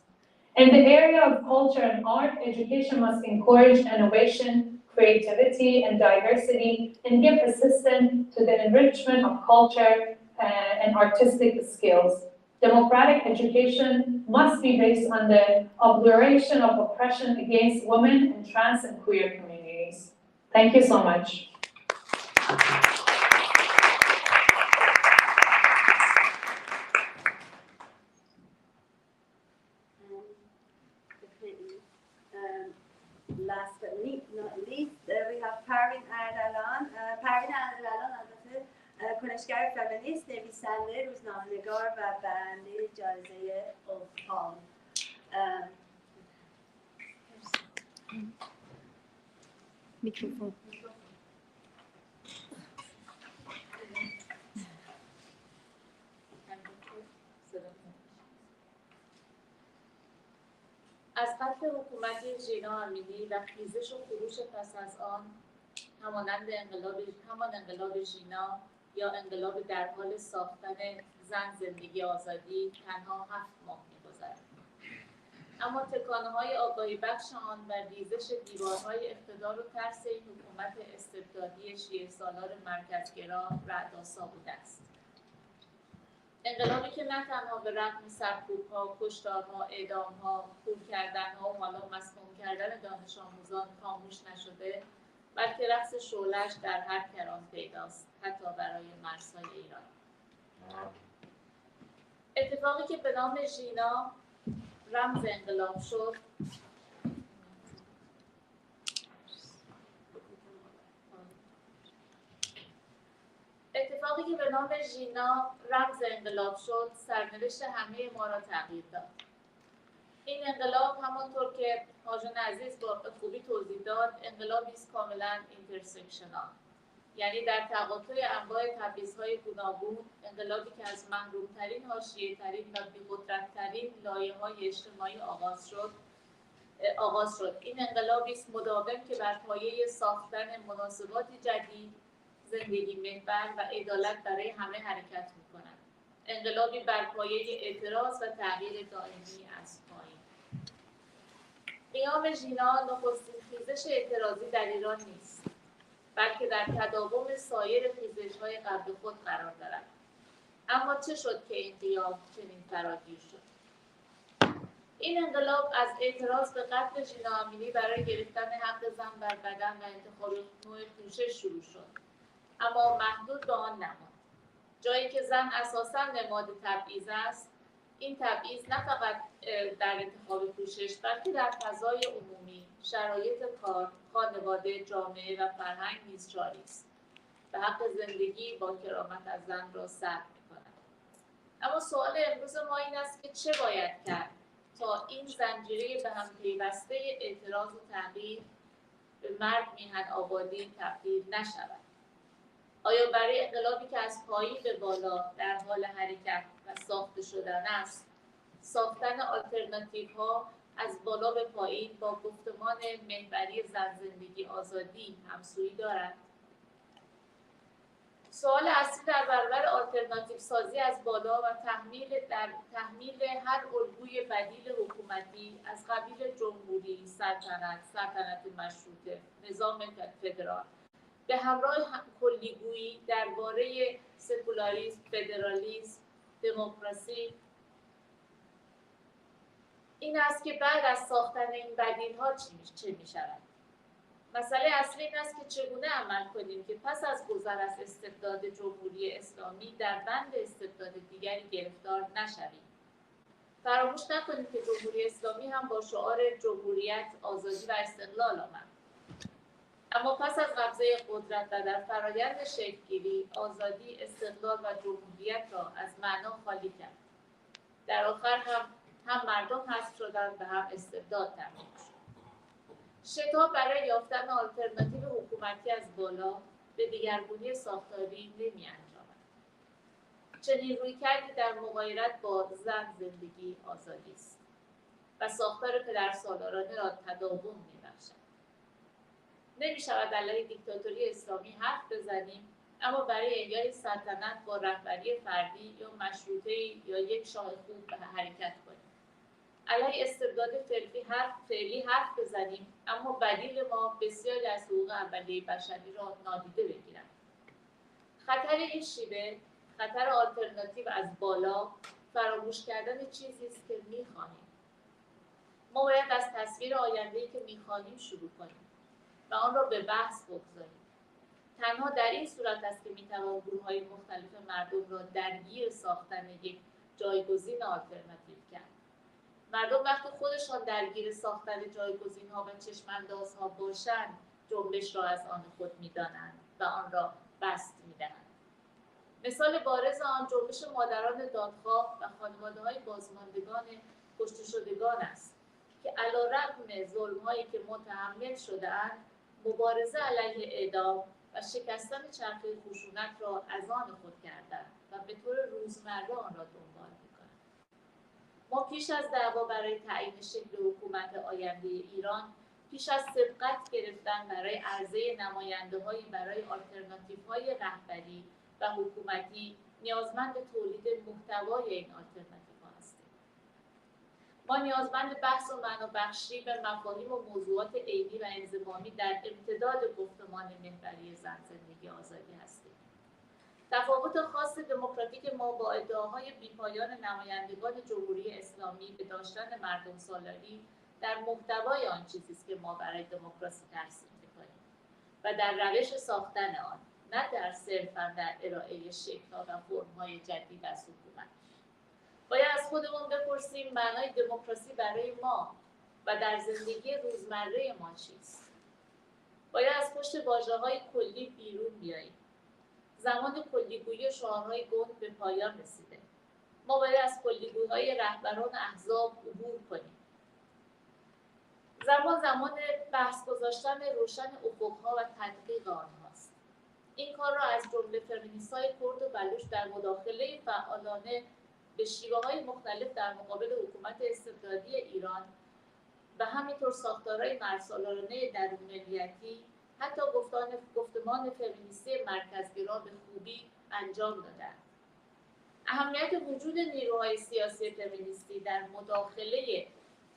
In the area of culture and art, education must encourage innovation, creativity, and diversity, and give assistance to the enrichment of culture and artistic skills. Democratic education must be based on the obliteration of oppression against women and trans and queer communities. Thank you so much. Last but not least, we have Pervin Erdalan. Pervin Erdalan البته کنشگر فمینیست، نویسنده، روزنامه‌نگار و برنده جایزه اوکام. میکروفون. از قتل حکومت ژینا امیری و خیزش و خروش پس از آن همان انقلاب ژینا یا انقلاب در حال ساختن زن زندگی آزادی تنها 7 ماه می‌گذرد. اما تکانه‌های آگاهی بخش آن و ریزش دیوارهای اقتدار و ترس این حکومت استبدادی شیعه سالار مرکزگرا رعدآسا بوده است. انقلابی که نه تنها به رغم سرکوب‌ها، کشتارها، اعدام‌ها، خون کردن‌ها و حالا مسموم کردن دانش آموزان خاموش نشده، بلکه رقص شعله‌اش در هر کران پیداست، حتی برای مرزهای ایران. اتفاقی که به نام ژینا رمز انقلاب شد، سرنوشت همه ما را تغییر داد. این انقلاب همانطور که حاجون عزیز با خوبی توضیح داد، انقلابی است کاملا اینترسکشنال، یعنی در تقاطع انواع تبعیض‌های گوناگون، انقلابی که از محروم‌ترین، حاشیه‌ترین و بی‌قدرت‌ترین لایه‌های اجتماعی آغاز شد. این انقلابی است مداوم که بر پایه ساختن مناسباتی جدید، زندگی محور و عدالت برای همه حرکت می‌کند. انقلابی بر پایه اعتراض و تغییر دائمی از پایین. قیام ژینا نخستین خیزش اعتراضی در ایران نیست، بلکه در تداوم سایر خیزش‌های قبل خود قرار دارد. اما چه شد که این قیام چنین فراگیر شد؟ این انقلاب از اعتراض به قتل ژینا امینی برای گرفتن حق زن بر بدن و انتخاب نوع پوشش شروع شد، اما محدود به آن نماند. جایی که زن اساساً نماد تبعیض است، این تبعیض نه فقط در انتخاب پوشش، بلکه در فضای عمومی، شرایط کار، خانواده، جامعه و فرهنگ نیز جاری است و حق زندگی با کرامت از زن را سلب می‌کند. اما سوال امروز ما این است که چه باید کرد تا این زنجیره به هم پیوسته اعتراض و تغییر به مرگ میهن آبادی تبدیل نشود؟ آیا برای انقلابی که از پایین به بالا در حال حرکت و ساخته شدن است، ساختن آلترناتیوها از بالا به پایین با گفتمان محوری زن زندگی آزادی همسویی دارد؟ سوال اصلی در برابر آلترناتیو سازی از بالا و تحمیل هر الگوی بدیل حکومتی از قبیل جمهوری، سلطنت مشروطه، نظام فدرال به همراه کلیگویی درباره سکولاریسم، فدرالیسم، دموکراسی این است که بعد از ساختن این بدیل‌ها چه می‌شود؟ مسئله اصلی این است که چگونه عمل کنیم که پس از گذر از استبداد جمهوری اسلامی در بند استبداد دیگری گرفتار نشویم. فراموش نکنیم که جمهوری اسلامی هم با شعار جمهوریت، آزادی و استقلال آمد. اما پس از قبضه قدرت و در فرایند شکل‌گیری، آزادی، استقلال و جمهوریت را از معنا خالی کرد. در آخر هم مردم حذف شدند و هم استبداد تامین شد. شتاب برای یافتن آلترناتیو حکومتی از بالا به دیگرگونی ساختاری نمی‌انجامد. چنین رویکردی در مغایرت با زن زندگی آزادی است و ساختار پدرسالارانه را تداوم می‌بخشد. نمی‌شود علیه دیکتاتوری اسلامی حرف بزنیم اما برای احیای سلطنت با رهبری فردی یا مشروطه یا یک شاه خوب به حرکت کنیم. علیه استبداد فعلی حرف بزنیم اما بدیل ما بسیاری از حقوق اولیه بشری را نادیده بگیرند. خطر این شیوه، خطر آلترناتیو از بالا، فراموش کردن چیزی است که می‌خواهیم. ما باید از تصویر آینده‌ای که می‌خواهیم شروع کنیم و آن را به بحث بگذاریم. تنها در این صورت است که می‌توان گروه‌های مختلف مردم را درگیر ساختن یک جایگزین آلترناتیو کرد. مردم وقتی خودشان درگیر ساختن جایگزین‌ها و چشم‌اندازها باشند، جنبش را از آن خود می‌دانند و آن را بست می‌دهند. مثال بارز آن جنبش مادران دادخواه و خانواده‌های بازماندگان کشته شدگان است که علی‌رغم ظلم‌هایی که متحمل شده‌اند، مبارزه علیه اعدام و شکستن چرخه خشونت را از آن خود کردند و به طور روزمره آن را دنبال می‌کنند. ما پیش از دعوا برای تعیین شکل حکومت آینده ایران، پیش از سبقت گرفتن برای عرضه نماینده‌هایی برای آلترناتیوهای رهبری و حکومتی، نیازمند تولید محتوای این آلترناتیوها هستیم. ما نیازمند بحث و معنابخشی به مفاهیم و موضوعات عینی و انضمامی در امتداد گفتمان محوری زن زندگی آزادی هستیم. تفاوت خاص دموکراتیک ما با ادعاهای بی‌پایان نمایندگان جمهوری اسلامی به داشتن مردم سالاری در محتوای آن چیزی است که ما برای دموکراسی ترسیم می‌کنیم و در روش ساختن آن، نه در صرفاً در ارائه شکل‌ها و فرم‌های جدید از حکومت. باید از خودمون بپرسیم معنای دموکراسی برای ما و در زندگی روزمره ما چیست؟ باید از پشت واژه‌های کلی بیرون بیاییم. زمان کلیگویی و شعارهای گنگ به پایان رسیده. ما باید از کلیگویی‌های رهبران احزاب عبور کنیم. زمان بحث گذاشتن روشن افق‌ها و تدقیق آنهاست. این کار را از جمله فمینیست‌های کرد و بلوچ در مداخله فعالانه به شیوه‌های مختلف در مقابل حکومت استبدادی ایران و همینطور ساختارهای مردسالارانه درون‌ملیتی، حتی گفتمان فمینیستی مرکزگرا به خوبی انجام دادند. اهمیت وجود نیروهای سیاسی فمینیستی در مداخله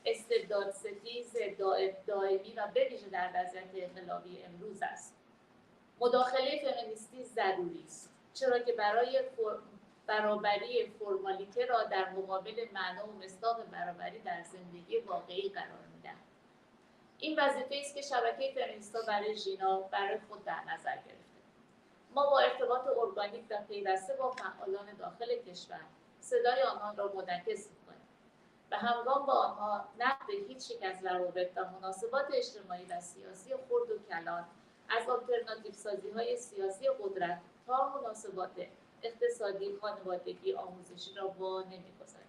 استبداد ستیز دائمی و به ویژه در وضعیت انقلابی امروز است. مداخله فمینیستی ضروری است، چرا که برای برابری فرمالیته را در مقابل معنا و مصداق برابری در زندگی واقعی قرار می‌دهد. این وظیفه است که شبکه فمینیست‌ها برای ژینا برای خود در نظر گرفته. ما با ارتباط ارگانیک و پیوسته با فعالان داخل کشور صدای آنان را منعکس می‌کنیم و همگام با آنها نقد هیچ یک از روابط و مناسبات اجتماعی و سیاسی خرد و کلان، از آلترناتیو سازی‌های سیاسی قدرت تا مناسبات اقتصادی، خانوادگی، آموزشی را وا نمی‌گذاریم.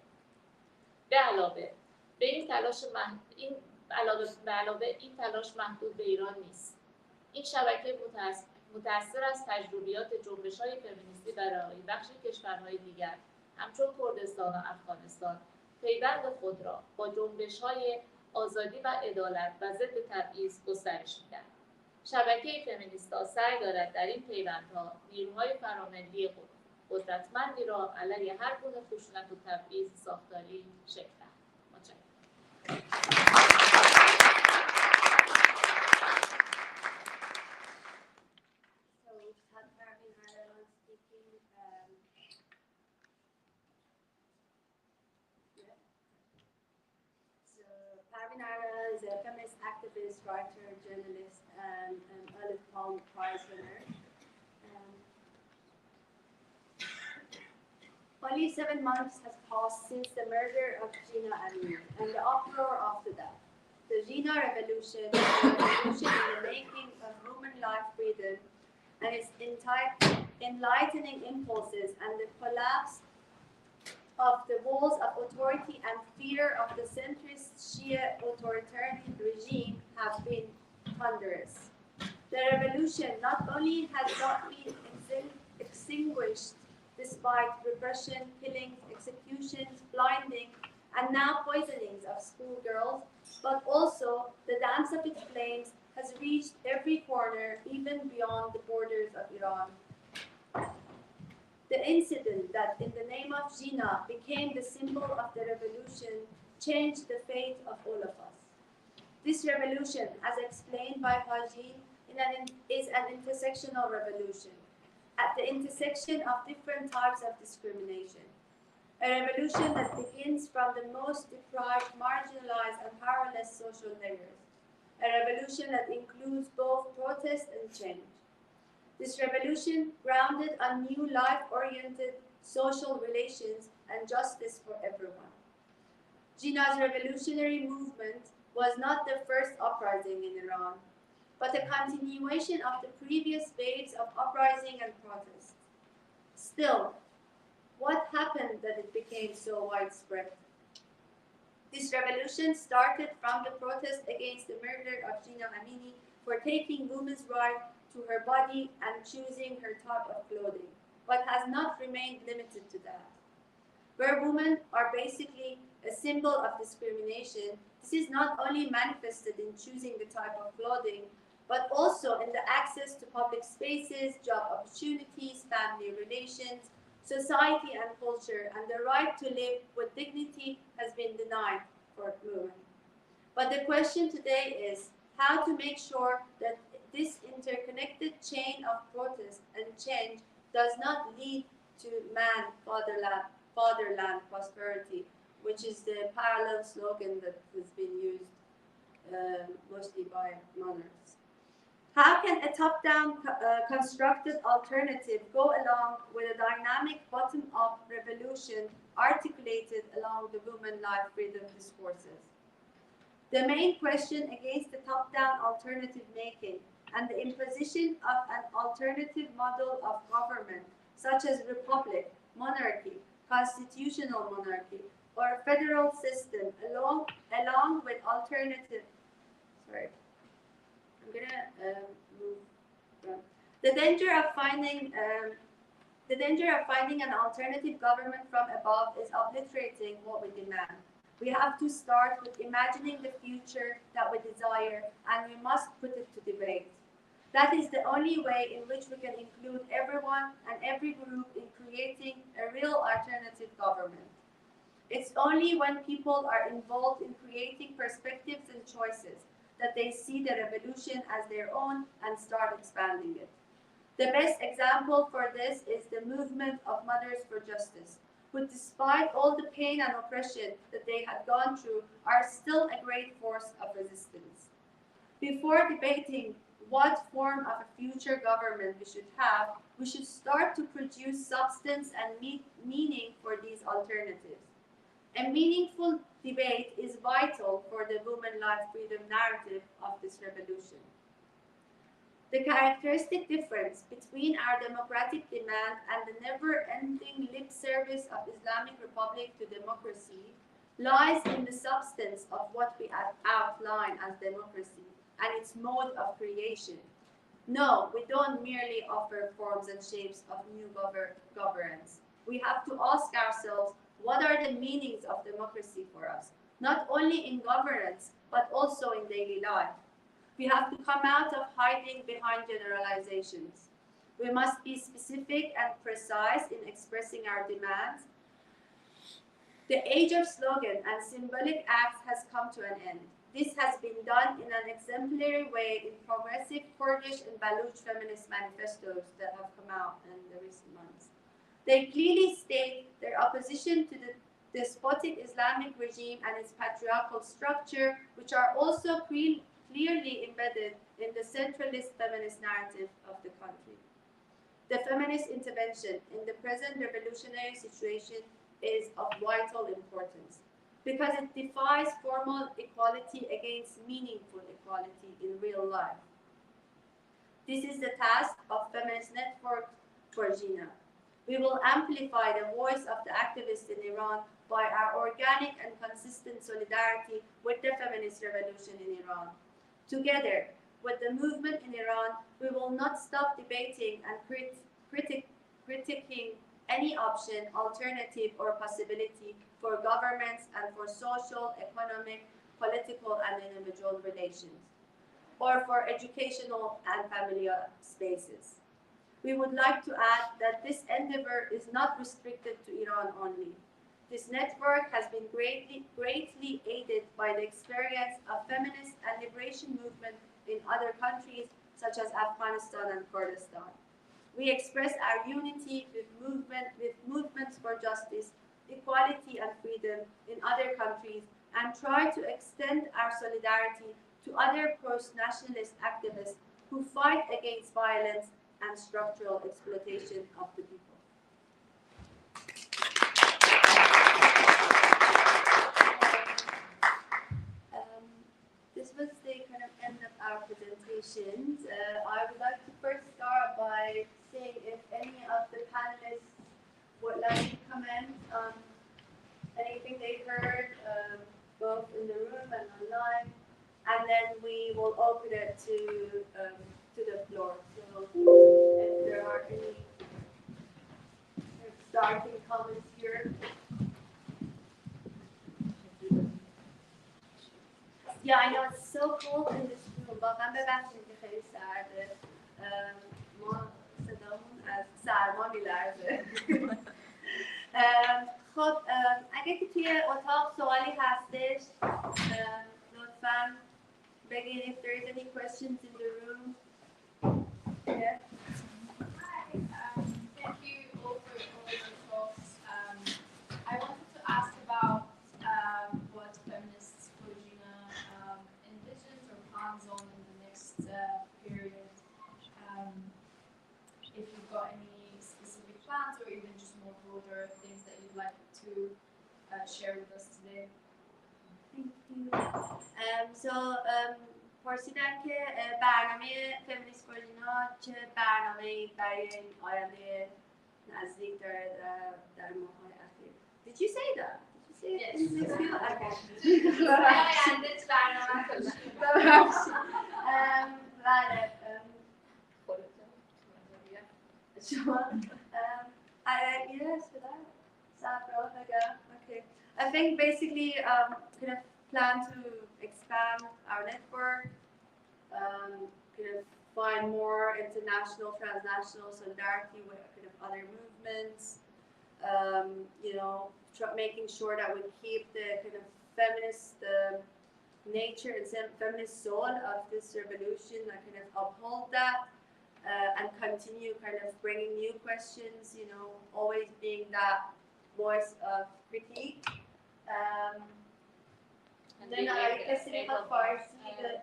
به علاوه این تلاش محدود به ایران نیست. این شبکه متأثر از تجربیات جنبش‌های فمینیستی برای بخش کشورهای دیگر همچون کردستان و افغانستان پیوند خود را با جنبش‌های آزادی و عدالت و ضد تبعیض گسترش می‌دهد. شبکه فمینیست‌ها سعی دارد در این پیوندها نیروهای فراملی قدرتمندی را علیه هر گونه خشونت و تبعیض ساختاری شکل دهد. Is a feminist activist, writer, journalist, and Olive Palm Prize winner. Only 7 months has passed since the murder of ژینا and the uproar after that. The ژینا revolution is a revolution in the making of human life freedom and its enlightening impulses, and the collapse of the walls of authority and fear of the centrist Shia authoritarian regime have been thunderous. The revolution not only has not been extinguished despite repression, killings, executions, blinding, and now poisonings of schoolgirls, but also the dance of its flames has reached every corner, even beyond the borders of Iran. The incident that in the name of ژینا became the symbol of the revolution changed the fate of all of us. This revolution, as explained by Haji, is an intersectional revolution, at the intersection of different types of discrimination. A revolution that begins from the most deprived, marginalized, and powerless social layers. A revolution that includes both protest and change. This revolution, grounded on new life-oriented social relations and justice for everyone. ژینا's revolutionary movement was not the first uprising in Iran, but a continuation of the previous waves of uprising and protest. Still, what happened that it became so widespread? This revolution started from the protest against the murder of ژینا for taking women's right to her body and choosing her type of clothing, but has not remained limited to that. Where women are basically a symbol of discrimination, this is not only manifested in choosing the type of clothing, but also in the access to public spaces, job opportunities, family relations, society and culture, and the right to live with dignity has been denied for women. But the question today is how to make sure that this interconnected chain of protest and change does not lead to fatherland prosperity, which is the parallel slogan that has been used mostly by monarchs. How can a top-down constructed alternative go along with a dynamic bottom-up revolution articulated along the women life freedom discourses? The main question against the top-down alternative making and the imposition of an alternative model of government, such as republic, monarchy, constitutional monarchy, or a federal system, along with alternative. Sorry, I'm gonna move. The danger of finding an alternative government from above is obliterating what we demand. We have to start with imagining the future that we desire, and we must put it to debate. That is the only way in which we can include everyone and every group in creating a real alternative government. It's only when people are involved in creating perspectives and choices that they see the revolution as their own and start expanding it. The best example for this is the movement of Mothers for Justice, who despite all the pain and oppression that they had gone through, are still a great force of resistance. Before debating what form of a future government we should have, we should start to produce substance and meaning for these alternatives. A meaningful debate is vital for the women life freedom narrative of this revolution. The characteristic difference between our democratic demand and the never-ending lip service of Islamic Republic to democracy lies in the substance of what we outline as democracy and its mode of creation. No, we don't merely offer forms and shapes of new governance. We have to ask ourselves, what are the meanings of democracy for us? Not only in governance, but also in daily life. We have to come out of hiding behind generalizations. We must be specific and precise in expressing our demands. The age of slogan and symbolic acts has come to an end. This has been done in an exemplary way in progressive Kurdish and Baluch feminist manifestos that have come out in the recent months. They clearly state their opposition to the despotic Islamic regime and its patriarchal structure, which are also clearly embedded in the centralist feminist narrative of the country. The feminist intervention in the present revolutionary situation is of vital importance because it defies formal equality against meaningful equality in real life. This is the task of Feminist Network for ژینا. We will amplify the voice of the activists in Iran by our organic and consistent solidarity with the feminist revolution in Iran. Together with the movement in Iran, we will not stop debating and critiquing any option, alternative, or possibility for governments and for social, economic, political, and individual relations, or for educational and familial spaces. We would like to add that this endeavor is not restricted to Iran only. This network has been greatly aided by the experience of feminist and liberation movement in other countries such as Afghanistan and Kurdistan. We express our unity with movements for justice, equality, and freedom in other countries and try to extend our solidarity to other post-nationalist activists who fight against violence and structural exploitation of the people. This was the kind of end of our presentations. I would like to first start by seeing if any of the panelists would like to comment on anything they heard, both in the room and online, and then we will open it to the floor. So if there are any starting comments here. Yeah, I know it's so cold in this room. واقعا ببخشید که خیلی سرده. ما صدامون از سرما میلرزه. خب اگه که توی اتاق سوالی هستش لطفاً بگید if there is any questions in the room. Yeah. Hi, thank you all for all your talks. I wanted to ask about what feminists for ژینا envisions or plans on in the next period. If you've got any specific plans or even just more broader things that you'd like to share with us today. Thank you. پرسیدن که برنامه فمینیست فور ژینا چه برنامه‌ای برای آینده نزدیک داره در ماه‌های اخیر. Did you say that? Did you say that? بله. شما yes, okay. I think basically kind of plan to expand our network, kind of find more international, transnational solidarity with kind of other movements, you know, making sure that we keep the kind of feminist nature and feminist soul of this revolution, and kind of uphold that and continue kind of bringing new questions, you know, always being that voice of critique. Then I guess it was فارسی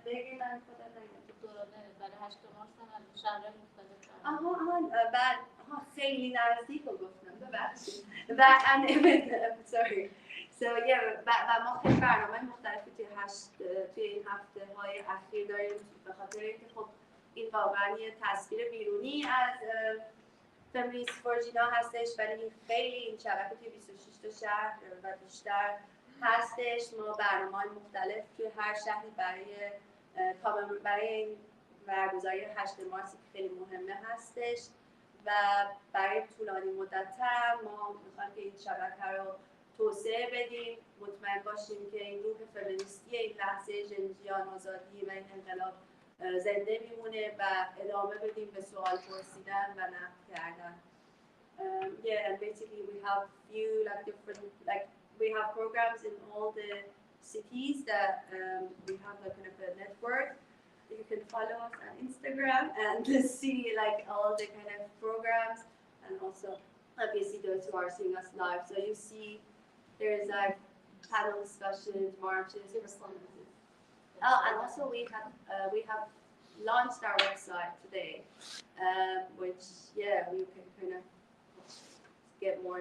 بگیم من خودم نگم دورانه برای 8 مارس هم شهرهای مختلف بعد خیلی نزدیک رو گفتم ببخشید و sorry so yeah و ما خیلی برنامه مختلفی توی این هفته های اخیر داریم به خاطر اینکه خب این واقعا یه تصویر بیرونی از فمینیست فور ژینا هستش، ولی خیلی این شبکه توی 26 تا شهر و بیشتر هستش. ما برنامه‌های مختلف توی هر شهری برای این برگزاری 8 مارس که خیلی مهمه هستش و برای طولانی مدت‌تر ما می‌خوایم که این شبکه رو توسعه بدیم، مطمئن باشیم که این روح فمینیستی، این لحظه ژیان، آزادی و این انقلاب زنده میمونه و ادامه بدیم به سوال پرسیدن و نقد کردن. Yeah, and basically we have few we have programs in all the cities that we have like kind of a network. You can follow us on Instagram and see like all the kind of programs, and also obviously those who are seeing us live. So you see there's like panel discussions, marches, performances. Oh, and also we have launched our website today, which yeah, you can kind of get more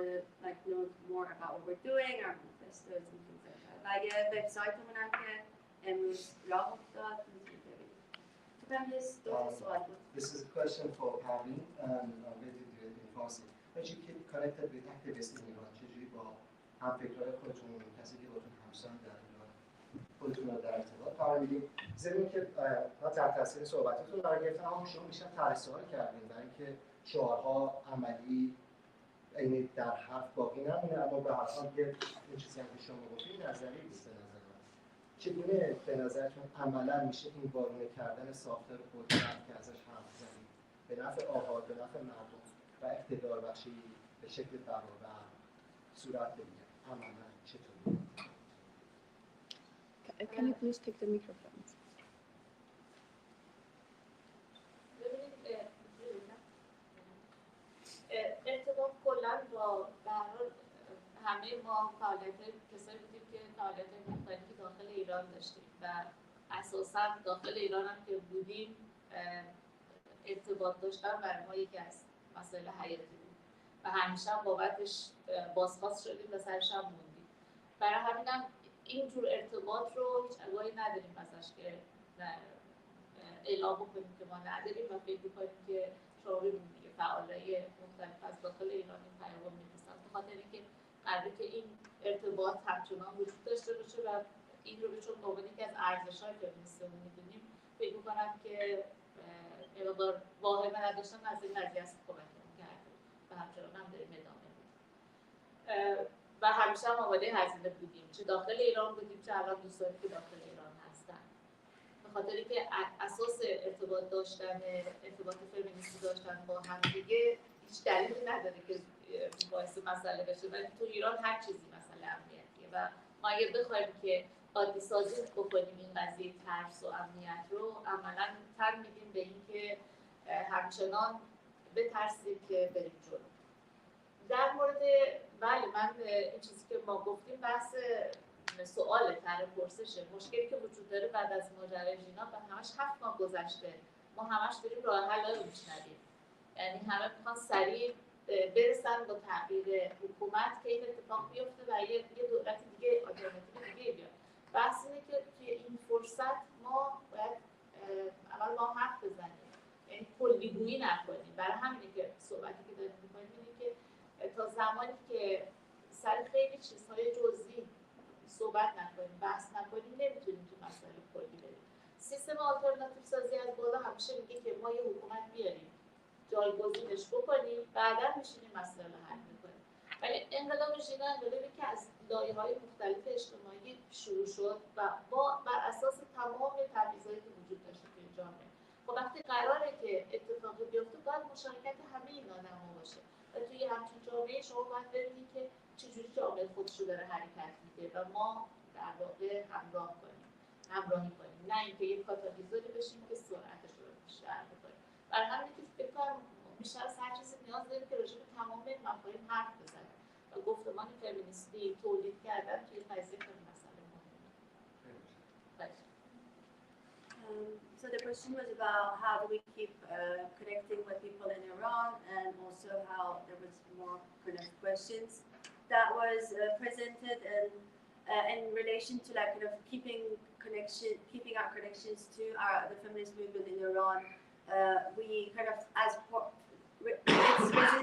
know more about what we're doing, our manifestos and things like that. و اگه وبسایتمون هم که امروز راه افتاد میتونید ببینید. Feminist سوال بود. This is a question for Pavin and I'm going to do it in Farsi. How do you keep connected with activists in Iran? چجوری با همفکرای خودتون، کسی که باتون همسان در ایران خودتون رو در ارتباط قرار میدید؟ ضمن که ما تحت تاثیر صحبتتون قرار گرفتن، اما شما بیشتر طرح سوال کردین برای اینکه شعارها عملی یعنی در حرف باقی نمونه، اما به هر حال که این چیزی هم که شما گفتید نظری نیست به نظر من. چگونه به نظرتون عملا میشه این وارونه کردن ساختار قدرت که ازش حرف زدید به نفع آباد، به نفع مردم و اقتدار بخشی به شکل برابر صورت بگیره؟ عملا چطوری؟ Can you please take the microphone? ارتباط کلا با همه ما فعالیت کسایی بودیم که فعالیت مختلفی داخل ایران داشتیم و اساسا داخل ایران هم که بودیم ارتباط داشتن برای ما یکی از مسائل حیاتی بود و همیشه هم بابتش بازخواست شدیم و سرش هم موندیم. برای همینم اینجور ارتباط رو هیچ اگاهی نداریم ازش که اعلام بکنیم که ما نداریم و فکر می‌کنیم که شما ببینید دیگه فعالای مختلف از داخل ایران این پیام می‌رسن به خاطر اینکه قراره که این ارتباط همچنان وجود داشته باشه و این رو به چون عنوان یکی از ارزش‌های فمینیستمون می‌دونیم، فکر می‌کنم که مقدار واهمه نداشتن از این قضیه است کمکمون کرده و همچنان هم داریم ادامه میدیم و همیشه هم آماده هزینه بودیم، چه داخل ایران بودیم چه الان دوستانی که داخل ایران هستن، به خاطر اینکه اساس ارتباط داشتن ارتباط فمینیستی داشتن با هم دیگه هیچ دلیلی نداره که باعث مسئله بشه، ولی تو ایران هر چیزی مسئله امنیتیه و ما اگه بخوایم که عادی سازی بکنیم این قضیه ترس و امنیت رو، عملاً تن میدیم به اینکه همچنان بترسیم که بریم جلو. در مورد بله من این چیزی که ما گفتیم بحث سوال طرح پرسشه، مشکلی که وجود داره بعد از ماجرای ژینا و همش 7 ماه گذشته، ما همش داریم راه حل رو میشنویم، یعنی همه میخوان سریع برسن با تغییر حکومت که این اتفاق بیفته و یه دولت دیگه آلترناتیو دیگه بیاد. بحث اینه که توی این فرصت ما باید اول ما حرف بزنیم، یعنی کلی‌گویی نکنیم. برای همینه که صحبتی که داریم می‌کنیم اینه که تا زمانی که سر خیلی چیزهای جزئی صحبت نکنیم، بحث نکنیم، نمیتونیم تو مسائل کلی بریم. سیستم آلترناتیو سازی از بالا همیشه میگه که ما یه حکومت بیاریم، جایگزینش بکنیم، بعدا میشینیم مسائل حل میکنیم. ولی انقلاب ژینا انقلابی که از لایه‌های مختلف اجتماعی شروع شد و بر اساس تمام تبعیضایی که وجود داشت توی جامعه. خب وقتی قراره که اتفاقی بیفته باید مشارکت همه این آدم‌ها باشه و توی همچین جامعه جامعه شما باید ببینید که چجوری جامعه خودش رو داره حرکت میده و ما در واقع همراهی کنیم، نه اینکه یک کاتالیزوری بشیم که سرعتش رو بیشتر بکنیم. برای همین که فکر کنم بیشتر از هر چیزی نیاز داریم که راجع به تمام این مفاهیم حرف بزنیم و گفتمان فمینیستی تولید کردن توی قضیه خیلی مسئله مهمه. So the question was about how do we keep connecting with people in Iran, and also how there was more kind of questions that was presented in relation to like kind of keeping our connections to the feminist movement in Iran. We kind of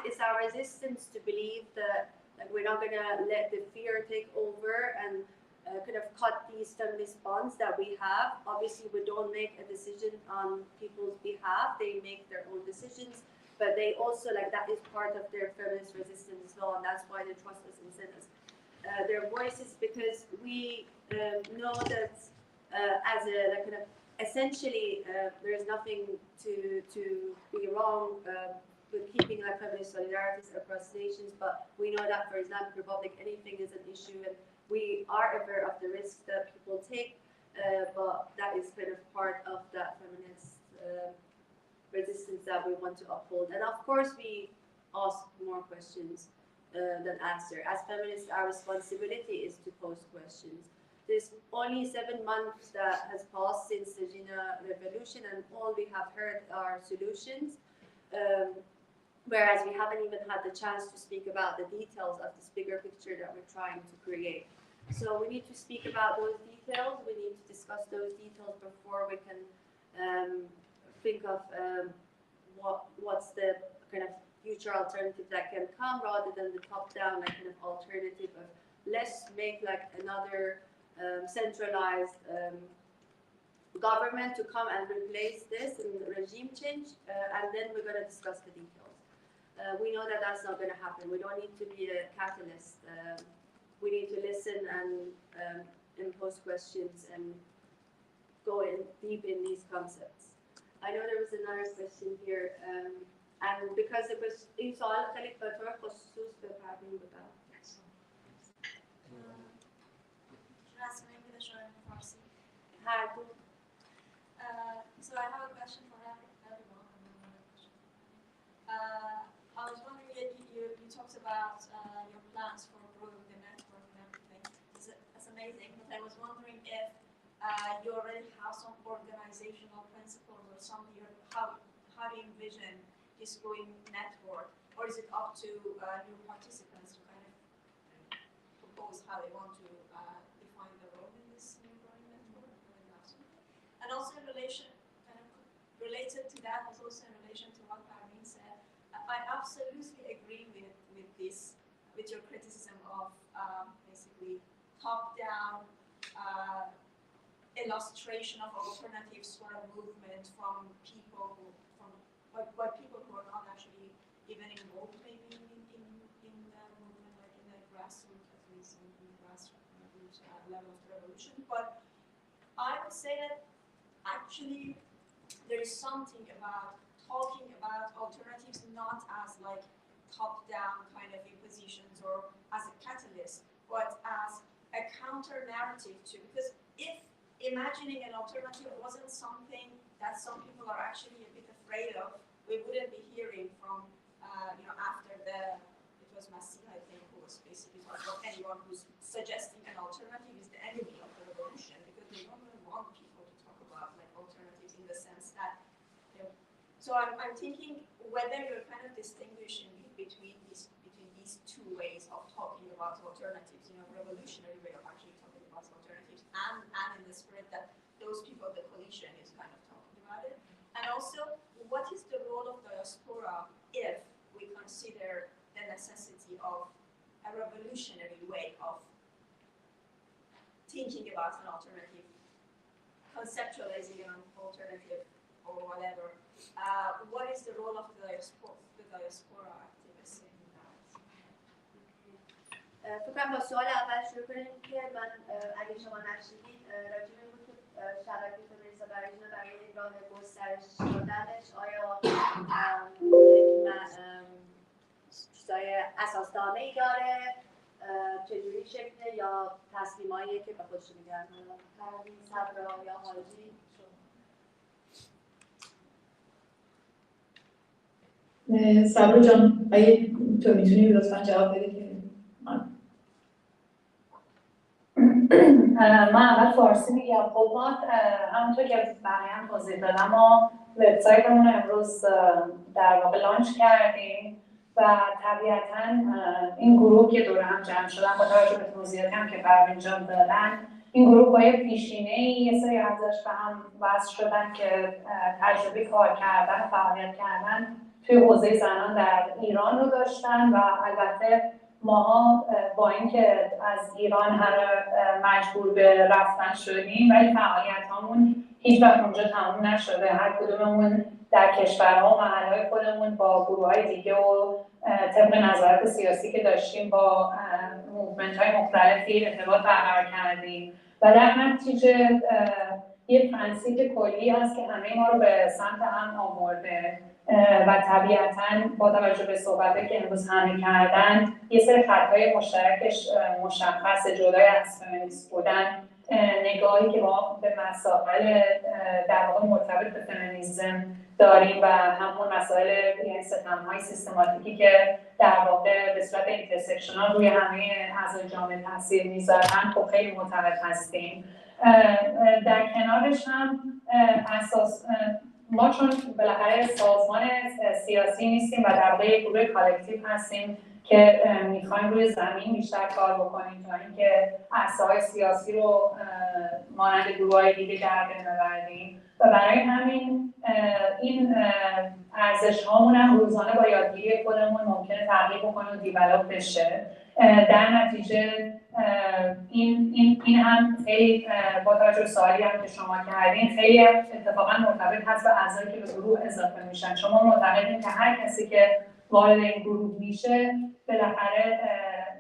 it's our resistance to believe that like we're not gonna let the fear take over and kind of cut these feminist bonds that we have. Obviously, we don't make a decision on people's behalf. They make their own decisions, but they also like that is part of their feminist resistance as well, and that's why they trust us and send us their voices, because we know that as a like kind of essentially there is nothing to be wrong with keeping like feminist solidarities across nations, but we know that for Islamic Republic anything is an issue, and we are aware of the risks that people take, but that is kind of part of that feminist resistance that we want to uphold. And of course we ask more questions than answer. As feminists, our responsibility is to pose questions. There's only 7 months that has passed since the ژینا revolution, and all we have heard are solutions, whereas we haven't even had the chance to speak about the details of this bigger picture that we're trying to create. So we need to speak about those details. We need to discuss those details before we can think of what's the kind of future alternative that can come, rather than the top-down like kind of alternative of let's make like another centralized government to come and replace this and regime change, and then we're going to discuss the details. We know that that's not going to happen. We don't need to be a catalyst. We need to listen and impose questions and go in deep in these concepts. I know there was another question here, and because the question این سوال خیلی به طور خصوص به پروین بودم. هر دو. So I have a question for everyone. I was wondering, you talked about your plans for growing the network and everything. It's amazing, but I was wondering if you already have some organizational principles or something. How do you envision this growing network, or is it up to new participants to kind of propose how they want to define the role in this new growing network? And also in relation, kind of related to that, was also in relation to what Parveen said. I absolutely agree with this, with your criticism of basically top-down illustration of alternatives for a movement from people who, by people who are not actually even involved maybe in the movement, like in the grassroots, at least in the grassroots level of the revolution. But I would say that actually there is something about talking about alternatives not as like top-down kind of impositions or as a catalyst, but as a counter-narrative too. Because if imagining an alternative wasn't something that some people are actually a bit afraid of, we wouldn't be hearing from, after it was Masih, I think, who was basically talking about anyone who's suggesting an alternative is the enemy of the revolution, because they don't really want people to talk about like alternatives in the sense that, so I'm thinking whether you're kind of distinguishing between these two ways of talking about alternatives, revolutionary way of actually talking about alternatives, and in the spirit that those people, the coalition, is kind of talking about it. And also, what is the role of diaspora if we consider the necessity of a revolutionary way of thinking about an alternative, conceptualizing an alternative, or whatever? What is the role of the diaspora activists in that? فکر کنم با سوال اول شروع کنیم که من اگه شما نشنیدید راجع به این بود که شبکه فمینیست برای ژینا برای راه گسترش دادنش آیا چیزای اساسی اساسنامه‌ای داره، چجوری شکل یا تصمیمایی که به خودش میگن صبر یا حاجی. صبر جان اگه تو میتونی لطفا جواب بده که من اول فارسی میگم. خب ما همونطور که بقیه هم توضیح دادم ما وبسایتمون رو امروز در واقع لانچ کردیم و طبیعتاً این گروه که دور هم جمع شدن با توجه به توضیحاتی هم که انجام دادن، این گروه با یه پیشینه‌ای یه سری ازش به هم وصل شدن که تجربه کار کردن و فعالیت کردن توی حوزه زنان در ایران رو داشتن و البته ماها با اینکه از ایران همه مجبور به رفتن شدیم ولی فعالیت‌هامون هیچ وقت اونجا تموم نشده. هر کدوممون در کشورها و محلهای خودمون با گروه‌های دیگه و طبق نظارت سیاسی که داشتیم با موومنت‌های مختلفی ارتباط برقرار کردیم و در نتیجه یه پرنسیپ کلی هست که همه ما رو به سمت هم آورده و طبیعتاً با توجه به صحبت‌هایی که امروز همه کردن یه سری خطهای مشترکش مشخص جدای از فمینیست بودن، نگاهی که ما به مسائل در واقع مرتبط به فمینیسم داریم و همون مسائل یعنی ستم‌های سیستماتیکی که در واقع به صورت اینترسکشنال روی همه اعضای جامعه تاثیر میذارن خب خیلی معتقد هستیم. در کنارش هم اساس ما چون بالاخره سازمان سیاسی نیستیم و در واقع یک گروه کالکتیو هستیم که میخوایم روی زمین بیشتر کار بکنیم تا اینکه عرصه‌های سیاسی رو مانند گروه‌های دیگه در بر ببریم و برای همین این ارزش‌هامون هم روزانه با یادگیری خودمون ممکنه تغییر بکنه و دیولپ بشه. در نتیجه این هم خیلی با توجه به سوالی هم که شما کردین خیلی اتفاقا مرتبط هست به اعضایی که به گروه اضافه میشن. شما معتقدین که هر کسی که وارد این گروه میشه بالاخره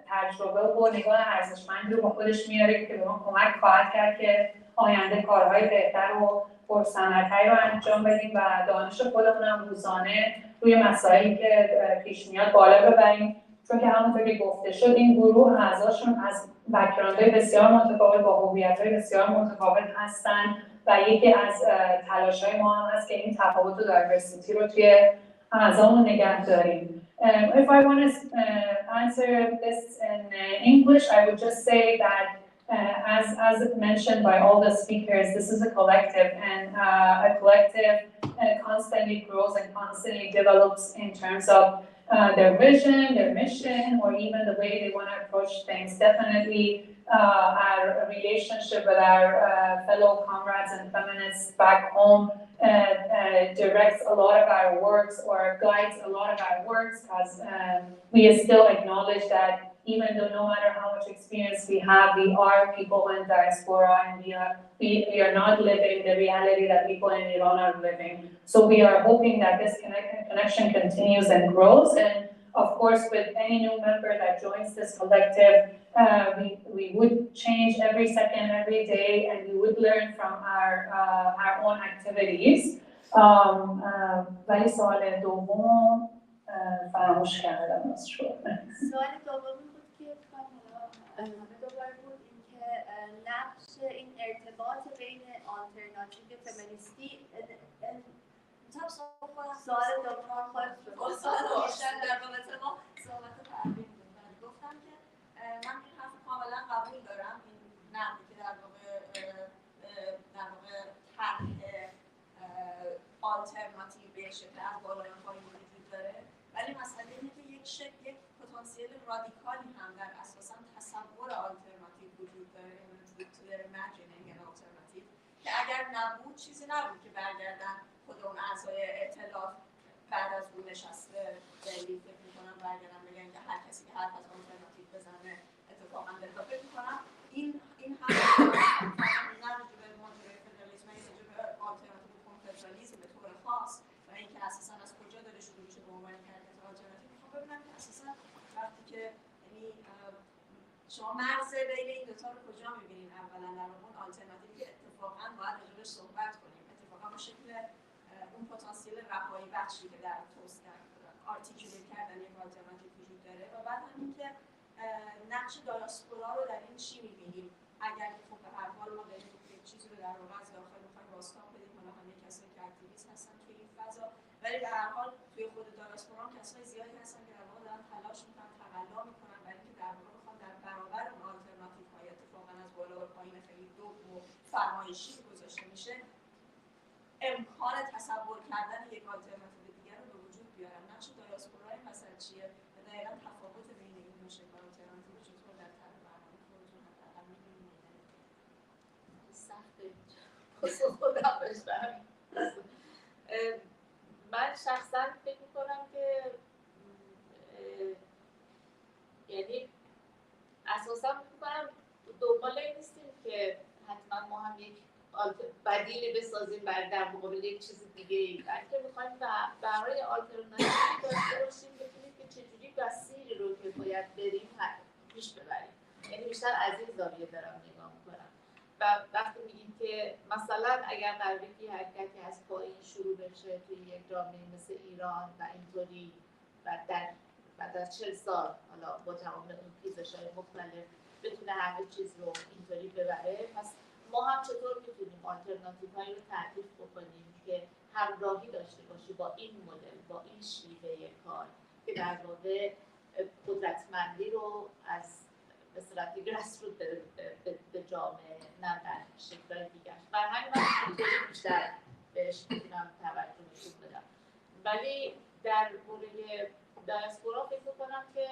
تجربه و نگاه ارزشمندی رو با خودش میاره که به ما کمک خواهد کرد که آینده کارهای بهتر و پرثمرتری رو انجام بدیم و دانش خودمون هم روزانه روی مسائلی که پیش میاد بالا ببریم، چون که همونطور که گفته شد این گروه اعضاشون از بک‌گراندهای بسیار متفاوت با هویت‌های بسیار متفاوت هستن و یکی از تلاش‌های ما هم هست که این تفاوت و دایورسیتی رو توی اعضامون نگه داریم. If I want to answer this in English, I would just say that as mentioned by all the speakers, this is a collective, and a collective constantly grows and constantly develops in terms of their vision, their mission, or even the way they want to approach things. Definitely our relationship with our fellow comrades and feminists back home directs a lot of our works or guides a lot of our works, because we still acknowledge that even though no matter how much experience we have, we are people in diaspora and we are not living the reality that people in Iran are living. So we are hoping that this connection continues and grows. And of course, with any new member that joins this collective, we would change every second, every day, and we would learn from our own activities. ولی سوال دوم فراموش کردم از شما. سوال دوم بود که دوباره بود اینکه نقش این ارتباط بین آلترناتیو فمینیستی سوال دوم خود بیشتر در رابطه با صحبت تحریم بود. گفتم که من این حرف کاملا قبول دارم، این نقدی که در واقع طرح آلترناتیو به شکل از بالای پایین وجود داره، ولی مسئله اینه که یک پتانسیل رادیکالی هم در اساساً تصور آلترناتیو وجود داره، to their imagining an alternative، که اگر نبود چیزی نبود که برگردن خود اون اعضای ائتلاف بعد از اون نشست دلی فکر می‌کنم برگردن بگن که هر کسی که حرف از آلترناتیو بزنه اتفاقاً دفاع فکر می‌کنم این هم نه رجوع به ماجرای فدرالیسم، این رجوع به آلترناتیو کنفدرالیسم به طور خاص و اینکه اساساً از کجا داره شروع میشه به عنوان حرکت آلترناتیو. می‌خوام ببینم که اساساً وقتی که یعنی شما مرز بین این دوتا رو کجا می‌بینید؟ اولاً در اون آلترناتیوی که اتفاقاً باید راجعش صحبت کنیم، اتفاقاً به شکل اون پتانسیل رهایی بخشی که در توست آرتیکولیت کردن یک آلترناتیو وجود داره، و بعد هم نقش دیاسپورا رو در این چی می‌بینیم؟ اگر که خب به هر حال ما داریم یک چیزی رو در واقع از داخل می‌خوایم بازتاب بدیم، حالا همه کسایی که اکتیویست هستن توی این فضا، ولی به هر حال توی خود دیاسپورا هم کسای زیادی هستن که در واقع دارن تلاش می‌کنن، تقلا می‌کنن برای اینکه در واقع بخوان در برابر اون آلترناتیوهای اتفاقاً از بالا به پایین خیلی دگم و فرمایشی گذاشته میشه، امکان تصور کردن یک آلترناتیو دیگر رو به وجود بیارن. نقش دیاسپورا این مسئله چیه؟ و دقیقاً تفاوت بین این دو شکل آلترناتیو چطور در طرح برنامه خودتون حداقل می‌بینید؟ سخته پاسخ خودم بشم. من شخصا فکر می‌کنم که یعنی اساسا می‌کنم دنبال این نیستیم که حتما ما هم یک بدیلی بسازیم در مقابل یک چیز دیگه، بلکه می‌خوایم برای آلترناتیو داشته باشیم بتونیم که چجوری مسیری رو که باید بریم پیش ببریم. یعنی بیشتر از این زاویه دارم نگاه می‌کنم. و وقتی میگیم که مثلا اگر قراره که حرکتی از پایین شروع بشه توی یک جامعه مثل ایران و اینطوری بعد از 40 سال حالا با تمام اون پیزش‌های مختلف بتونه همه چیز رو اینطوری ببره، پس ما هم چطور میتونیم آلترناتیوهایی رو تعریف بکنیم که همراهی داشته باشه با این مدل، با این شیوه کار که در واقع قدرتمندی رو از به صورت گراس‌روت به جامعه نه در شکل‌های دیگر. بر همین من بیشتر بهش میتونم توجه نشون بدم. ولی در مورد دیاسپورا فکر می‌کنم که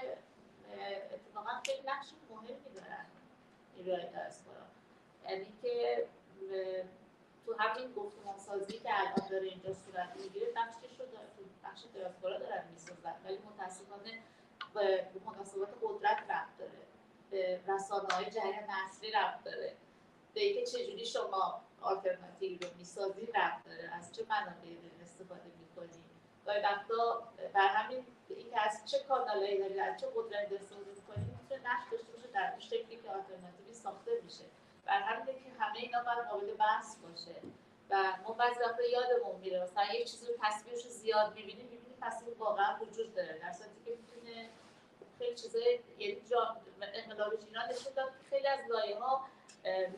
اتفاقا خیلی نقش مهمی دارن ایران دیاسپورا. یعنی که تو همین گفتمان‌سازی که الان داره اینجا صورت میگیره نقش دیاسپورا دارن میسازن، ولی متاسفانه به مناسبات قدرت ربط داره، به رسانه‌های جریان اصلی ربط داره، به اینکه چجوری شما آلترناتیو رو میسازید ربط داره، از چه منابعی استفاده میکنید. گاهی وقتا بر همین اینکه از چه کانالایی دارید، از چه قدرتی استفاده میکنید میتونه نقش داشته باشه در اون شکلی که آلترناتیوی ساخته میشه. بر همینه که همه اینا باید قابل بحث باشه و ما بعضی وقتا یادمون میره مثلا یه چیزی رو تصویرش رو زیاد میبینیم تصویر واقعا وجود داره، در صورتی که میتونه خیلی چیزای یعنی انقلاب ژینا نشون داد که خیلی از لایه‌ها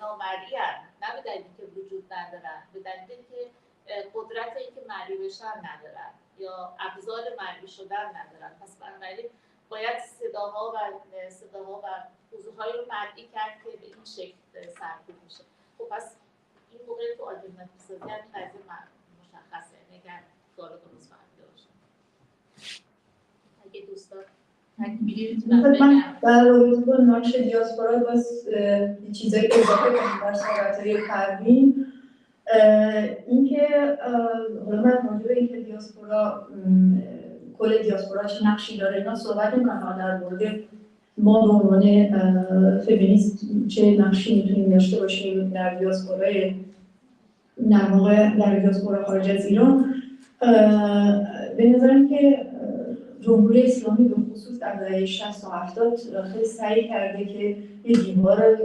نامرئی هستن، نه به دلیلی که وجود ندارن، به دلیلی که قدرت اینکه مرئی بشن ندارن یا ابزار مرئی شدن ندارن. پس بنابراین باید صداها و حضورهایی رو مرئی کرد که به این شکل سرکوب میشه. خب پس این موقع تو آلترناتیو سازی هم قضیه مشخصه، اگر کارو درست فهمیده باشه. اگه دوستان من در رابطه با نقش دیاسپورا باز چیزایی اضافه کنم در صحبت‌های پروین، اینکه حالا من راجع به اینکه دیاسپورا کل دیاسپورا چه نقشی داره اینا صحبت نمی‌کنم، در مورد ما به عنوان فمینیست چه نقشی میتونیم داشته باشیم در دیاسپورای در دیاسپورا خارج از ایران. به نظرم که جمهوری اسلامی به خصوص در دهه 60 و 70 خیلی سعی کرده که یه دیوار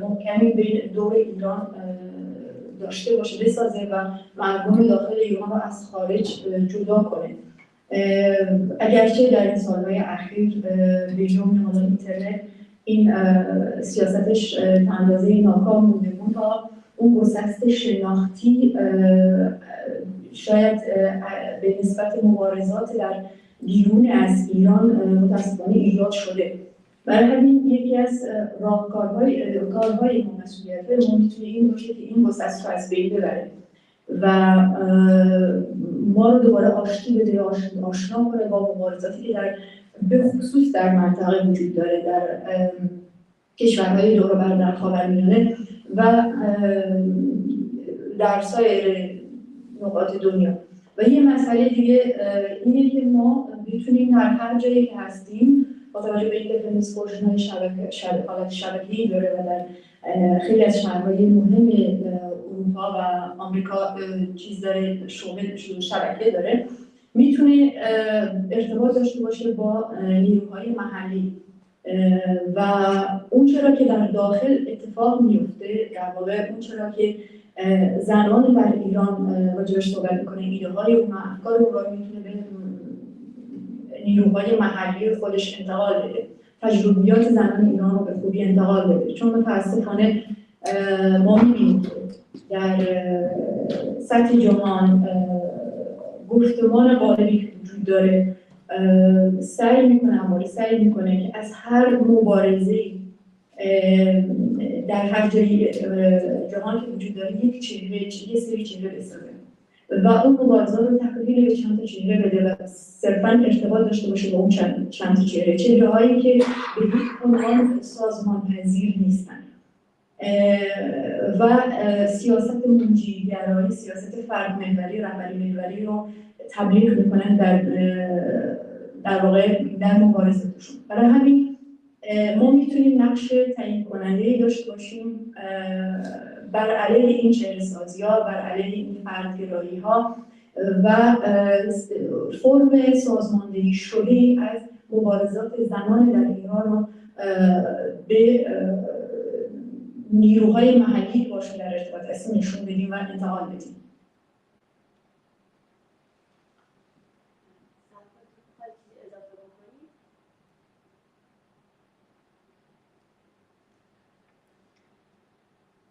محکمی بین دور ایران داشته باشه، بسازه و مردم داخل ایران رو از خارج جدا کنه. اگرچه در این سالهای اخیر به جمله حالا اینترنت این سیاستش تا اندازه‌ای ناکام بوده بود تا اون گسست شناختی شاید به نسبت مبارزات در بیرون از ایران متاسفانه ایجاد شده. برای همین یکی از کارهای ما مسئولیت ما میتونه این باشه که این گسست رو از بین ببره و ما رو دوباره آشتی بده، آشنا کنه با مبارزاتی که به خصوص در منطقه وجود داره، در کشورهای دور و بر در خاورمیانه و در سایر نقاط دنیا. و یه مسئله دیگه اینه که ما بتونیم در هر جایی که هستیم با توجه به اینکه فمینیست پروژه‌های حالت شبکه‌ای داره و در خیلی از شهرهای مهم اروپا و آمریکا چیز داره، شبکه داره، میتونه ارتباط داشته باشه با نیروهای محلی و اون چرا که در داخل اتفاق میفته، در واقع اون چرا که زنان در ایران راجبش صحبت میکنه، ایده های اون افکار اون رو میتونه به نیروهای محلی خودش انتقال بده تجربیات زنان ایران رو به خوبی انتقال بده، چون متاسفانه ما می‌بینیم که در سطح جهان گفتمان غالبی که وجود داره سعی میکنه که از هر مبارزه‌ای در هر جای جهان که وجود داره یه سری چهره بسازه و اون مبارزات رو تقلیل به چند تا چهره بده و صرفاً ارتباط داشته باشه با اون چند تا چهره‌هایی که به هیچ عنوان سازمان‌پذیر نیستن و سیاست منجیگرایی، سیاست فرد محوری، رهبری محوری رو تبلیغ میکنن در واقع در مبارزاتشون. برای همین ما میتونیم نقش تعیین کننده‌ای داشته باشیم بر علیه این چهره‌سازی‌ها، بر علیه این فردگرایی‌ها و فرم سازماندهی شده‌ای از مبارزات زنان در ایران رو به نیروهای محلی که باشون در ارتباط هستیم نشون بدیم و انتقال بدیم.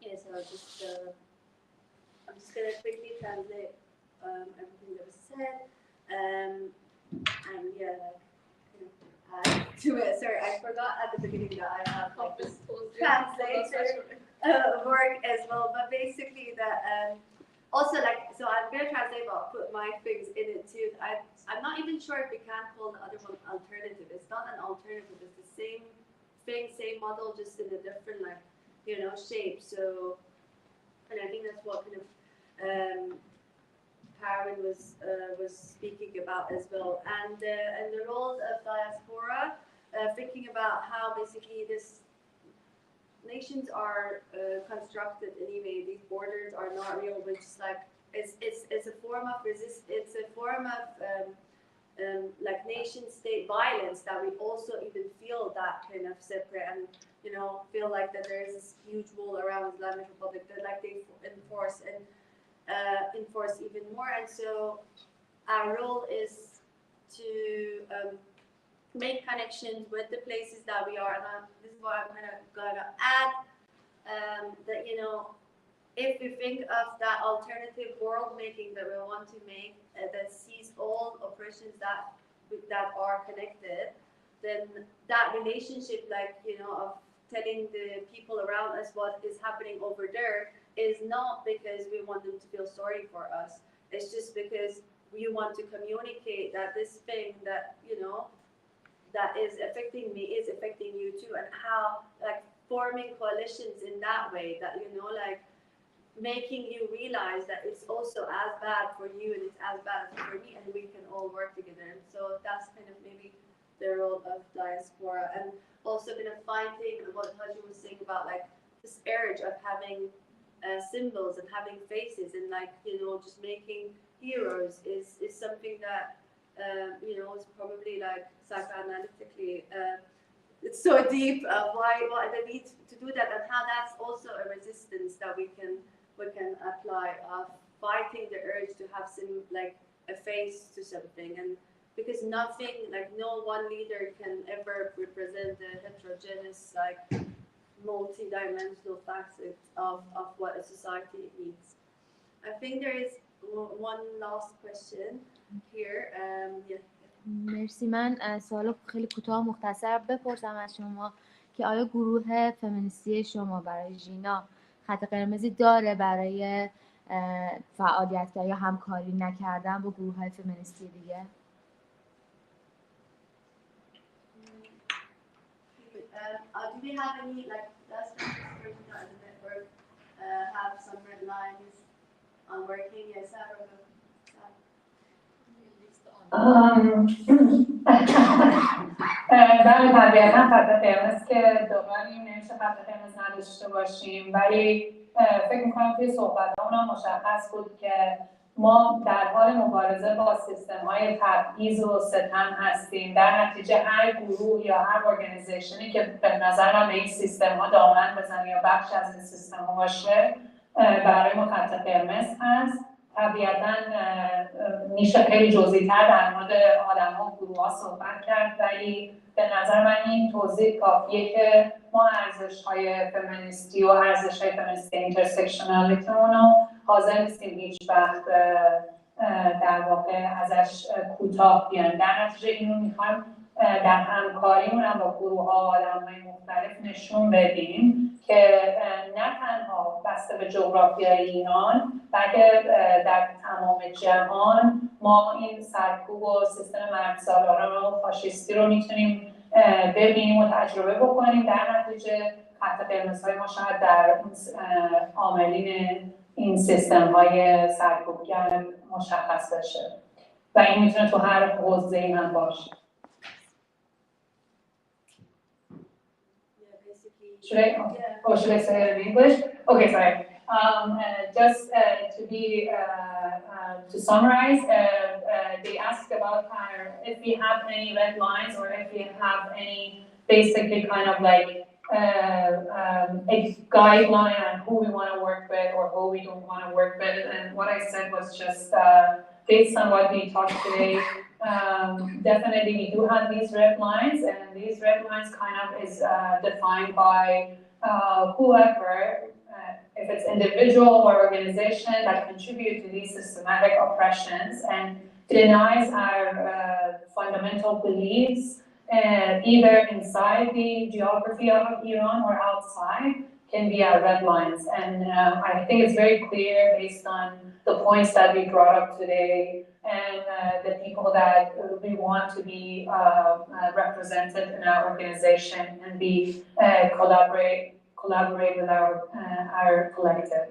Yes, I'm just going to quickly translate everything that was said. And yeah, to it. Sorry, I forgot at the beginning that I have like this translator work as well. But basically that also like, so I'm going to translate, but I'll put my things in it too. I'm not even sure if we can call the other one alternative. It's not an alternative. It's the same thing, same model, just in a different like, you know, shape. So, and I think that's what kind of Karen was speaking about as well, and the roles of diaspora, thinking about how basically this nations are constructed anyway. These borders are not real, but just like it's a form of resist. It's a form of like nation-state violence that we also even feel that kind of separate and you know feel like that there is this huge wall around Islamic Republic that like they enforce even more. And so our role is to make connections with the places that we are. And this is what I'm kind of gonna add that you know if we think of that alternative world making that we want to make that sees all oppressions that are connected, then that relationship, like you know, of telling the people around us what is happening over there is not because we want them to feel sorry for us. It's just because we want to communicate that this thing that you know that is affecting me is affecting you too, and how like forming coalitions in that way that you know like making you realize that it's also as bad for you and it's as bad for me and we can all work together. And so that's kind of maybe the role of diaspora, and also kind of finding what Haji was saying about like this urge of having symbols and having faces and like you know just making heroes is something that you know is probably like psychoanalytically it's so deep why the need to do that and how that's also a resistance that we can apply of fighting the urge to have some like a face to something. And because nothing like no one leader can ever represent the heterogeneous like multi-dimensional facets of what a society needs. I think there is one last question here. Yeah. مرسی. من سوال خیلی کوتاه و مختصر بپرسم از شما که آیا گروه فمینیستی شما برای ژینا خط قرمزی داره برای فعالیت یا همکاری نکردن با گروه‌های فمینیستی دیگه؟ Do they have any like does Conshegran as a network have some red lines on working as a بله طبیعتا خط قرمز که دوباره نمیشه خط قرمز نداشته باشیم، ولی فکر میکنم توی صحبت‌هامون هم مشخص بود که ما در حال مبارزه با سیستم‌های تبعیض و ستم هستیم. در نتیجه هر گروه یا هر ارگانیزیشنی که به نظر من به این سیستم‌ها دامن بزنه یا بخش از این سیستم‌ها باشه برای ما خط قرمز هست. طبیعتاً میشه خیلی جزئی‌تر در مورد آدم‌ها و گروه‌ها صحبت کرد، ولی به نظر من این توضیح کافیه که ما ارزش‌های فمینیستی و ارزش‌های فمینیستی اینترسکشنالیتیمون رو حاضر نیستیم هیچ وقت در واقع ازش کوتاه بیایم. در نتیجه اینو می‌خوایم در همکاریمون هم با گروه‌ها و آدم‌های مختلف نشون بدیم که نه تنها بسته به جغرافیای ایران، بلکه در تمام جهان ما این سرکوب و سیستم مردسالاران و فاشیستی رو میتونیم ببینیم و تجربه بکنیم. در نتیجه خط قرمزهای ما شاید در عاملین این سیستم‌های سرکوبگر مشخص بشه و این میتونه تو هر حوزه‌ای هم باشه. Should I? Oh, should I say it in English? Okay, sorry. Just to summarize, they asked about if we have any red lines or if we have any basically kind of like a guideline on who we want to work with or who we don't want to work with. And what I said was just based on what we talked today. Definitely we do have these red lines, and these red lines kind of is defined by whoever, if it's individual or organization that contribute to these systematic oppressions and denies our fundamental beliefs, either inside the geography of Iran or outside, can be our red lines. And I think it's very clear based on the points that we brought up today and the people that we want to be represented in our organization and be collaborate with our collective.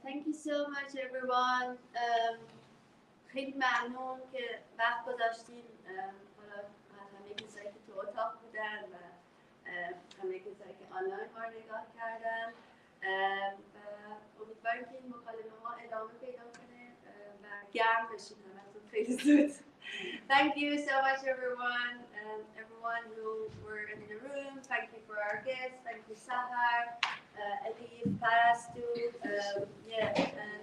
Thank you so much everyone. خیلی ممنون که وقت گذاشتین، حالا همه کسایی که تو اتاق بودن و همه کسایی که آنلاین ما رو نگاه کردن و امیدواریم که این مکالمه ما ادامه پیدا کنه و گرم بشیم همتون خیلی زود. Thank you so much everyone, everyone who were in the room. Thank you for our guests. Thank you Sahar, Elif, Parastu, and